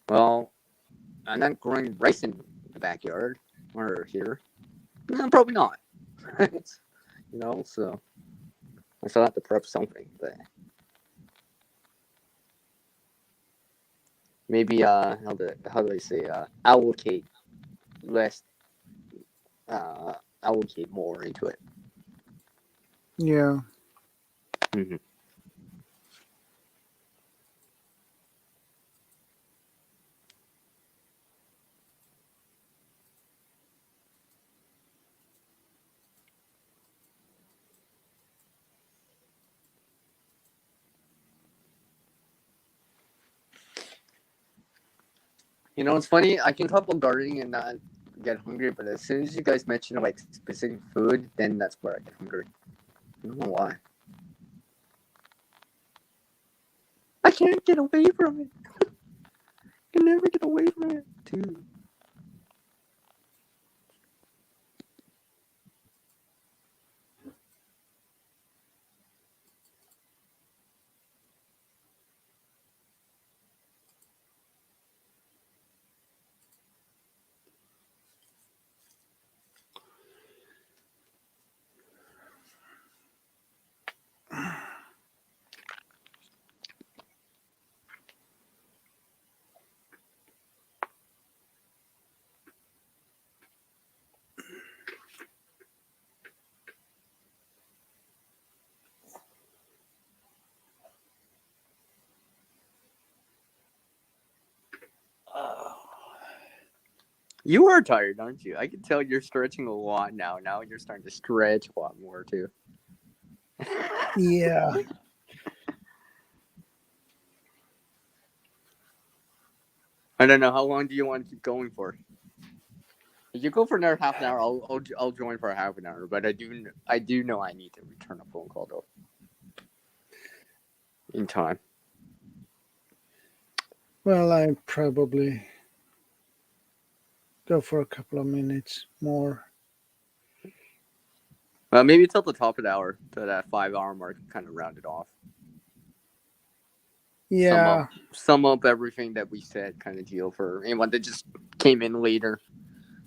well, I'm not growing rice in the backyard or here. No, probably not. So I still have to prep something, but maybe how do I say allocate less, allocate more into it. Yeah. Mm-hmm. It's funny. I can talk about gardening and not get hungry, but as soon as you guys mention like specific food, then that's where I get hungry. I don't know why. I can't get away from it. I can never get away from it, too. You are tired, aren't you? I can tell you're stretching a lot now. Now you're starting to stretch a lot more, too. Yeah. I don't know. How long do you want to keep going for? If you go for another half an hour, I'll join for a half an hour. But I do know I need to return a phone call though in time. Well, I probably go for a couple of minutes more. Maybe till the top of the hour, to that 5 hour mark, kind of round it off. Yeah. Sum up everything that we said, kind of deal for anyone that just came in later,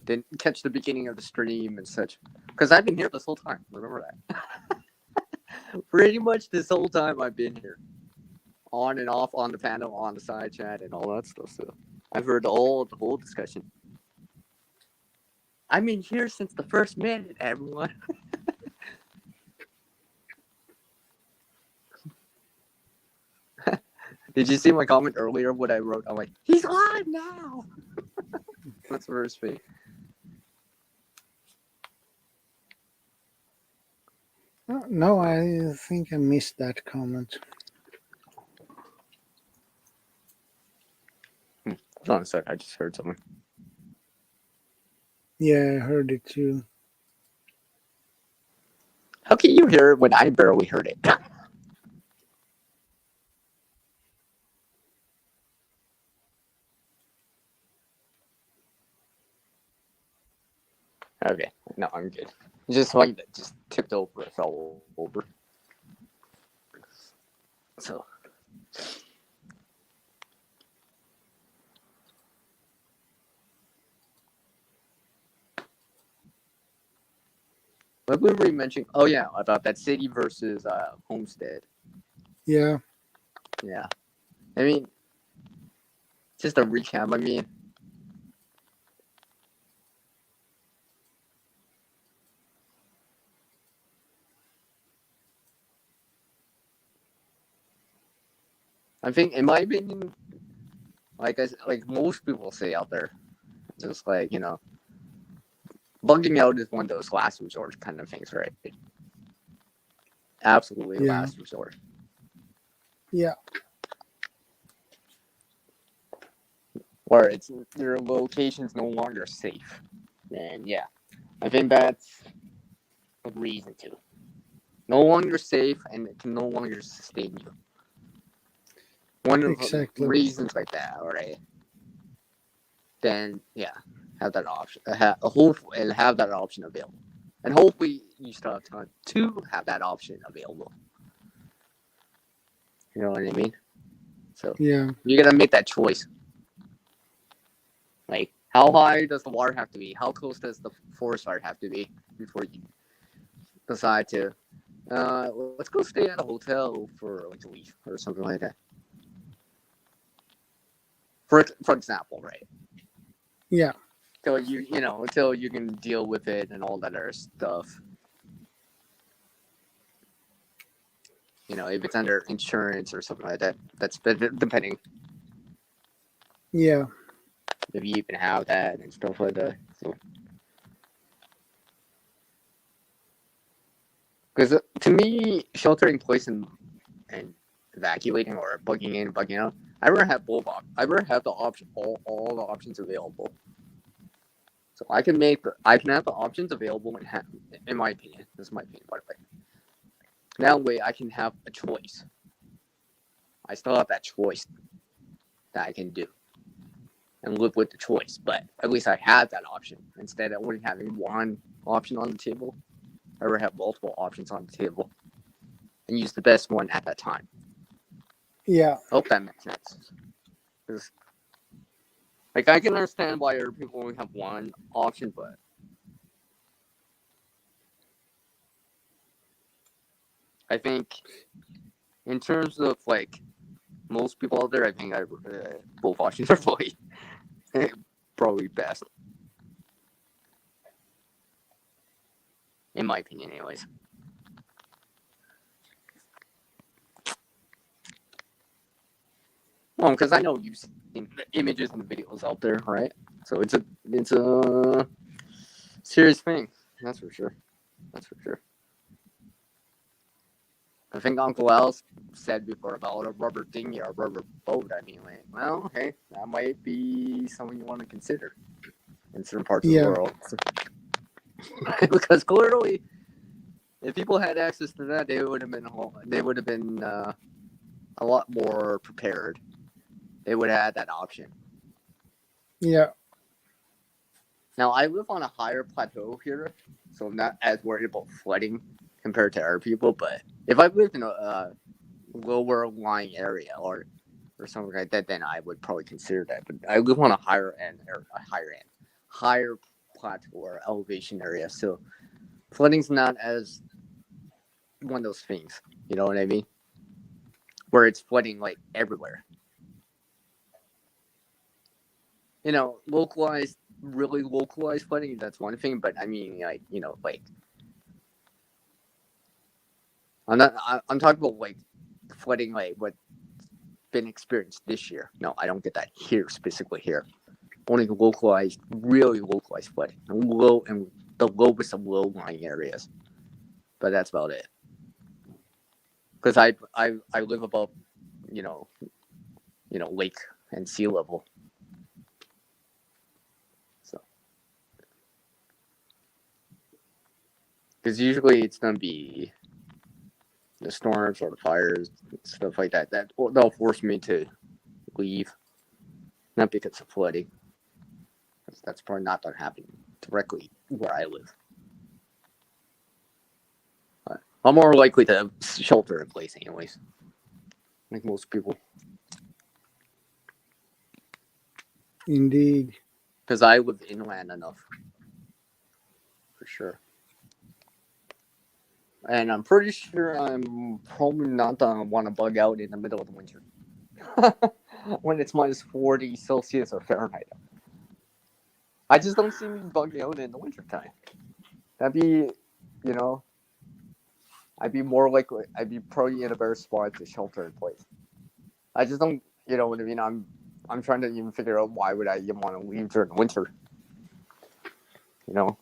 didn't catch the beginning of the stream and such. Because I've been here this whole time. Remember that. Pretty much this whole time I've been here, on and off, on the panel, on the side chat, and all that stuff. So I've heard the whole discussion. I've been here since the first minute, everyone. Did you see my comment earlier? What I wrote? I'm like, he's live now. That's the first thing. No, I think I missed that comment. Hold on a sec. I just heard something. Yeah, I heard it too. How can you hear it when I barely heard it? Okay, no, I'm good. Just like that, just tipped over, it fell over. So, what were we mentioning? Oh yeah, about that city versus Homestead. Yeah. Yeah, I mean, just a recap. I mean, I think, in my opinion, like most people say out there, just like, bugging out is one of those last resort kind of things, right? Absolutely Yeah. last resort. Yeah. Where your location's no longer safe. And yeah, I think that's a reason to. No longer safe, and it can no longer sustain you. One of Exactly. the reasons like that, alright? Then yeah, have that option. Have that option available, and hopefully you still have time to have that option available. You know what I mean? So Yeah. you gotta make that choice. Like, how high does the water have to be? How close does the forest fire have to be before you decide to, let's go stay at a hotel for like a week or something like that? For example, right? Yeah. Until you can deal with it and all that other stuff. If it's under insurance or something like that, that's depending Yeah. if you even have that and stuff like that. So, because to me, sheltering in place and evacuating or bugging in, bugging out, I rather have both. I rather have the option, all the options available. So I can have the options available in my opinion. This is my opinion, by the way. That way, I can have a choice. I still have that choice that I can do and live with the choice. But at least I have that option instead of only having one option on the table. I rather have multiple options on the table and use the best one at that time. Yeah. Hope that makes sense. Because, like, I can understand why other people only have one option, but I think in terms of like most people out there, I think both options are probably best, in my opinion, anyways. Well, because I know you've seen the images and the videos out there, right? So it's a serious thing. That's for sure. I think Uncle Al said before about a rubber dinghy or a rubber boat. I mean, like, well, okay, that might be something you want to consider in certain parts of the world. Because clearly, if people had access to that, they would have been a lot more prepared. They would have had that option. Yeah. Now, I live on a higher plateau here, so I'm not as worried about flooding compared to other people. But if I lived in a lower lying area or something like that, then I would probably consider that. But I live on a higher plateau or elevation area, so flooding's not as one of those things. You know what I mean? Where it's flooding like everywhere. You know, really localized flooding, that's one thing. But I mean, like, you know, like I'm talking about like flooding like what been experienced this year. No, I don't get that here, specifically here. Only localized, really localized flooding, low and the lowest of low-lying areas. But that's about it. Because I live above, you know, lake and sea level. So, because usually it's gonna be the storms or the fires, stuff like that. That'll force me to leave, not because of flooding. That's probably not going to happen directly where I live. But I'm more likely to shelter in place, anyways, like most people. Indeed. Because I live inland enough, for sure. And I'm pretty sure I'm probably not going to want to bug out in the middle of the winter. When it's minus 40 Celsius or Fahrenheit. I just don't see me bugging out in the winter time. That'd be, you know, I'd be probably in a better spot to shelter in place. I just don't, you know what I mean? I'm trying to even figure out why would I even want to leave during the winter. You know?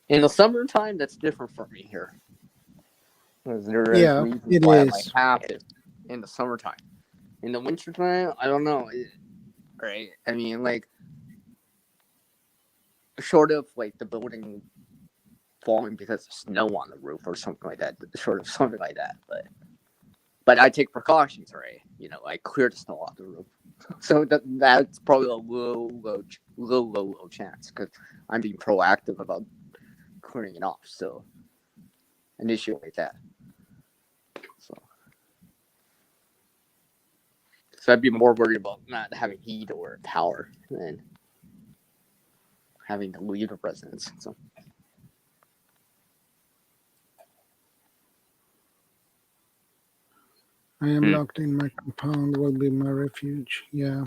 In the summertime, that's different for me here. There is reasons why I might have to in the summertime. In the wintertime, I don't know. Right? I mean, like, short of, like, the building falling because of snow on the roof or something like that. Short of something like that. But I take precautions, right? You know, I clear the snow off the roof. So that's probably a low chance because I'm being proactive about clearing it off. So an issue like that. So I'd be more worried about not having heat or power than having to leave a residence. So. I am locked in my compound, will be my refuge. Yeah.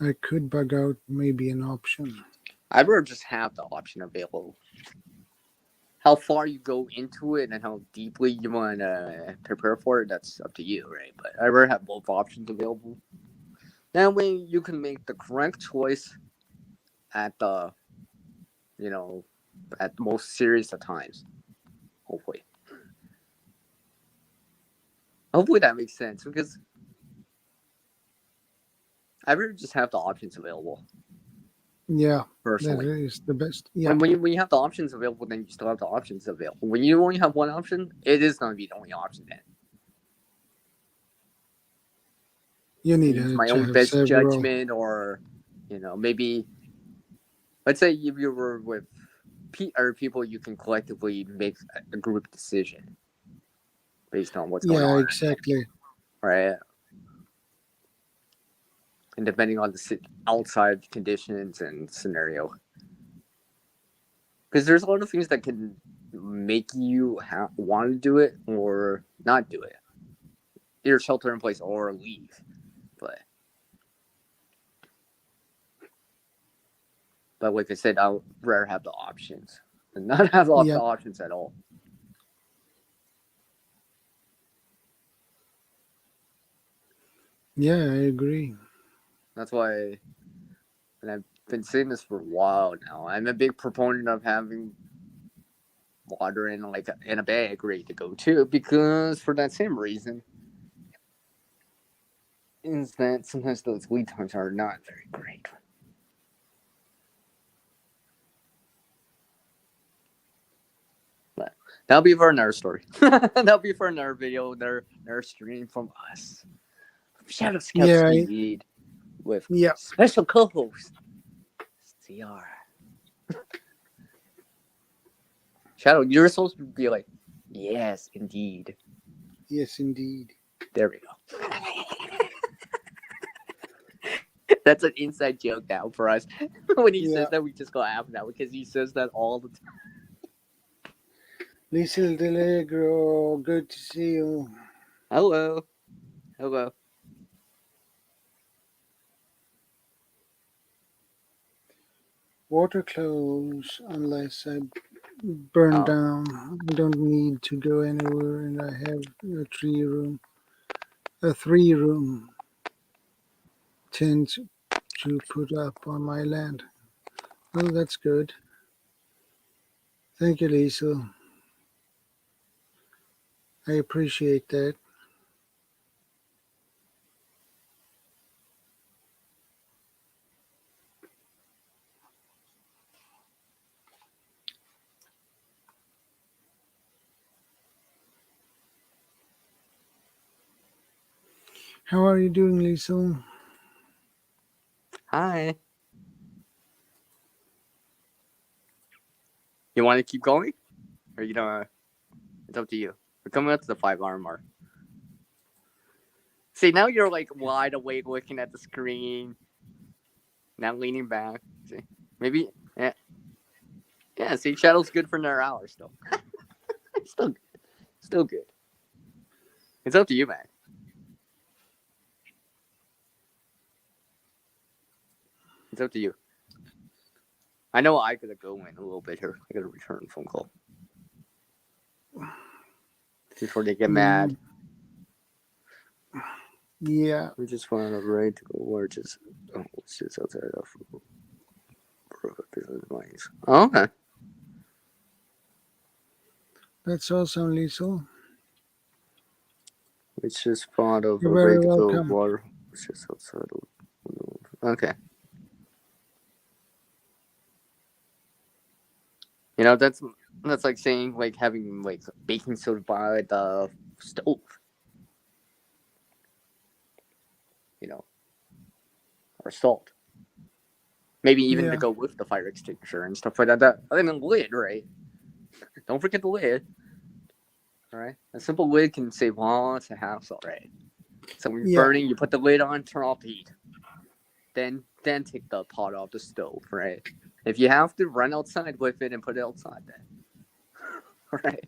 I could bug out, maybe an option. I'd rather just have the option available. How far you go into it and how deeply you want to prepare for it, that's up to you, right? But I'd rather have both options available. That way you can make the correct choice at the, you know, at the most serious of times. Hopefully. Hopefully that makes sense because I'd rather just have the options available. Yeah, personally. that is the best. Yeah. When you have the options available, then you still have the options available. When you only have one option, it is going to be the only option then. You need use to my own have best several. judgment, or maybe let's say if you were with other people, you can collectively make a group decision based on what's going on. Yeah, exactly. Right. And depending on the outside conditions and scenario. Because there's a lot of things that can make you want to do it or not do it. Either shelter in place or leave. But like I said, I'd rather have the options and not have the options at all. Yeah, I agree. That's why, and I've been saying this for a while now, I'm a big proponent of having water in a bag ready to go too, because for that same reason, is that sometimes those lead times are not very great. But that'll be for another story. That'll be for another video, another stream from us. ShadowScoutSwede. with Yeah. special co-host CR. Shadow, you're supposed to be like, yes, indeed. Yes, indeed. There we go. That's an inside joke now for us. When he says that, we just go laugh now because he says that all the time. Lisa Delegro, good to see you. Hello. Hello. Water close unless I burn down. I don't need to go anywhere, and I have a three-room tent to put up on my land. Well, that's good. Thank you, Lisa. I appreciate that. How are you doing, Lisa? Hi. You want to keep going? Or you don't? It's up to you. We're coming up to the 5-hour mark. See, now you're like wide awake looking at the screen. Now leaning back. See? Maybe. Yeah. Yeah, see, Shadow's good for another hour still. Still good. Still good. It's up to you, man. It's up to you. I know I gotta go in a little bit here. I gotta return a phone call. Before they get mad. Yeah. We just found a right to go or just it's just outside of business lines. Oh, okay. That's awesome, Lisa. It's just part of You're a very way to go welcome. water. It's just outside of. Okay. You know, that's like saying like having like baking soda by the stove. You know, or salt. Maybe even to go with the fire extinguisher and stuff like that. I mean, the lid, right? Don't forget the lid. All right, a simple lid can save lots of hassle, right? So when you're burning, you put the lid on, turn off the heat. Then take the pot off the stove, right? If you have to run outside with it and put it outside, then, right?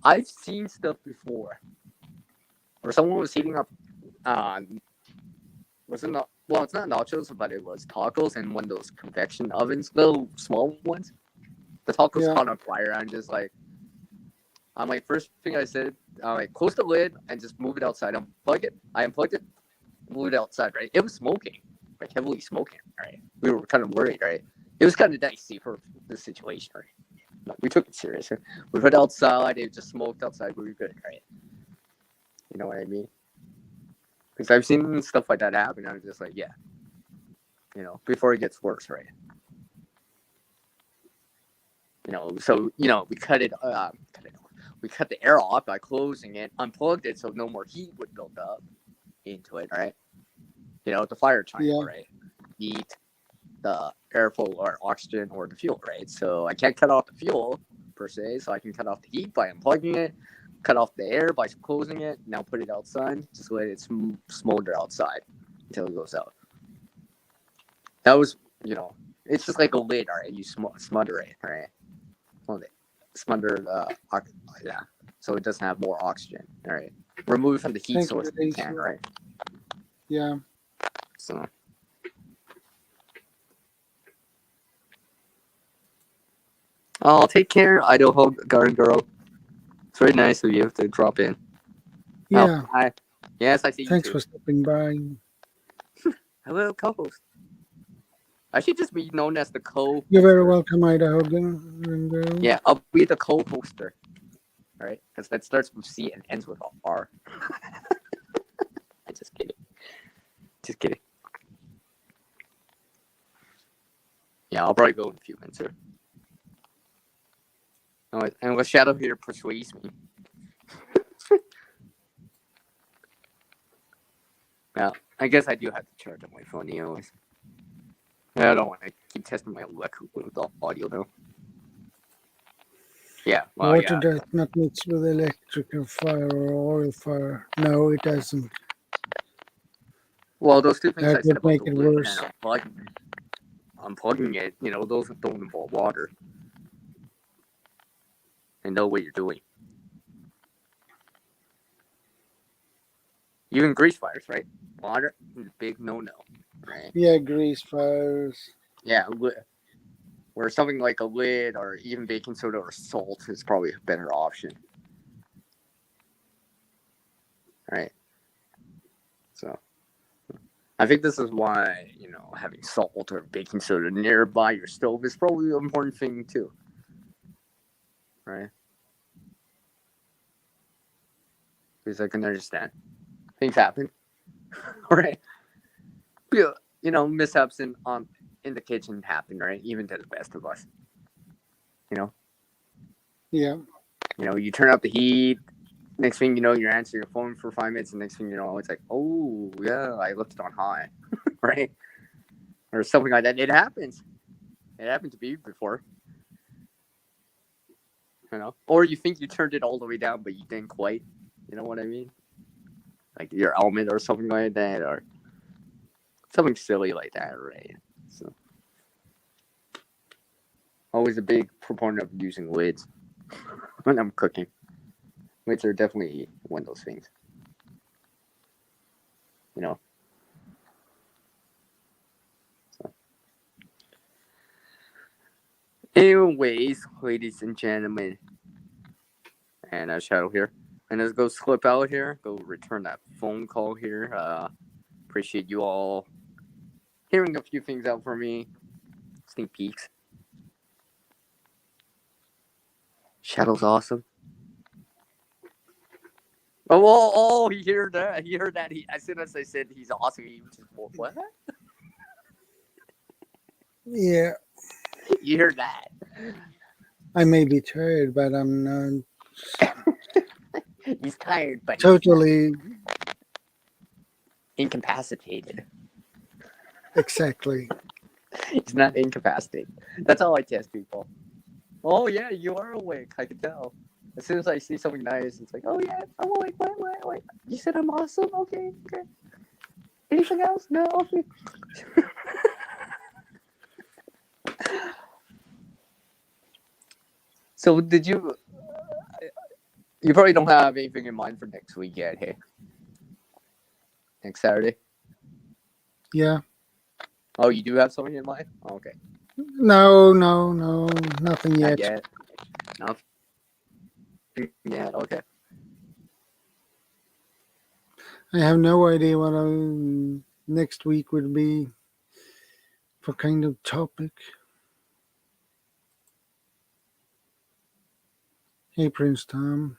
I've seen stuff before where someone was heating up, was it not? Well, it's not nachos, but it was tacos in one of those convection ovens, little small ones. The tacos caught on fire. I'm just like, first thing I said, close the lid and just move it outside. Unplug it. I unplugged it, moved it outside, right? It was smoking, like heavily smoking, right? We were kind of worried, right? It was kind of dicey for the situation, right? No, we took it serious. We put it outside. It just smoked outside. We were good, right? You know what I mean? Because I've seen stuff like that happen. I'm just like, yeah. You know, before it gets worse, right? You know, so, you know, we cut it off. We cut the air off by closing it, unplugged it so no more heat would build up into it, right? You know, the fire triangle, right? Heat, the airflow or oxygen or the fuel, right? So I can't cut off the fuel per se, so I can cut off the heat by unplugging it, cut off the air by closing it, now put it outside, just let it smolder outside until it goes out. That was, you know, it's just like a lid, all right? You smother it, right? Smother yeah, so it doesn't have more oxygen, all right? Remove it from the heat source if you can, right? Yeah. So. Oh, take care, Idaho Garden Girl. It's very nice of you to drop in. Yeah. Oh, hi. Yes, I see you. Thanks for stopping by. Hello, co-host. I should just be known as the co-hoster. You're very welcome, Idaho Girl. Yeah, I'll be the co-hoster. All right, because that starts with C and ends with R. Just kidding. Just kidding. Yeah, I'll probably go in a few minutes here. And with Shadow here persuades me. Well, I guess I do have to charge up my phone anyways. I don't want to keep testing my electrical with the audio though. Yeah, well, Water yeah. does not mix with electrical fire or oil fire. No, it doesn't. Well, those two things That I said would about make the it lid worse. and unplugging it, those don't involve water. And know what you're doing. Even grease fires, right? Water is a big no-no, right? Yeah, grease fires. Yeah, where something like a lid or even baking soda or salt is probably a better option. Right? So, I think this is why, having salt or baking soda nearby your stove is probably an important thing too. Right? Because I can understand. Things happen. Right? Mishaps in the kitchen happen, right? Even to the best of us. Yeah. You turn up the heat. Next thing you know, you're answering your phone for 5 minutes, and next thing you know, it's like, oh yeah, I left it on high, right? Or something like that. It happens. It happened to me before. Or you think you turned it all the way down, but you didn't quite. You know what I mean? Like your element or something like that, or something silly like that, right? So, always a big proponent of using lids when I'm cooking. Lids are definitely one of those things. So. Anyways, ladies and gentlemen, and Shadow here. And let's go slip out here. Go return that phone call here. Appreciate you all hearing a few things out for me. Sneak peeks. Shadow's awesome. Oh, he heard that. He heard that. As soon as I said he's awesome, he was just, what? Yeah. You heard that. I may be tired, but I'm not He's tired, but totally incapacitated. exactly. He's not incapacitated. That's how I test people. Oh, yeah, you are awake. I can tell. As soon as I see something nice, it's like, oh, yeah, I'm awake. Wait. You said I'm awesome? Okay. Anything else? No? Okay. So, did you... You probably don't have anything in mind for next week yet, hey? Next Saturday? Yeah. Oh, you do have something in mind? Oh, okay. No, nothing Not yet. yet. Nothing yet, okay. I have no idea what next week would be for kind of topic. Hey, Prince Tom.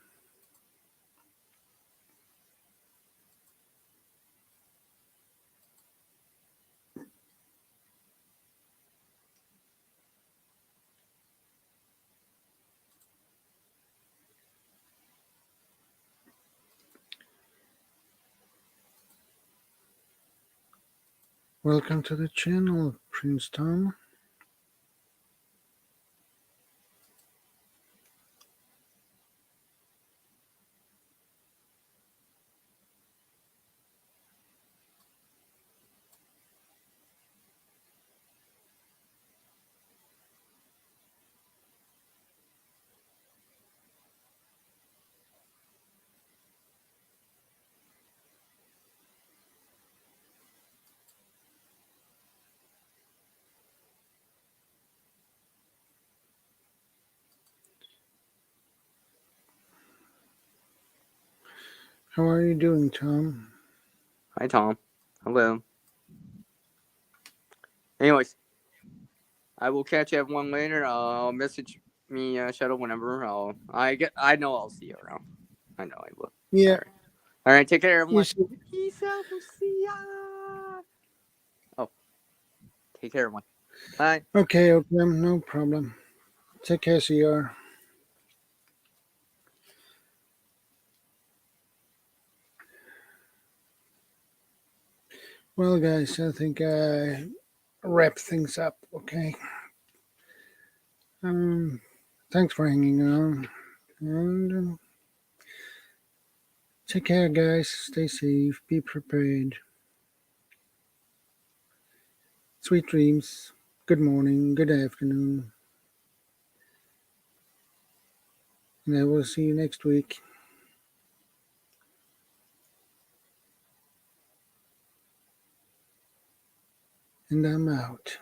Welcome to the channel, Prince Tom. How are you doing, Tom? Hi, Tom. Hello. Anyways, I will catch everyone later. Message me, Shadow, whenever. I know I'll see you around. I know I will. Yeah. All right, take care, everyone. You Peace out. We'll see ya. Oh, take care, everyone. Bye. Okay, no problem. Take care, CR. Well, guys, I think I wrap things up. Okay. Um, Thanks for hanging on, and take care, guys. Stay safe. Be prepared. Sweet dreams. Good morning. Good afternoon. And I will see you next week. And I'm out.